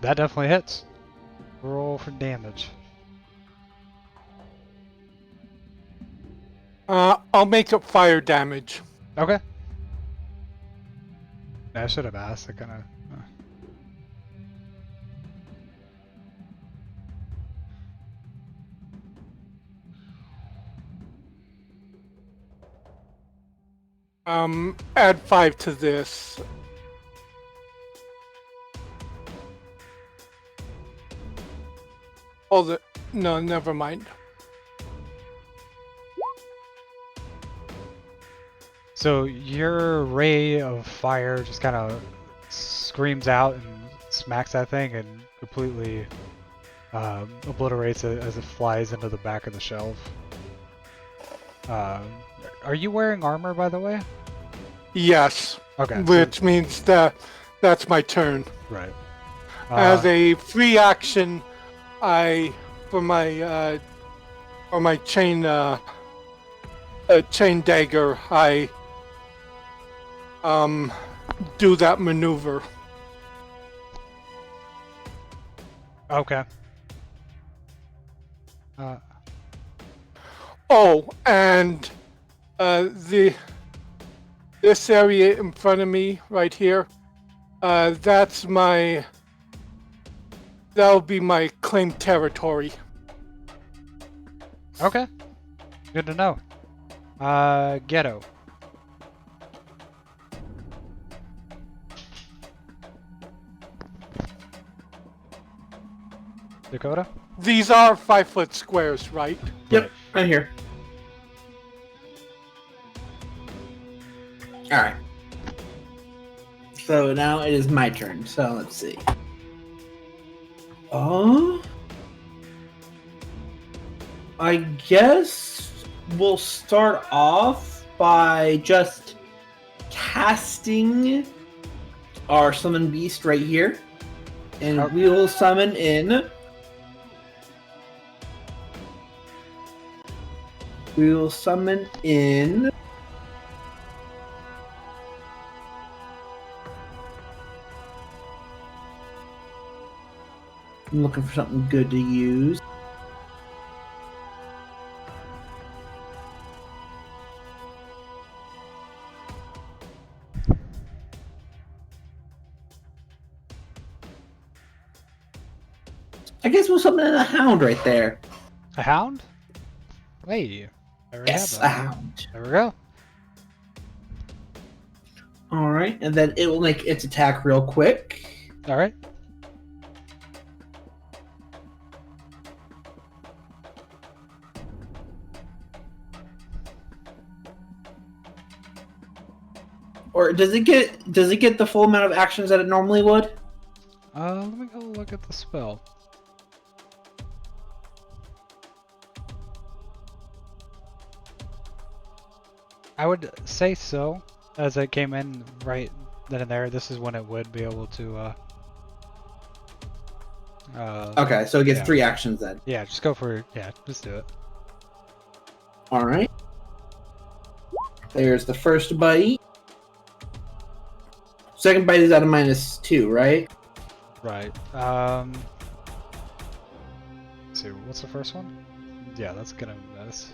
That definitely hits. Roll for damage. I'll make up fire damage. Okay. I should have asked. I kind of. Add 5 to this. No, never mind. So your ray of fire just kind of screams out and smacks that thing and completely obliterates it as it flies into the back of the shelf. Are you wearing armor, by the way? Yes. Okay. Which means that that's my turn. Right. As a free action, for my chain chain dagger, I do that maneuver. Okay. Oh, and this area in front of me right here, that'll be my claimed territory. Okay. Good to know. Ghetto. Dakota? These are 5-foot squares, right? Yep, right here. Alright. So now it is my turn. So let's see. I guess we'll start off by just casting our summon beast right here. And we will summon in. We will summon in. I'm looking for something good to use. I guess we'll summon in a hound right there. A hound? Wait. I already Yes, have a that. hound. There we go. Alright, and then it will make its attack real quick. Alright. Or does it get the full amount of actions that it normally would? Let me go look at the spell. I would say so, as it came in right then and there. This is when it would be able to. Okay, so it gets yeah. 3 actions then. Yeah, just go for it. Yeah, just do it. Alright. There's the first bite. Second bite is out of -2, right? Right. Let's see, what's the first one? Yeah, that's gonna miss.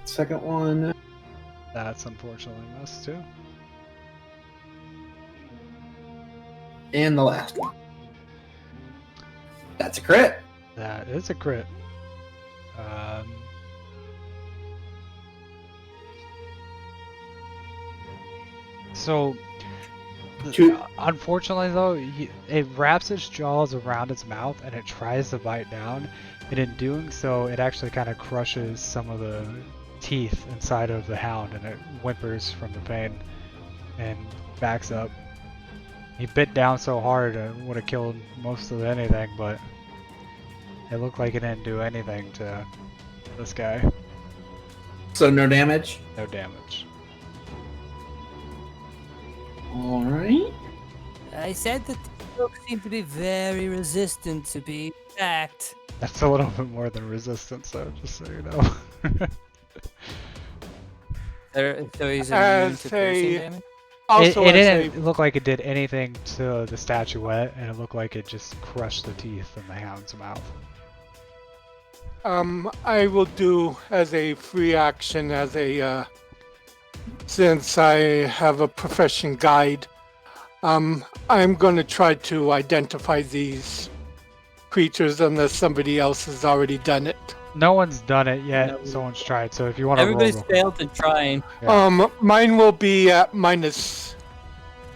Second one. That's unfortunately missed too. And the last one. That's a crit. That is a crit. So, unfortunately though, it wraps its jaws around its mouth and it tries to bite down, and in doing so, it actually kind of crushes some of the teeth inside of the hound, and it whimpers from the pain and backs up. He bit down so hard it would have killed most of anything, but it looked like it didn't do anything to this guy. So no damage? No damage. Alright. I said that the folks seem to be very resistant to be attacked. That's a little bit more than resistance, though, just so you know. So he's immune As to piercing a- damage? Also, it as didn't look like it did anything to the statuette, and it looked like it just crushed the teeth in the hound's mouth. I will do as a free action, since I have a profession guide, I'm going to try to identify these creatures unless somebody else has already done it. No one's done it yet. No. Someone's tried. So if you want to roll, Everybody's real quick. failed in trying. Yeah. Mine will be at minus.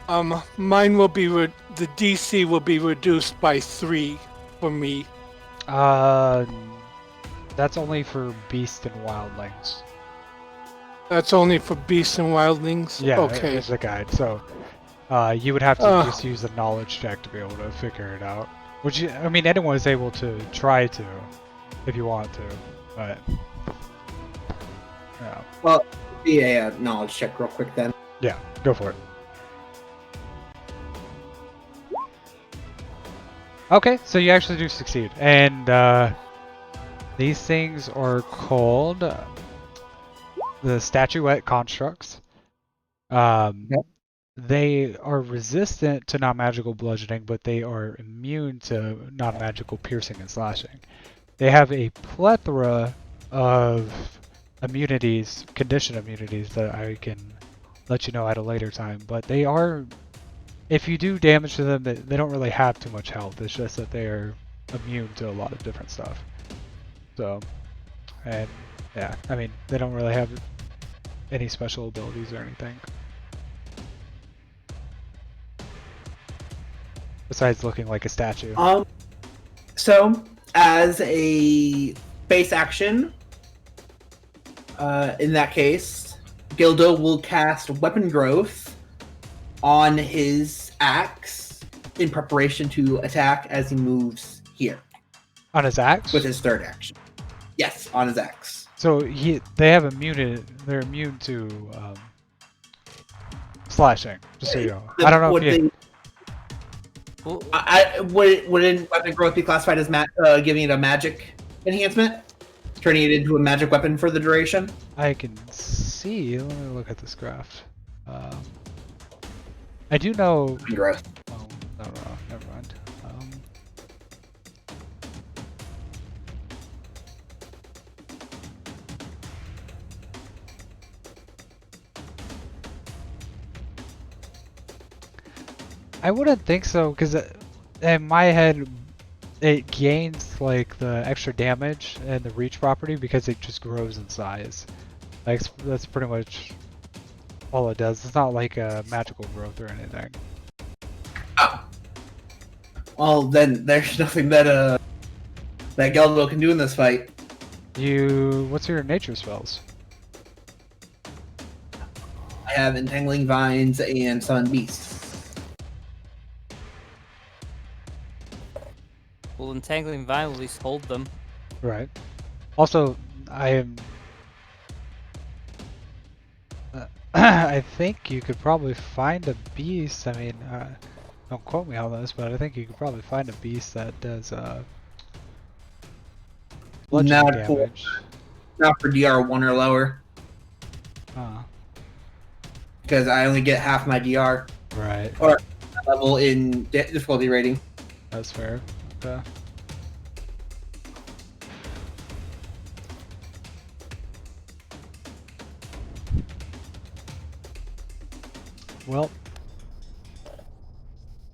Mine will be the DC will be reduced by 3 for me. That's only for beast and wildlings. That's only for beasts and wildlings. Yeah, Okay. it's a guide. So, you would have to Ugh. just use a knowledge check to be able to figure it out. Which, I mean, anyone is able to try to, if you want to, but yeah. Well, be a knowledge check real quick then. Yeah, go for it. Okay, so you actually do succeed, and these things are called the statuette constructs. Yep. They are resistant to non-magical bludgeoning, but they are immune to non-magical piercing and slashing. They have a plethora of immunities, condition immunities that I can let you know at a later time, but they are, if you do damage to them, they don't really have too much health. It's just that they are immune to a lot of different stuff. So, and yeah, I mean, they don't really have any special abilities or anything. Besides looking like a statue. So as a base action, in that case, Gildo will cast Weapon Growth on his axe in preparation to attack as he moves here On his axe? with his third action. Yes, on his axe. So they have immunity. They're immune to slashing. Just so you know. I don't know if you. Wouldn't Weapon Growth be classified as giving it a magic enhancement, turning it into a magic weapon for the duration? I can see. Let me look at this graph. I do know. Weapon Growth. Oh, no, never mind. I wouldn't think so, because in my head, it gains like the extra damage and the reach property because it just grows in size. Like that's pretty much all it does. It's not like a magical growth or anything. Oh. Well, then there's nothing that Geldo can do in this fight. What's your nature spells? I have Entangling Vines and Summon Beast. Well, Entangling Vine will at least hold them. Right. Also, I am. I think you could probably find a beast. I mean, don't quote me on this, but I think you could probably find a beast that does bludgeoning damage. Not for DR1 or lower, because I only get half my DR Right. or level in difficulty rating. That's fair. Okay. Well,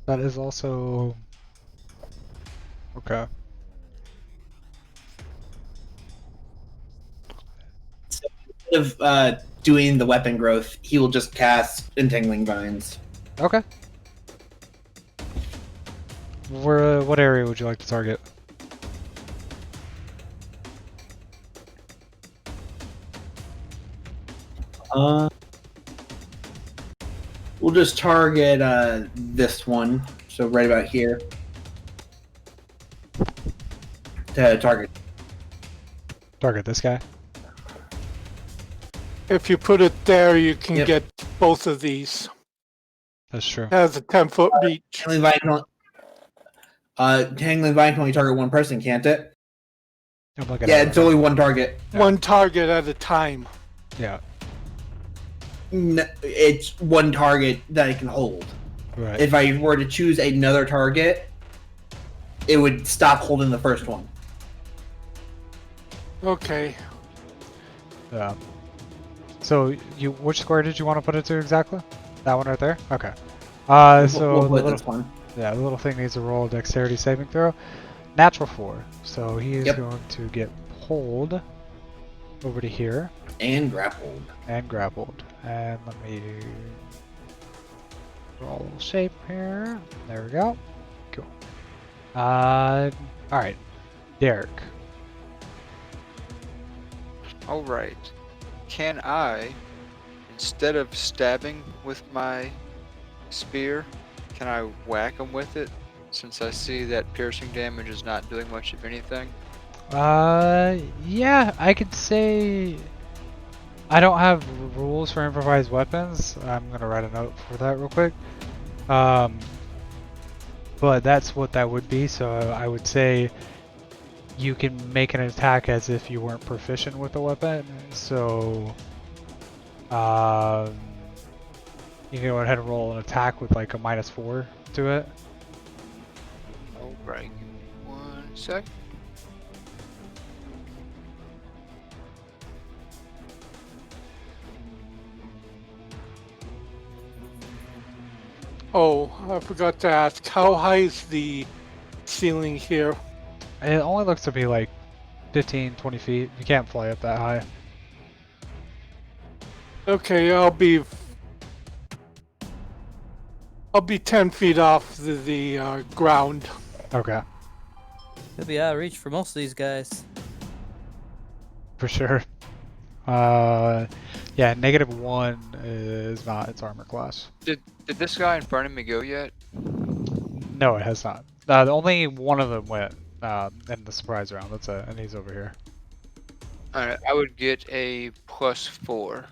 that is also okay. So instead of doing the weapon growth, he will just cast Entangling Vines. Okay. What area would you like to target? We'll just target this one, so right about here. To target. Target this guy. If you put it there, you can Yep. get both of these. That's true. It has a 10-foot reach. Tangling Vine can only target one person, can't it? I'm looking Yeah, at it's it. only one target. Yeah. One target at a time. Yeah. It's one target that it can hold. Right. If I were to choose another target, it would stop holding the first one. Okay. Yeah. So which square did you want to put it to exactly? That one right there? Okay. So We'll the put little, this one. yeah, the little thing needs to roll a dexterity saving throw. Natural 4. So he is Yep. going to get pulled over to here And grappled. and grappled. And let me roll a little shape here. There we go. Cool. Alright. Derek. Alright. Can I, instead of stabbing with my spear, can I whack him with it? Since I see that piercing damage is not doing much of anything. Yeah, I could say I don't have rules for improvised weapons. I'm gonna write a note for that real quick. but that's what that would be. So I would say you can make an attack as if you weren't proficient with the weapon. So you can go ahead and roll an attack with like a -4 to it. Alright, give me 1 sec. Oh, I forgot to ask, how high is the ceiling here? It only looks to be like 15, 20 feet. You can't fly up that high. Okay, I'll be 10 feet off the ground. Okay, It'll be out of reach for most of these guys. for sure. Yeah, -1 is not its armor class. Did this guy in front of me go yet? No, it has not. Only one of them went in the surprise round. That's it, and he's over here. Alright, I would get a +4.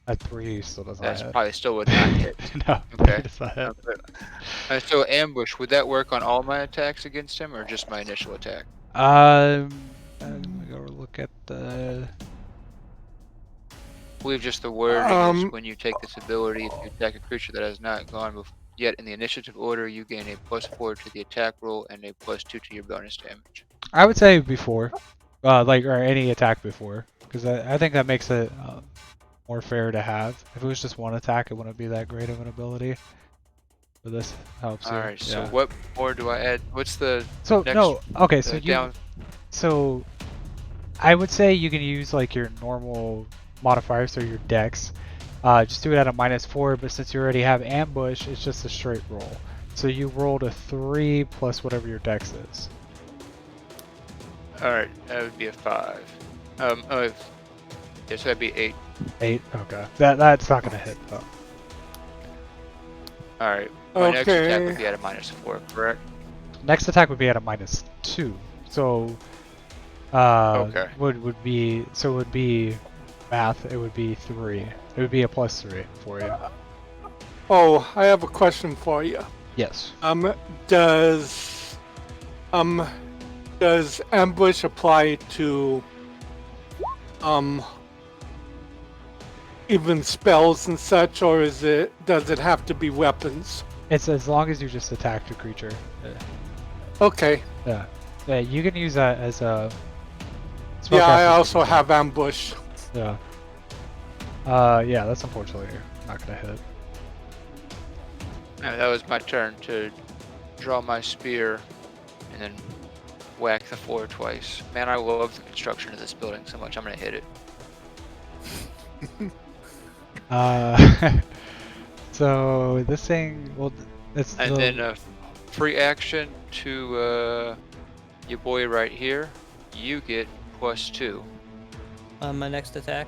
At 3 still does not That's hit. probably still would not hit. No, Okay. 3 does not hit. So ambush, would that work on all my attacks against him or just my initial attack? Let me go look at the. I believe just the word is when you take this ability, if you attack a creature that has not gone yet in the initiative order, you gain a +4 to the attack roll and a +2 to your bonus damage. I would say before, or any attack before, because I think that makes it more fair to have. If it was just one attack, it wouldn't be that great of an ability. But this helps. Alright, so yeah. what more do I add? What's the So next, no, okay, so the you. down? So I would say you can use like your normal modifiers or your dex. Just do it at a -4, but since you already have ambush, it's just a straight roll. So you rolled a 3 plus whatever your dex is. Alright, that would be a 5. Yes, that'd be 8. 8. Okay, that's not gonna hit though. Alright, my next attack Okay. would be at a -4, correct? Next attack would be at a -2. So Okay. would be so it would be math. It would be 3. It would be a +3 for you. Oh, I have a question for you. Yes. Does ambush apply to even spells and such, or does it have to be weapons? It's as long as you just attacked a creature. Okay. Yeah. Yeah, you can use that as a. Yeah, I spellcaster also feature. have ambush. Yeah. Yeah, that's unfortunately not gonna hit. That was my turn to draw my spear and then whack the floor twice. Man, I love the construction of this building so much. I'm gonna hit it. So this thing, well, it's And then a free action to your boy right here. You get +2. On my next attack.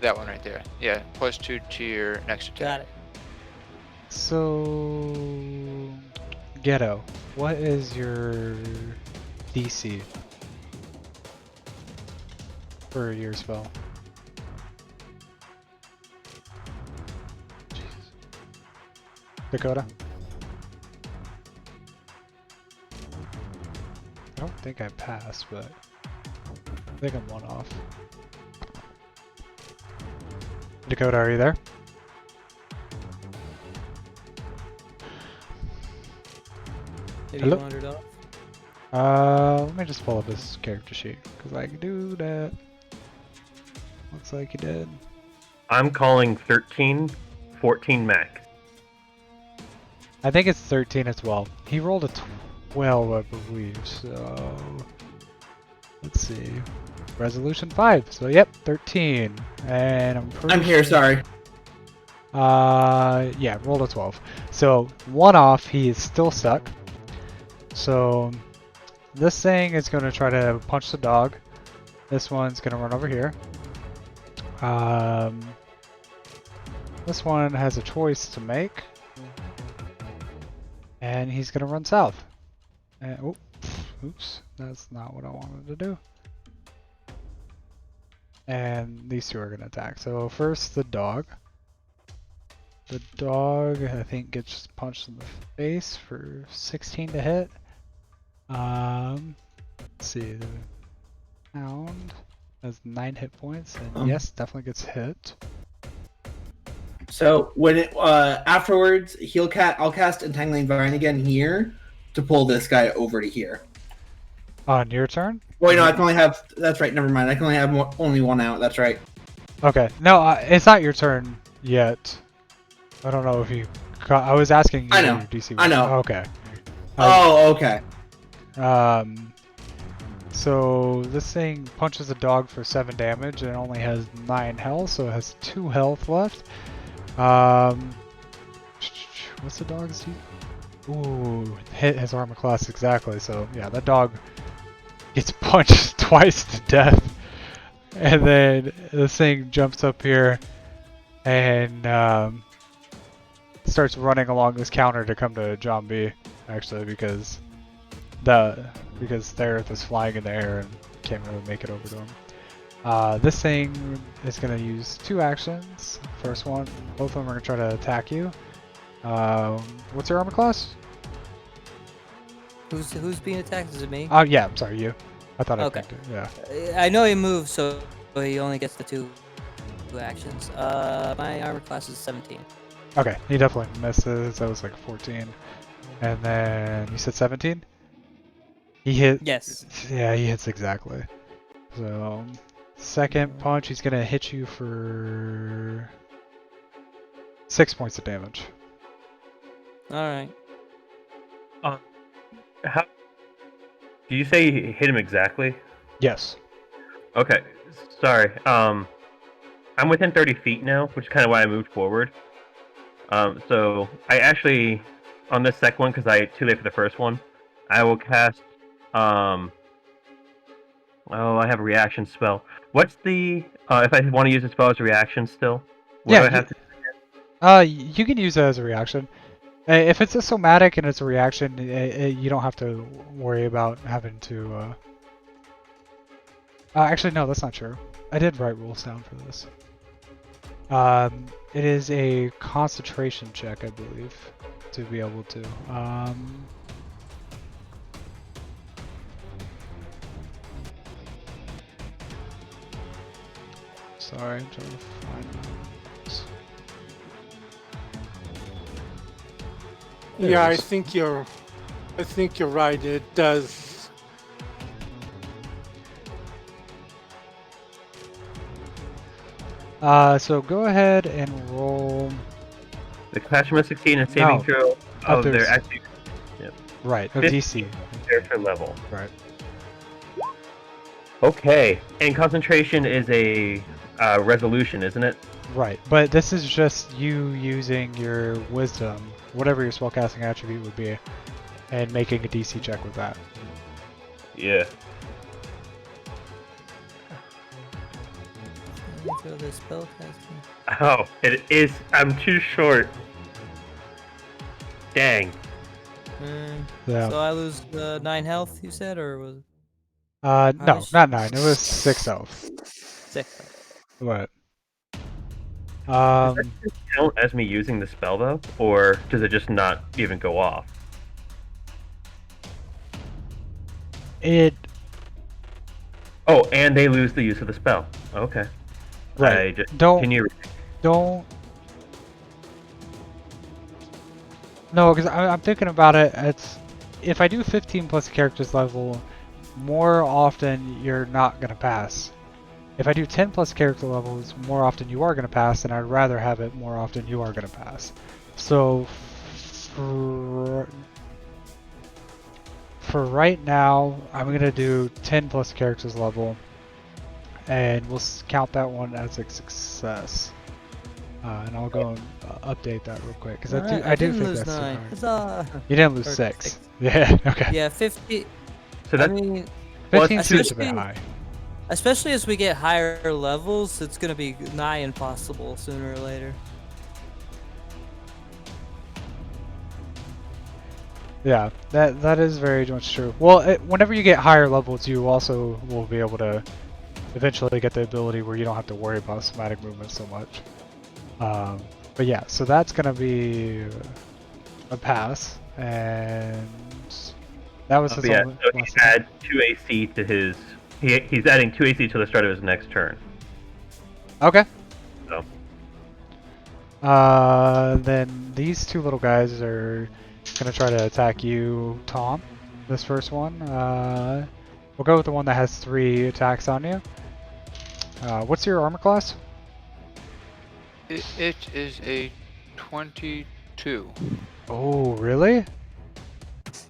That one right there. Yeah, +2 to your next attack. Got it. So Ghetto, what is your DC for your spell? Jeez. Dakota? I don't think I passed, but I think I'm 1 off. Dakota, are you there? Maybe Hello? you wandered off. Let me just pull up his character sheet, because I can do that. Looks like he did. I'm calling 13, 14 max. I think it's 13 as well. He rolled a 12, I believe, so... Let's see. Resolution 5, so yep, 13. And I'm pretty I'm here, sure- sorry. Yeah, rolled a 12. So, 1 off, he is still stuck. So, this thing is going to try to punch the dog. This one's going to run over here. This one has a choice to make. And he's going to run south. And, oops, that's not what I wanted to do. And these two are going to attack. So first the dog. The dog, I think, gets punched in the face for 16 to hit. Let's see. The hound has 9 hit points, and yes, definitely gets hit. So when it afterwards, I'll cast Entangling Vine again here to pull this guy over to here. On your turn? Wait, no, I can only have. That's right. Never mind. I can only have only one out. That's right. Okay. No, it's not your turn yet. I don't know if you. I was asking you. I know. What your DC was. I know. Okay. Oh, okay. So this thing punches a dog for 7 damage and it only has 9 health, so it has 2 health left. What's the dog's D? Ooh, hit his armor class exactly. So yeah, that dog gets punched twice to death, and then this thing jumps up here and starts running along this counter to come to John B. Actually, because the earth is flying in the air and can't really make it over to him. This thing is going to use 2 actions. First one, both of them are going to try to attack you. What's your armor class? Who's being attacked? Is it me? Oh yeah, I'm sorry, you. I thought I Okay. picked it. Yeah. I know he moves, so he only gets the 2 actions. My armor class is 17. Okay, he definitely misses. That was like 14. And then you said 17? He hit. Yes. Yeah, he hits exactly. So, second punch, he's gonna hit you for 6 points of damage. All right. How? Do you say you hit him exactly? Yes. Okay. Sorry. I'm within 30 feet now, which is kind of why I moved forward. So I actually, on this second one, because I too late for the first one, I will cast. Oh, I have a reaction spell. What's the? If I want to use a spell as a reaction still, what do I have to? You can use it as a reaction. If it's a somatic and it's a reaction, you don't have to worry about having to. Actually, no, that's not true. I did write rules down for this. It is a concentration check, I believe, to be able to. Sorry, I'm trying to find those. There Yeah, it I is. think you're right. It does. So go ahead and roll. The class must succeed in a saving No. throw of there's- their actually Right, of 50 DC. character level. Right. Okay, and concentration is a resolution, isn't it? Right, but this is just you using your wisdom, whatever your spellcasting attribute would be, and making a DC check with that. Yeah. Let me throw this spell casting. Oh, it is. I'm too short. Dang. Yeah. So I lose 9 health, you said, or was it No, much? not 9. It was 6 health. 6? What? Does that count as me using the spell though, or does it just not even go off? It. Oh, and they lose the use of the spell. Okay. Right. I just Don't. continue. Don't. No, because I'm thinking about it. It's if I do 15 plus characters level, more often you're not gonna pass. If I do 10 plus character levels, more often you are gonna pass, and I'd rather have it more often you are gonna pass. So for right now, I'm gonna do 10 plus characters level, and we'll count that one as a success. And I'll go and update that real quick because I do think that's too hard. Huzzah! You didn't lose Or 6. 6. Yeah. Okay. Yeah, 50. So I that's mean, 15 seems a bit especially- high. especially as we get higher levels, it's gonna be nigh impossible sooner or later. Yeah, that is very much true. Well, whenever you get higher levels, you also will be able to eventually get the ability where you don't have to worry about somatic movement so much. But yeah, so that's gonna be a pass, and that was his Yeah, only so he last attack. adds 2 AC to his. He's adding 2 AC to the start of his next turn. Okay. So Then these two little guys are gonna try to attack you, Tom. This first one. We'll go with the one that has 3 attacks on you. What's your armor class? It is a 22. Oh, really?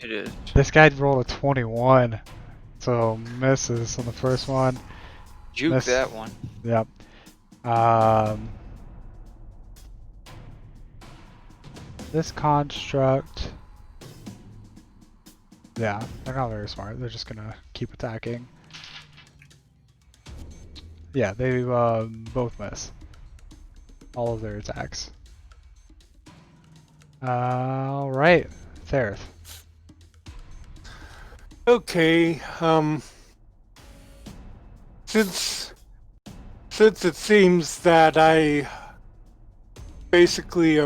It is. This guy rolled a 21, so misses on the first one. Juke Miss. that one. Yep. This construct. Yeah, they're not very smart. They're just gonna keep attacking. Yeah, they both miss. All of their attacks. Alright, Thereth. Okay. Since it seems that I basically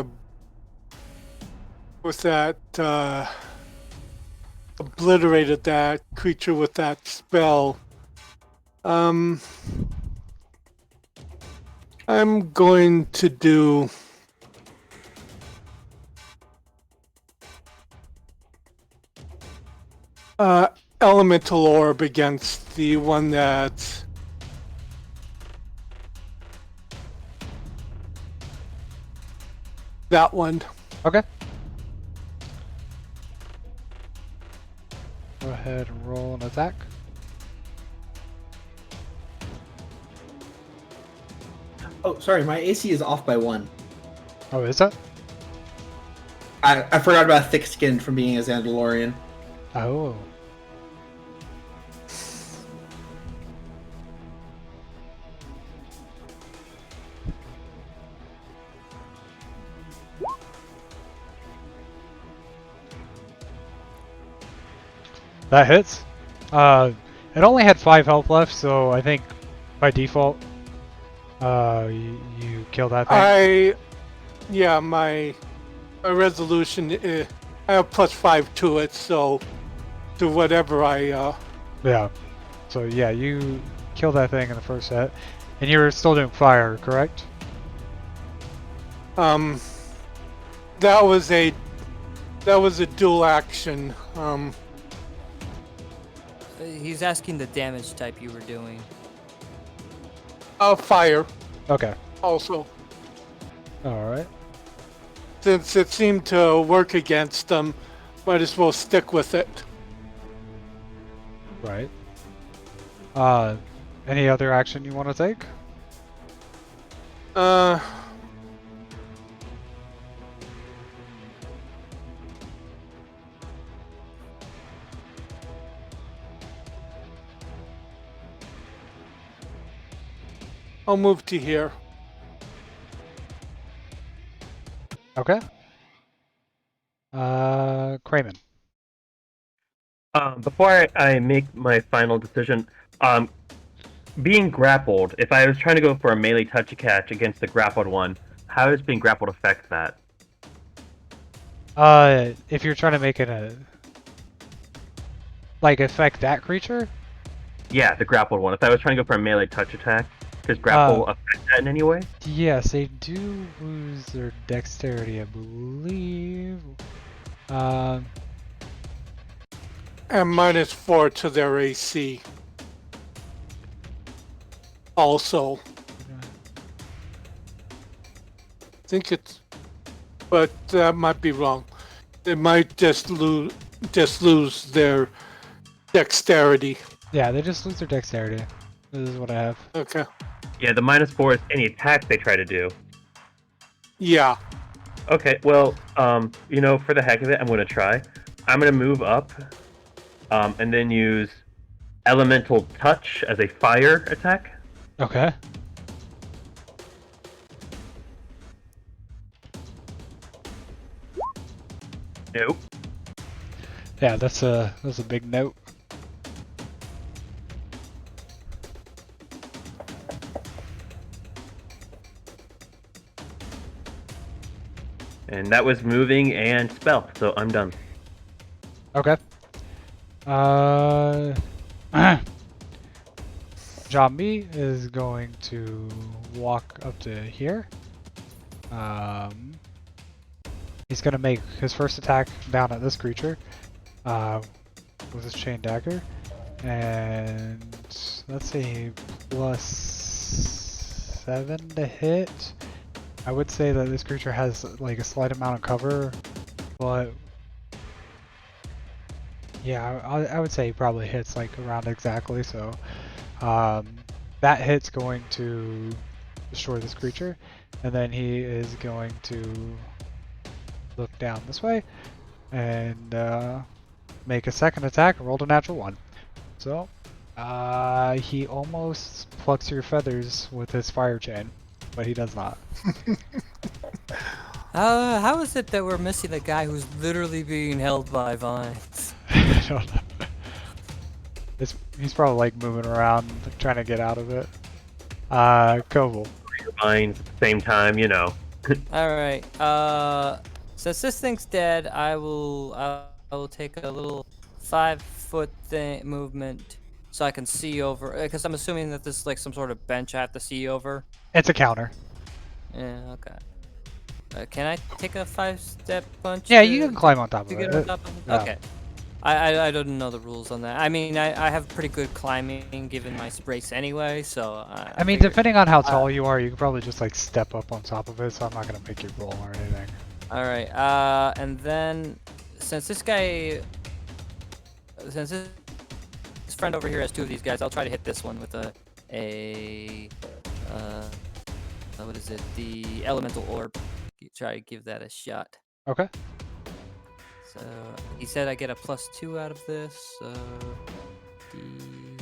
with that obliterated that creature with that spell, I'm going to do elemental orb against the one that's that one. Okay. Go ahead and roll an attack. Oh, sorry, my AC is off by 1. Oh, is that? I forgot about thick skin from being a Zandalorian. Oh. That hits. It only had 5 health left, so I think by default, you kill that thing. My resolution is, I have +5 to it, so to whatever Yeah. So yeah, you kill that thing in the first set, and you're still doing fire, correct? that was a dual action. He's asking the damage type you were doing. Fire Okay. also, All right. since it seemed to work against them, might as well stick with it. Right. Any other action you want to take? I'll move to here. Okay. Crayman. before I make my final decision, being grappled. If I was trying to go for a melee touch catch against the grappled one, how does being grappled affect that? If you're trying to make it affect that creature? Yeah, the grappled one. If I was trying to go for a melee touch attack, does grapple affect that in any way? Yes, they do lose their dexterity, I believe. And -4 to their AC. Also, I think it's, but that might be wrong. They might just lose their dexterity. Yeah, they just lose their dexterity. This is what I have. Okay. Yeah, the -4 is any attack they try to do. Yeah. Okay, well, for the heck of it, I'm going to try. I'm going to move up, and then use Elemental Touch as a fire attack. Okay. Nope. Yeah, that's a big note. And that was moving and spell, so I'm done. Okay. Jambi is going to walk up to here. He's gonna make his first attack down at this creature with his chain dagger, and let's say +7 to hit. I would say that this creature has like a slight amount of cover, but yeah, I would say he probably hits like around exactly. So that hit's going to destroy this creature, and then he is going to look down this way and make a second attack. Rolled a natural 1. So he almost plucks your feathers with his fire chain, but he does not. How is it that we're missing a guy who's literally being held by vines? I don't know. He's probably like moving around, like, trying to get out of it. Koval. Your minds at the same time, you know. All right. Since this thing's dead, I will take a little 5-foot movement so I can see over. Because I'm assuming that this is like some sort of bench I have to see over. It's a counter. Yeah. Okay. Can I take a 5-step punch? Yeah, you can climb on top to of get it. on top of it? Yeah. Okay. I don't know the rules on that. I mean, I have pretty good climbing given my brace anyway, so. I mean, figured- depending on how tall you are, you can probably just like step up on top of it. So I'm not gonna make you roll or anything. All right. And then since this guy, since this friend over here has 2 of these guys, I'll try to hit this one with what is it? The elemental orb. Try to give that a shot. Okay. So he said I get a +2 out of this. So D20.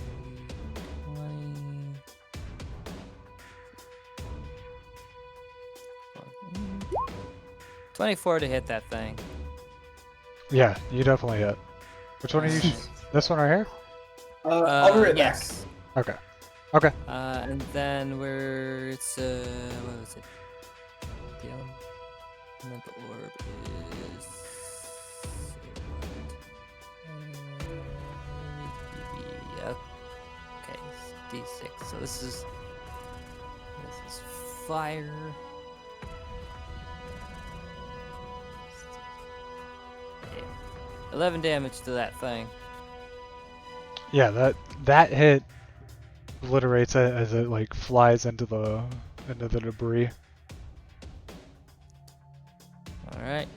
24 to hit that thing. Yeah, you definitely hit. Which one are you? This one right here? I'll be right back. Yes. Okay. Okay. And then where it's what was it? The elemental orb is. Okay, D6. So this is fire. Okay. 11 damage to that thing. Yeah, that hit obliterates it as it like flies into the debris. Alright.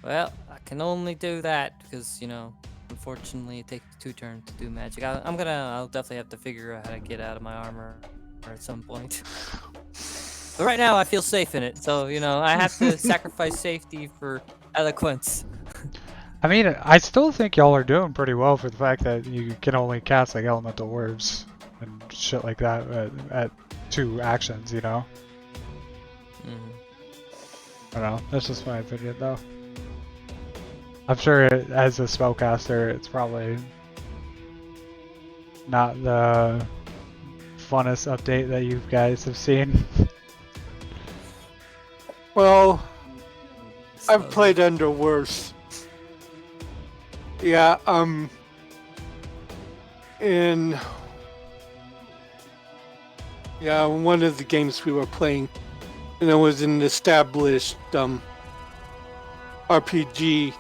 Well, I can only do that because, unfortunately it takes 2 turns to do magic. I'll definitely have to figure out how to get out of my armor at some point. But right now I feel safe in it, so, I have to sacrifice safety for eloquence. I mean, I still think y'all are doing pretty well for the fact that you can only cast like elemental orbs and shit like that at 2 actions, you know? Mhm. I don't know. That's just my opinion, though. I'm sure as a spellcaster, it's probably not the funnest update that you guys have seen. Well, I've So- played under worse. Yeah, in one of the games we were playing, and it was an established RPG.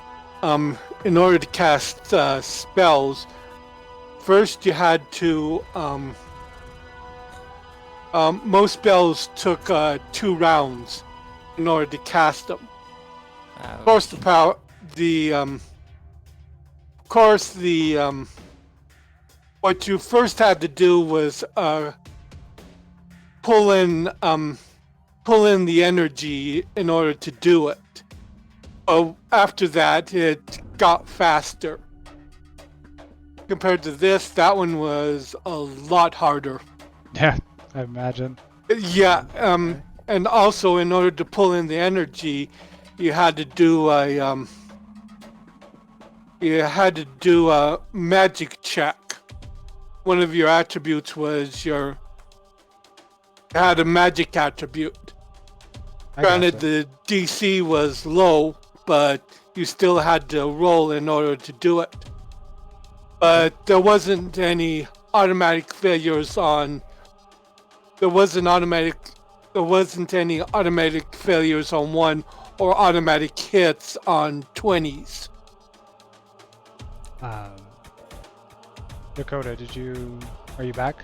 In order to cast spells, first you had to most spells took 2 rounds in order to cast them. Of course, what you first had to do was pull in the energy in order to do it. After that, it got faster. Compared to this, that one was a lot harder. Yeah, I imagine. Yeah, and also in order to pull in the energy, you had to do a magic check. One of your attributes was you had a magic attribute. I Granted, gotcha. the DC was low, but you still had to roll in order to do it. But there wasn't any automatic failures on. There wasn't automatic. There wasn't any automatic failures on 1 or automatic hits on 20s. Dakota, are you back?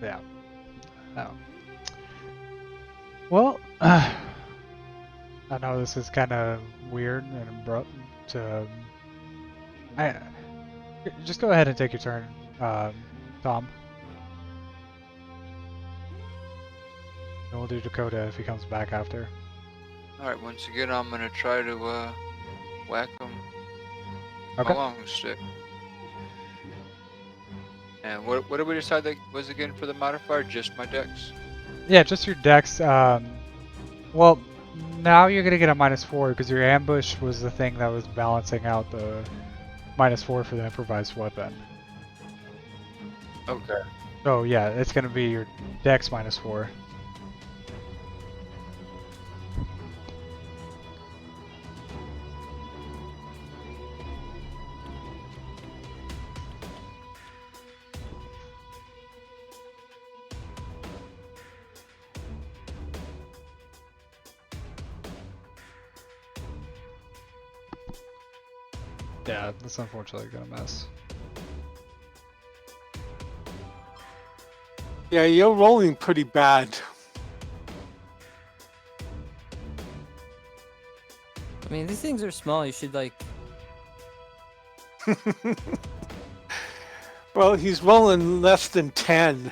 Yeah. Oh. Well, I know this is kind of weird and abrupt. Just go ahead and take your turn, Tom. And we'll do Dakota if he comes back after. Alright, once again, I'm gonna try to whack him with Okay. my long stick. And what did we decide that was again for the modifier? Just my dex? Yeah, just your dex. Well, now you're gonna get a -4 because your ambush was the thing that was balancing out the -4 for the improvised weapon. Okay. So yeah, it's gonna be your dex -4. Yeah, that's unfortunately gonna miss. Yeah, you're rolling pretty bad. I mean, these things are small. You should like. Well, he's rolling less than 10.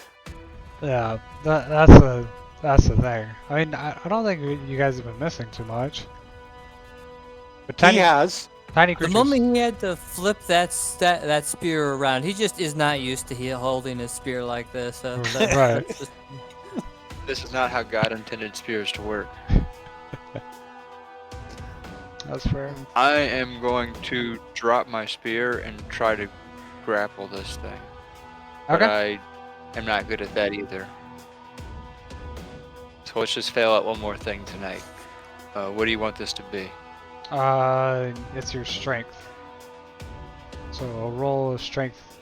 Yeah, that's the thing. I mean, I don't think you guys have been missing too much. But He has. tiny The creatures. moment he had to flip that spear around, he just is not used to holding his spear like this. Right. That's just- This is not how God intended spears to work. That's fair. I am going to drop my spear and try to grapple this thing. But Okay. I am not good at that either. So let's just fail at one more thing tonight. What do you want this to be? It's your strength. So I'll roll a strength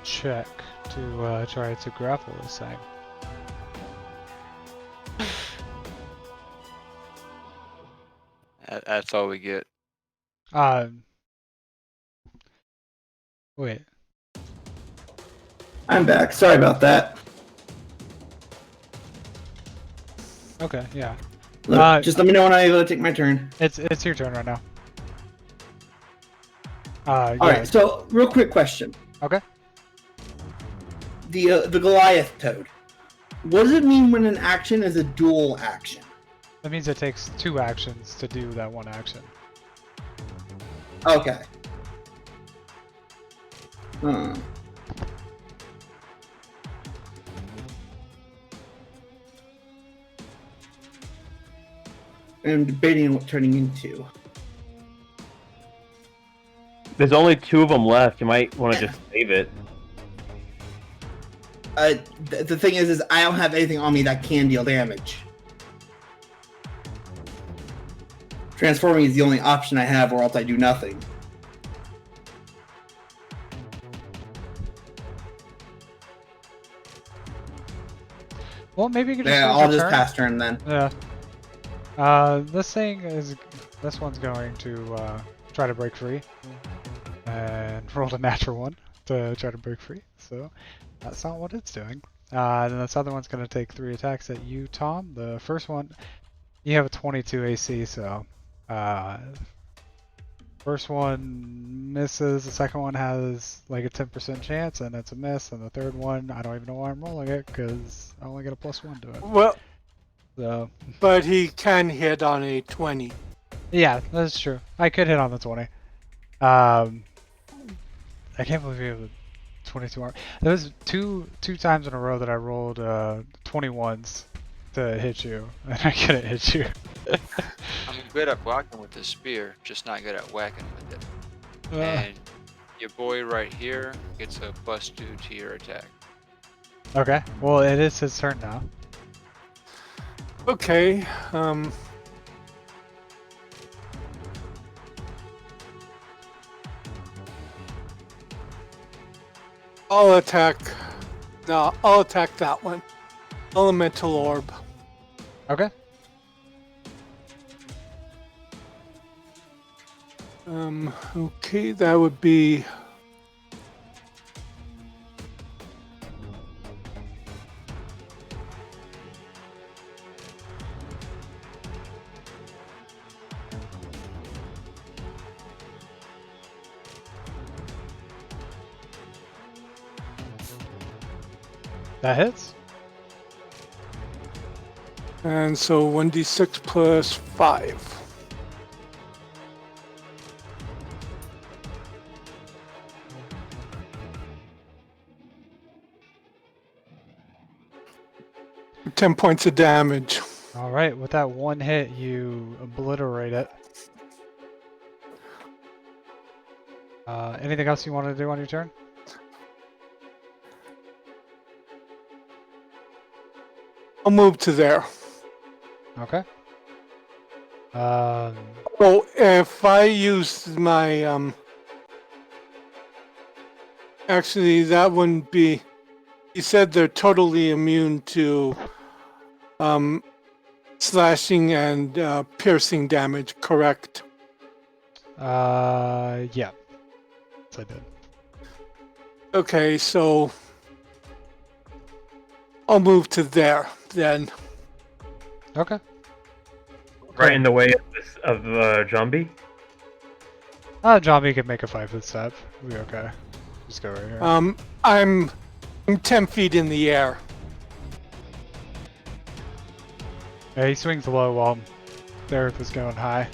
check to try to grapple this thing. That's all we get. Wait. I'm back. Sorry about that. Okay, yeah. Look, just let me know when I'm able to take my turn. It's your turn right now. All Yeah. right. So, real quick question: Okay. the Goliath toad. What does it mean when an action is a dual action? That means it takes 2 actions to do that one action. Okay. I'm debating on what turning into. There's only 2 of them left. You might want to just save it. The thing is I don't have anything on me that can deal damage. Transforming is the only option I have, or else I do nothing. Well, maybe you can just Yeah, use I'll your just turn. pass turn then. Yeah. This one's going to try to break free, and rolled a natural 1 to try to break free. So that's not what it's doing. Then this other one's going to take 3 attacks at you, Tom. The first one, you have a 22 AC, so first one misses. The second one has like a 10% chance, and it's a miss. And the third one, I don't even know why I'm rolling it because I only get a +1 to it. Well, So but he can hit on a 20. yeah, that's true. I could hit on the 20. I can't believe you have a 22 arm. There was two times in a row that I rolled 21s to hit you, and I couldn't hit you. I'm good at blocking with the spear, just not good at whacking with it. And your boy right here gets a +2 to your attack. Okay, well it is his turn now. Okay. I'll attack. No, I'll attack that one. Elemental orb. Okay. Okay, that would be. That hits. And so 1d6 plus 5. For 10 points of damage. All right. With that one hit, you obliterate it. Anything else you want to do on your turn? I'll move to there. Okay. Well, if I use my actually that wouldn't be. You said they're totally immune to slashing and piercing damage, correct? yeah. Yes, I did. Okay, so I'll move to there then. Okay. Right in the way of Jambi. Zombie can make a 5-foot step. We'll be okay. Just go right here. I'm 10 feet in the air. Yeah, he swings low while the earth is going high.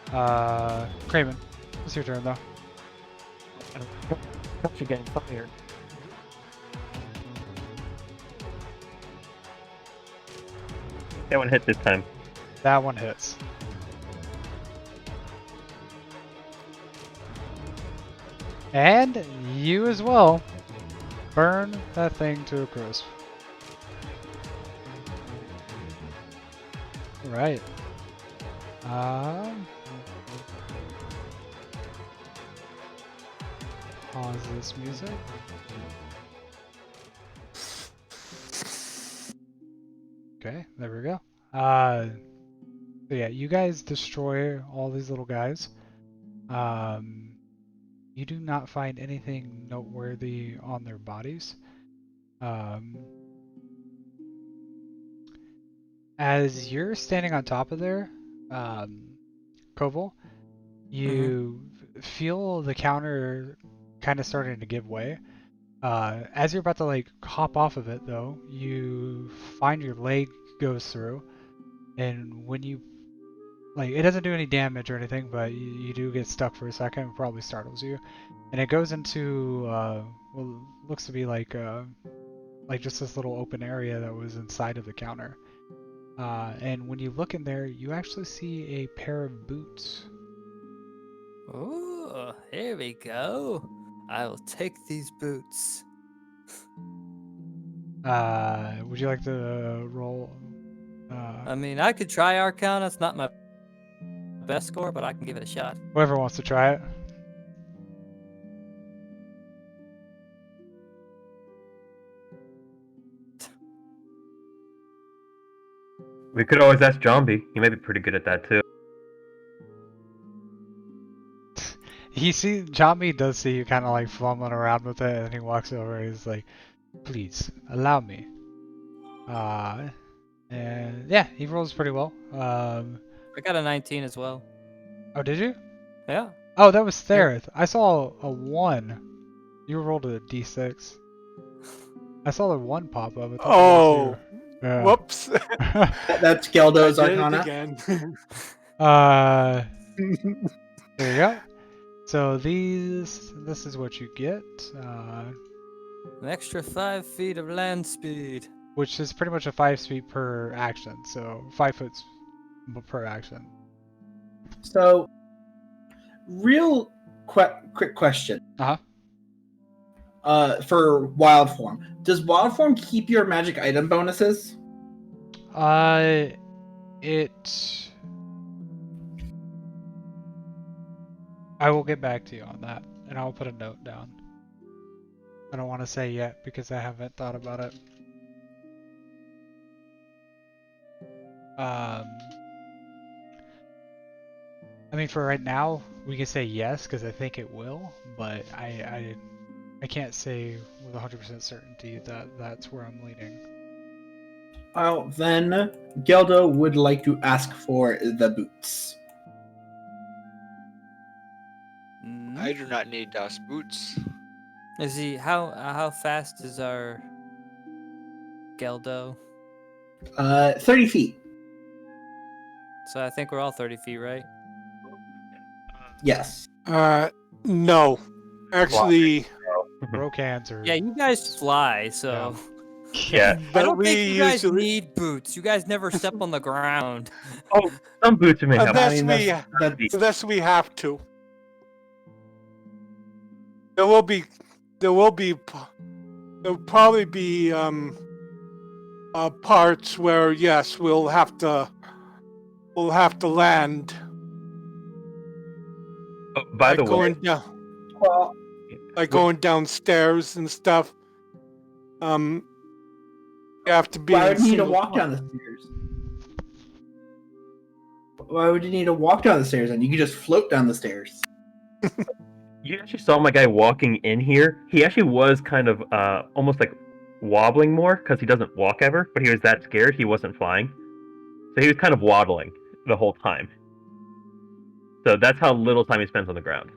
Kramen, it's your turn though. You're getting fired. That one hit this time. That one hits. And you as well. Burn that thing to a crisp. Right. Pause this music. Okay, there we go. So yeah, you guys destroy all these little guys. You do not find anything noteworthy on their bodies. As you're standing on top of there, Koval, you feel the counter kind of starting to give way. As you're about to like hop off of it though, you find your leg goes through, and when you like, it doesn't do any damage or anything, but you do get stuck for a second. It probably startles you, and it goes into what looks to be like just this little open area that was inside of the counter. And when you look in there, you actually see a pair of boots. Ooh, here we go. I will take these boots. Would you like to roll? I mean, I could try Arcana. It's not my best score, but I can give it a shot. Whoever wants to try it. We could always ask Jambi. He may be pretty good at that too. Jambi does see you kind of like fumbling around with it, and he walks over and he's like, "Please allow me." And yeah, he rolls pretty well. I got a 19 as well. Oh, did you? Yeah. Oh, that was Therith. I saw a 1. You rolled a d6. I saw the 1 pop up. I thought that was you. Yeah. Whoops. That's Geldo's I did it Arcana. again. There you go. So this is what you get, An extra 5 feet of land speed. which is pretty much a 5 feet per action. So 5 foot per action. So, real quick question. For wild form, does wild form keep your magic item bonuses? It. I will get back to you on that, and I'll put a note down. I don't want to say yet because I haven't thought about it. I mean, for right now, we can say yes because I think it will, but I can't say with 100% certainty that that's where I'm leaning. Well, then Geldo would like to ask for the boots. I do not need Das Boots. Is he how fast is our Geldo? 30 feet. So I think we're all 30 feet, right? Yes. No. Actually, Broke hands are. Yeah, you guys fly, so Yeah. I but don't we think you guys usually, need boots. You guys never step on the ground. Oh, some boots may have. unless that's unless we have to. There'll probably be parts where yes, we'll have to land. Oh, by the way, going down, well, like going downstairs and stuff. You have to be. why in would you need to single walk down the stairs? Why would you need to walk down the stairs? And you could just float down the stairs. you actually saw my guy walking in here. He actually was kind of almost like wobbling more because he doesn't walk ever, but he was that scared he wasn't flying. So he was kind of waddling the whole time. So that's how little time he spends on the ground.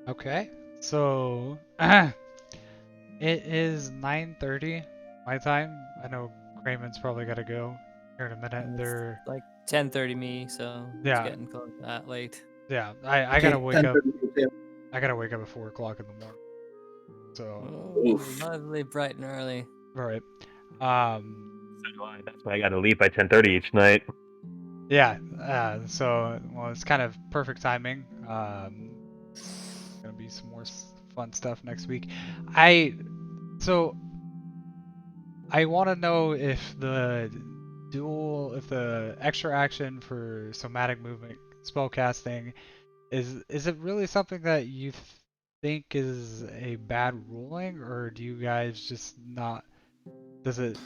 Okay, so it is 9:30 my time. I know Crayman's probably gotta go here in a minute. It's They're like 10:30 me, so Yeah. it's getting close that late. yeah. I gotta wake up. 10:32. I gotta wake up at 4 o'clock in the morning. So Oh, lovely, bright and early. right. So do I. That's why I got to leave by 10:30 each night. Yeah. So well, it's kind of perfect timing. Gonna be some more fun stuff next week. I want to know if the extra action for somatic movement spellcasting is it really something that you think is a bad ruling, or do you guys just not? Does it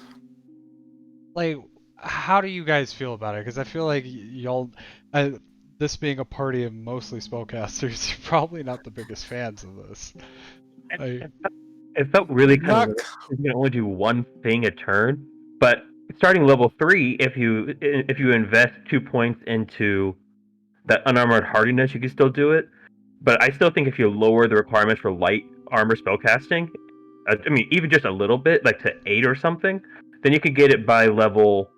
like? How do you guys feel about it? Because I feel like y'all, this being a party of mostly spellcasters, you're probably not the biggest fans of this. It felt really kind Not- of you can only do one thing a turn, but starting level 3, if you invest 2 points into that unarmored hardiness, you can still do it. But I still think if you lower the requirements for light armor spellcasting, I mean even just a little bit, like to 8 or something, then you could get it by level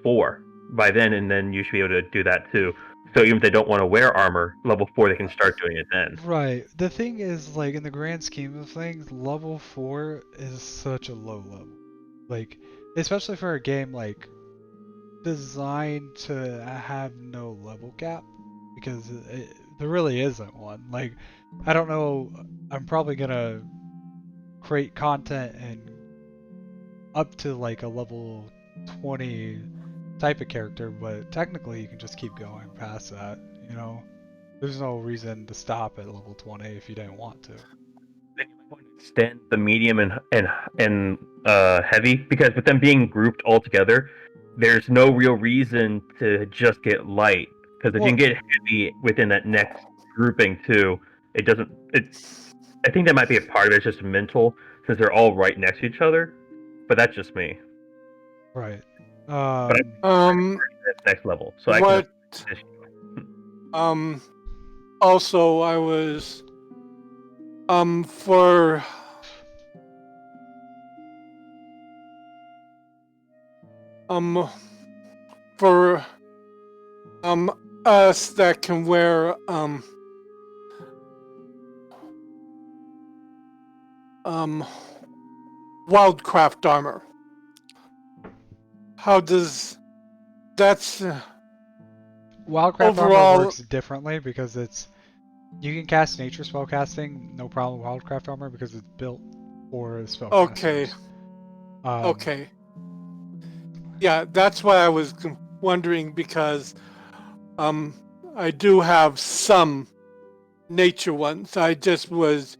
4 by then, and then you should be able to do that too. So even if they don't want to wear armor, level 4 they can start doing it then. Right. The thing is, like, in the grand scheme of things, level 4 is such a low level. Like, especially for a game, like, designed to have no level cap, because there really isn't one. Like, I don't know, I'm probably gonna create content and up to, like, a level 20 type of character, but technically you can just keep going past that, you know? There's no reason to stop at level 20 if you didn't want to. Then you might want to extend the medium and heavy, because with them being grouped all together, there's no real reason to just get light. Because if you can get heavy within that next grouping too, it doesn't. I think that might be a part of it. It's just mental, since they're all right next to each other. But that's just me. Right. That's next level. So what? I can. Also, I was for us that can wear wildcraft armor. How does that's Wildcraft overall armor works differently because it's You can cast nature spellcasting, no problem with wildcraft armor because it's built for Okay. spellcasters. Okay. Yeah, that's why I was wondering because I do have some nature ones. I just was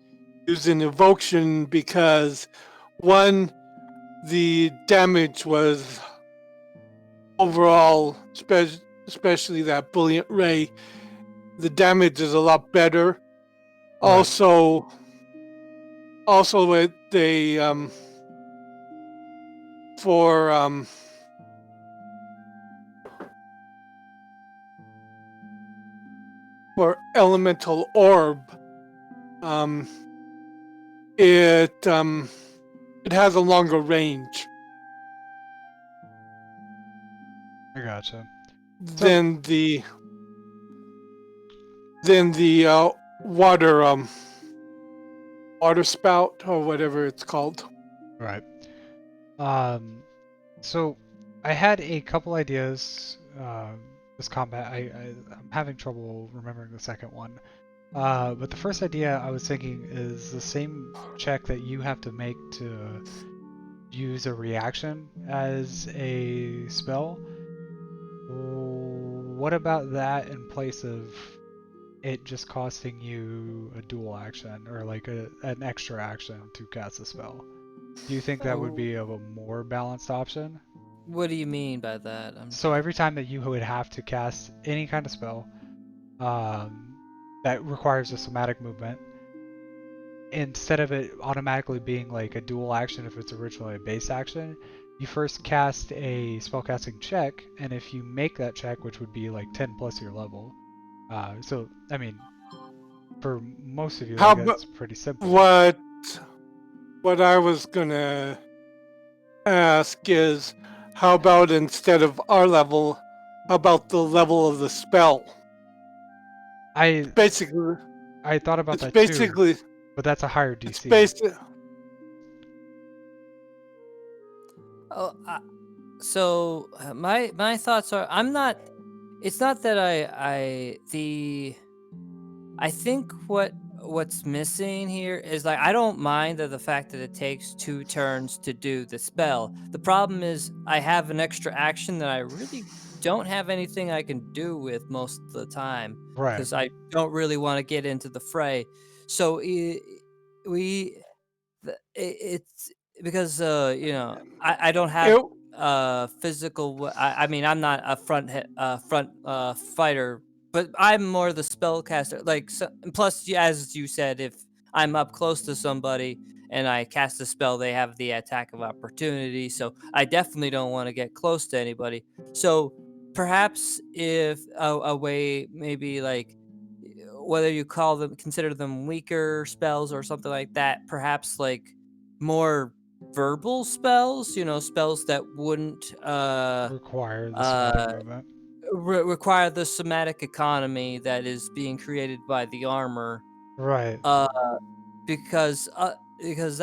using evocation because one, the damage was overall, especially that brilliant ray, the damage is a lot better. Right. Also with the for elemental orb, um it has a longer range I gotcha. So than the water water spout or whatever it's called. right. So I had a couple ideas. This combat, I'm having trouble remembering the second one. But the first idea I was thinking is the same check that you have to make to use a reaction as a spell. What about that in place of it just costing you a dual action or like an extra action to cast a spell? Do you think that would be a more balanced option? What do you mean by that? So every time that you would have to cast any kind of spell that requires a somatic movement, instead of it automatically being like a dual action if it's originally a base action, you first cast a spellcasting check, and if you make that check, which would be like 10 plus your level, so I mean, for most of you, How that's pretty simple. what I was gonna ask is, how about instead of our level, how about the level of the spell? I Basically, thought about it's that too, basically but that's a higher it's DC. based. Oh, so my thoughts are I'm not. It's not that I think what's missing here is like I don't mind the fact that it takes 2 turns to do the spell. The problem is I have an extra action that I really don't have anything I can do with most of the time Right. because I don't really want to get into the fray. So we it's because I don't have It, physical I mean I'm not a front fighter, but I'm more the spellcaster, like and plus as you said, if I'm up close to somebody and I cast a spell, they have the attack of opportunity, so I definitely don't want to get close to anybody. So perhaps if a way, maybe like whether you consider them weaker spells or something like that, perhaps like more verbal spells, spells that wouldn't Require the somatic uh movement. require the somatic economy that is being created by the armor, Right. uh because because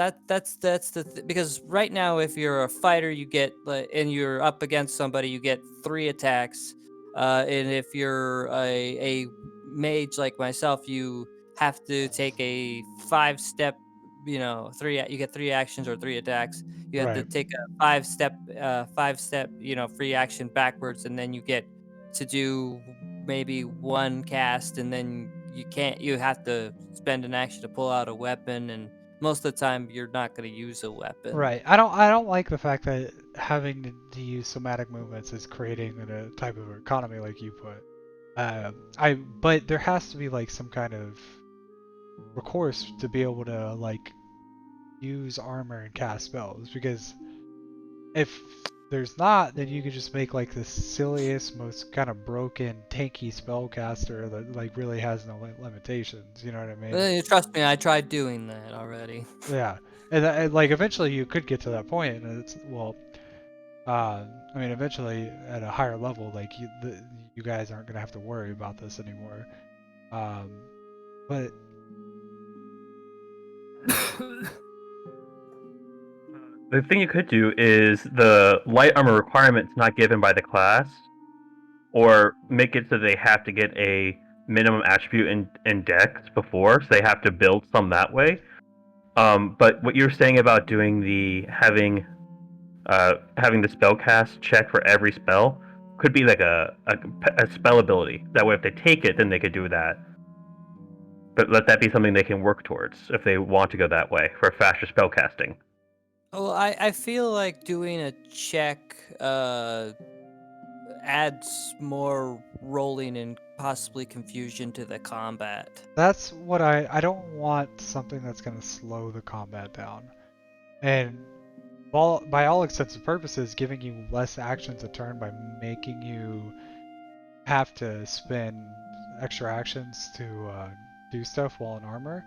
right now if you're a fighter you get and you're up against somebody you get 3 attacks, and if you're a mage like myself you have to take a 5 step, you get 3 actions or 3 attacks. You have to Right. take a 5 step free action backwards, and then you get to do maybe 1 cast, and then you have to spend an action to pull out a weapon, and most of the time you're not going to use a weapon. Right. I don't like the fact that having to use somatic movements is creating a type of economy like you put. But there has to be like some kind of recourse to be able to like use armor and cast spells, because if there's not, then you could just make like the silliest, most kind of broken, tanky spellcaster that like really has no limitations. You know what I mean? Trust me, I tried doing that already. Yeah, and like eventually you could get to that point, and it's well, I mean, eventually at a higher level, like you guys aren't gonna have to worry about this anymore. But The thing you could do is the light armor requirement's not given by the class, or make it so they have to get a minimum attribute in Dex before, so they have to build some that way. But what you're saying about doing the having the spellcast check for every spell could be like a spell ability. That way, if they take it, then they could do that. But let that be something they can work towards if they want to go that way for faster spell casting. Well, I feel like doing a check adds more rolling and possibly confusion to the combat. That's what I don't want something that's going to slow the combat down. And by all intents and purposes, giving you less actions a turn by making you have to spend extra actions to do stuff while in armor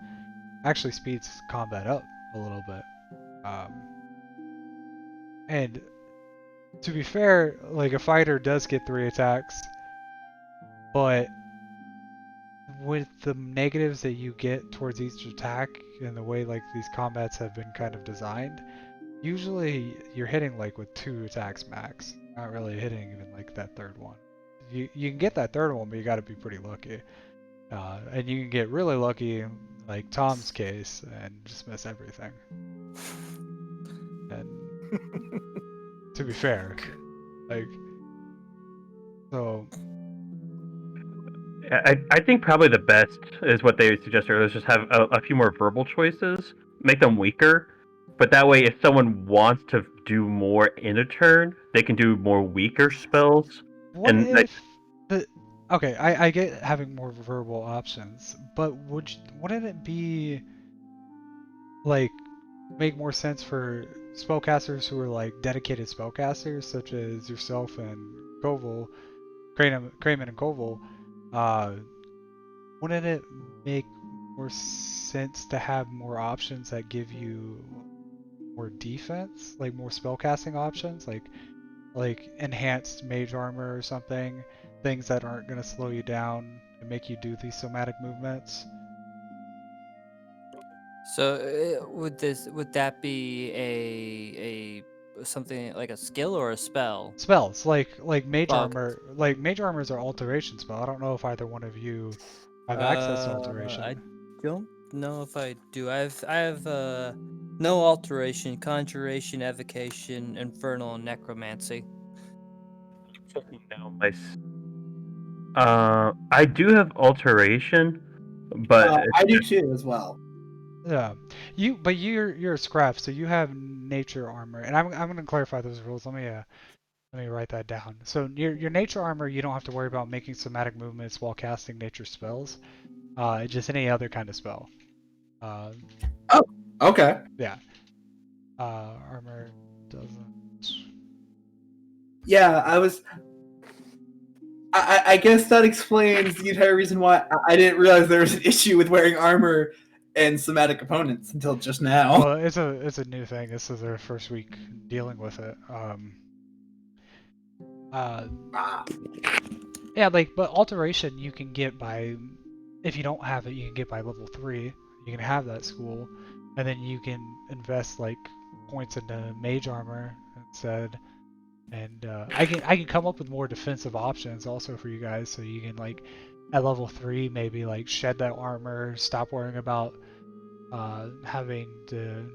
actually speeds combat up a little bit. And to be fair, like a fighter does get 3 attacks, but with the negatives that you get towards each attack and the way like these combats have been kind of designed, usually you're hitting like with 2 attacks max, not really hitting even like that third one. You can get that third one, but you got to be pretty lucky. And you can get really lucky, like Tom's case, and just miss everything. And to be fair, like, so. I think probably the best is what they suggested earlier, is just have a few more verbal choices, make them weaker, but that way if someone wants to do more in a turn, they can do more weaker spells. What And, if the okay? I get having more verbal options, but wouldn't it be like make more sense for spellcasters who are like dedicated spellcasters, such as yourself and Koval, Crayman and Koval? Wouldn't it make more sense to have more options that give you more defense, like more spellcasting options, like enhanced mage armor or something, things that aren't going to slow you down and make you do these somatic movements? So would that be a something like a skill or a spell? Spells like mage Oh, armor, like mage armors are alteration spell. I don't know if either one of you have access to alteration. I don't know if I do. I have no alteration, conjuration, evocation, infernal, and necromancy. I do have alteration, but I do too as well. Yeah, you're a scrap, so you have nature armor, and I'm gonna clarify those rules. Let me write that down. So your nature armor, you don't have to worry about making somatic movements while casting nature spells. Just any other kind of spell. Okay. Yeah. Armor doesn't. Yeah, I guess that explains the entire reason why I didn't realize there was an issue with wearing armor and somatic components until just now. Well, it's a new thing. This is their first week dealing with it. Yeah, but alteration you can get by, if you don't have it, you can get by level 3. You can have that school, and then you can invest like points into mage armor instead. And I can come up with more defensive options also for you guys, so you can like at level 3 maybe like shed that armor, stop worrying about having to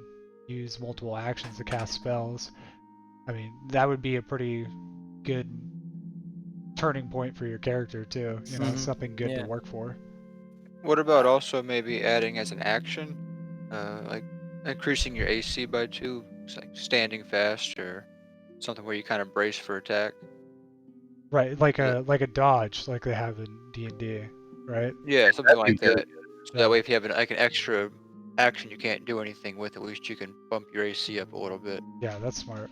use multiple actions to cast spells. I mean, that would be a pretty good turning point for your character too. You know, something good to work for. What about also maybe adding as an action, like increasing your AC by 2, like standing fast or something where you kind of brace for attack? Right, like a dodge, like they have in D&D, right? Yeah, something like that. So Yeah. that way, if you have like an extra action you can't do anything with, at least you can bump your AC up a little bit. Yeah, that's smart.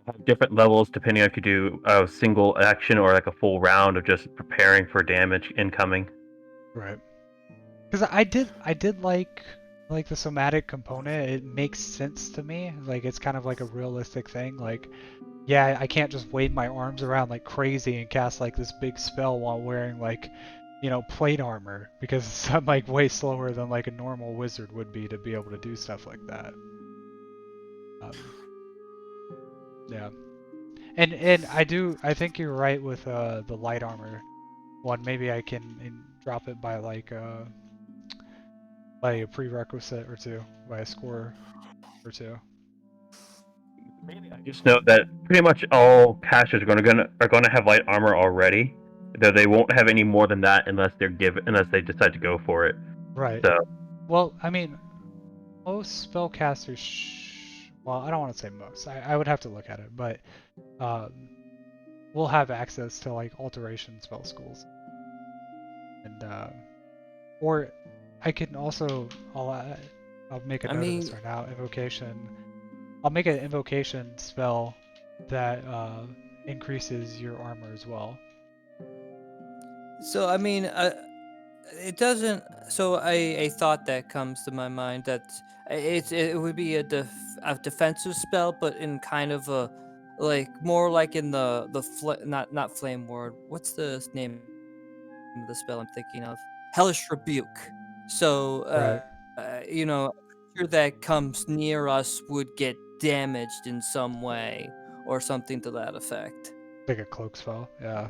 have different levels depending on if you do a single action or like a full round of just preparing for damage incoming. Right. Because I did like the somatic component. It makes sense to me. Like it's kind of like a realistic thing. Like, yeah, I can't just wave my arms around like crazy and cast like this big spell while wearing like, you know, plate armor, because I'm like way slower than like a normal wizard would be to be able to do stuff like that. Yeah. And I think you're right with the light armor. one, maybe I can drop it by by a prerequisite or two, by a score or two. Just note that pretty much all casters are gonna have light armor already. Though they won't have any more than that unless unless they decide to go for it. Right. So Well, I mean, most spellcasters. Well, I don't want to say most. I would have to look at it, but we'll have access to like alteration spell schools, and or I can also I'll make a I note of mean, this right now. Invocation. I'll make an invocation spell that increases your armor as well. so I mean, it doesn't. So a thought that comes to my mind that it would be a defensive spell, but in kind of a like more like in not flame ward. What's the name of the spell I'm thinking of? Hellish rebuke. So Right. you know, a creature that comes near us would get damaged in some way or something to that effect. Like a cloak spell. Yeah.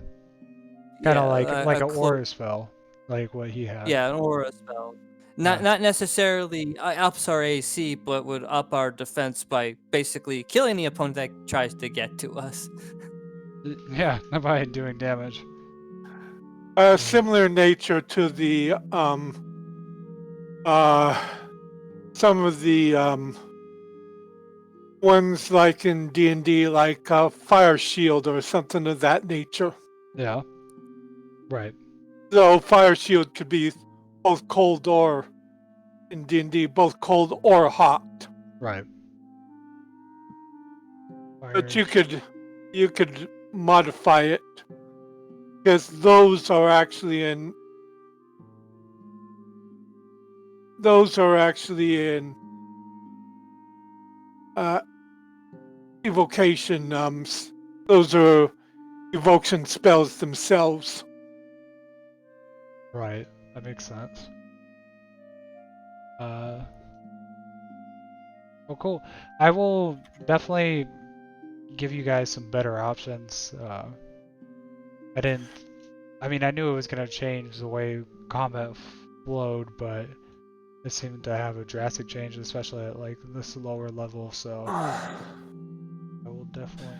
Kind Yeah, of like a an cloak. aura spell, like what he had. Yeah, an aura spell. Yeah. Not necessarily ups our AC, but would up our defense by basically killing the opponent that tries to get to us. Yeah, by doing damage. Similar nature to the some of the ones like in D&D, like Fire Shield or something of that nature. Yeah. Right. So Fire Shield could be both cold or in D&D, both cold or hot. Right. But you could modify it because those are actually in evocation. Those are evocation spells themselves. Right. That makes sense. Well, cool. I will definitely give you guys some better options. I mean, I knew it was gonna change the way combat flowed, but it seemed to have a drastic change, especially at like this lower level. So I will definitely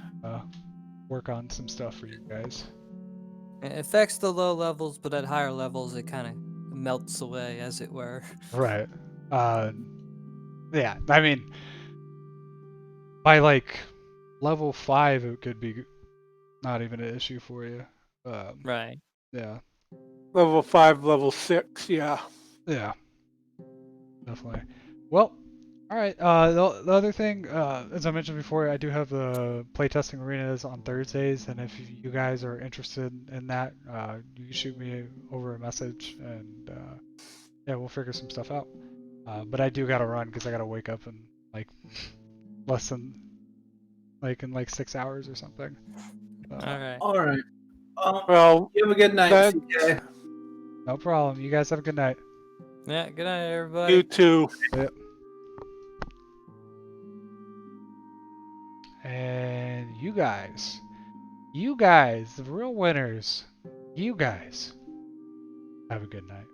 work on some stuff for you guys. It affects the low levels, but at higher levels, it kind of melts away, as it were. Right. Yeah. I mean, by like level 5, it could be not even an issue for you. Right. Yeah. Level 5, level 6, yeah. Yeah. Definitely. Well, all right. The other thing, as I mentioned before, I do have the playtesting arenas on Thursdays, and if you guys are interested in that, you can shoot me over a message, and yeah, we'll figure some stuff out. But I do gotta run because I gotta wake up in like less than in like 6 hours or something. All right. All right. Well, You have a good night, that- CJ. No problem. You guys have a good night. Yeah. Good night, everybody. you too. Yep. And you guys, the real winners, you guys, have a good night.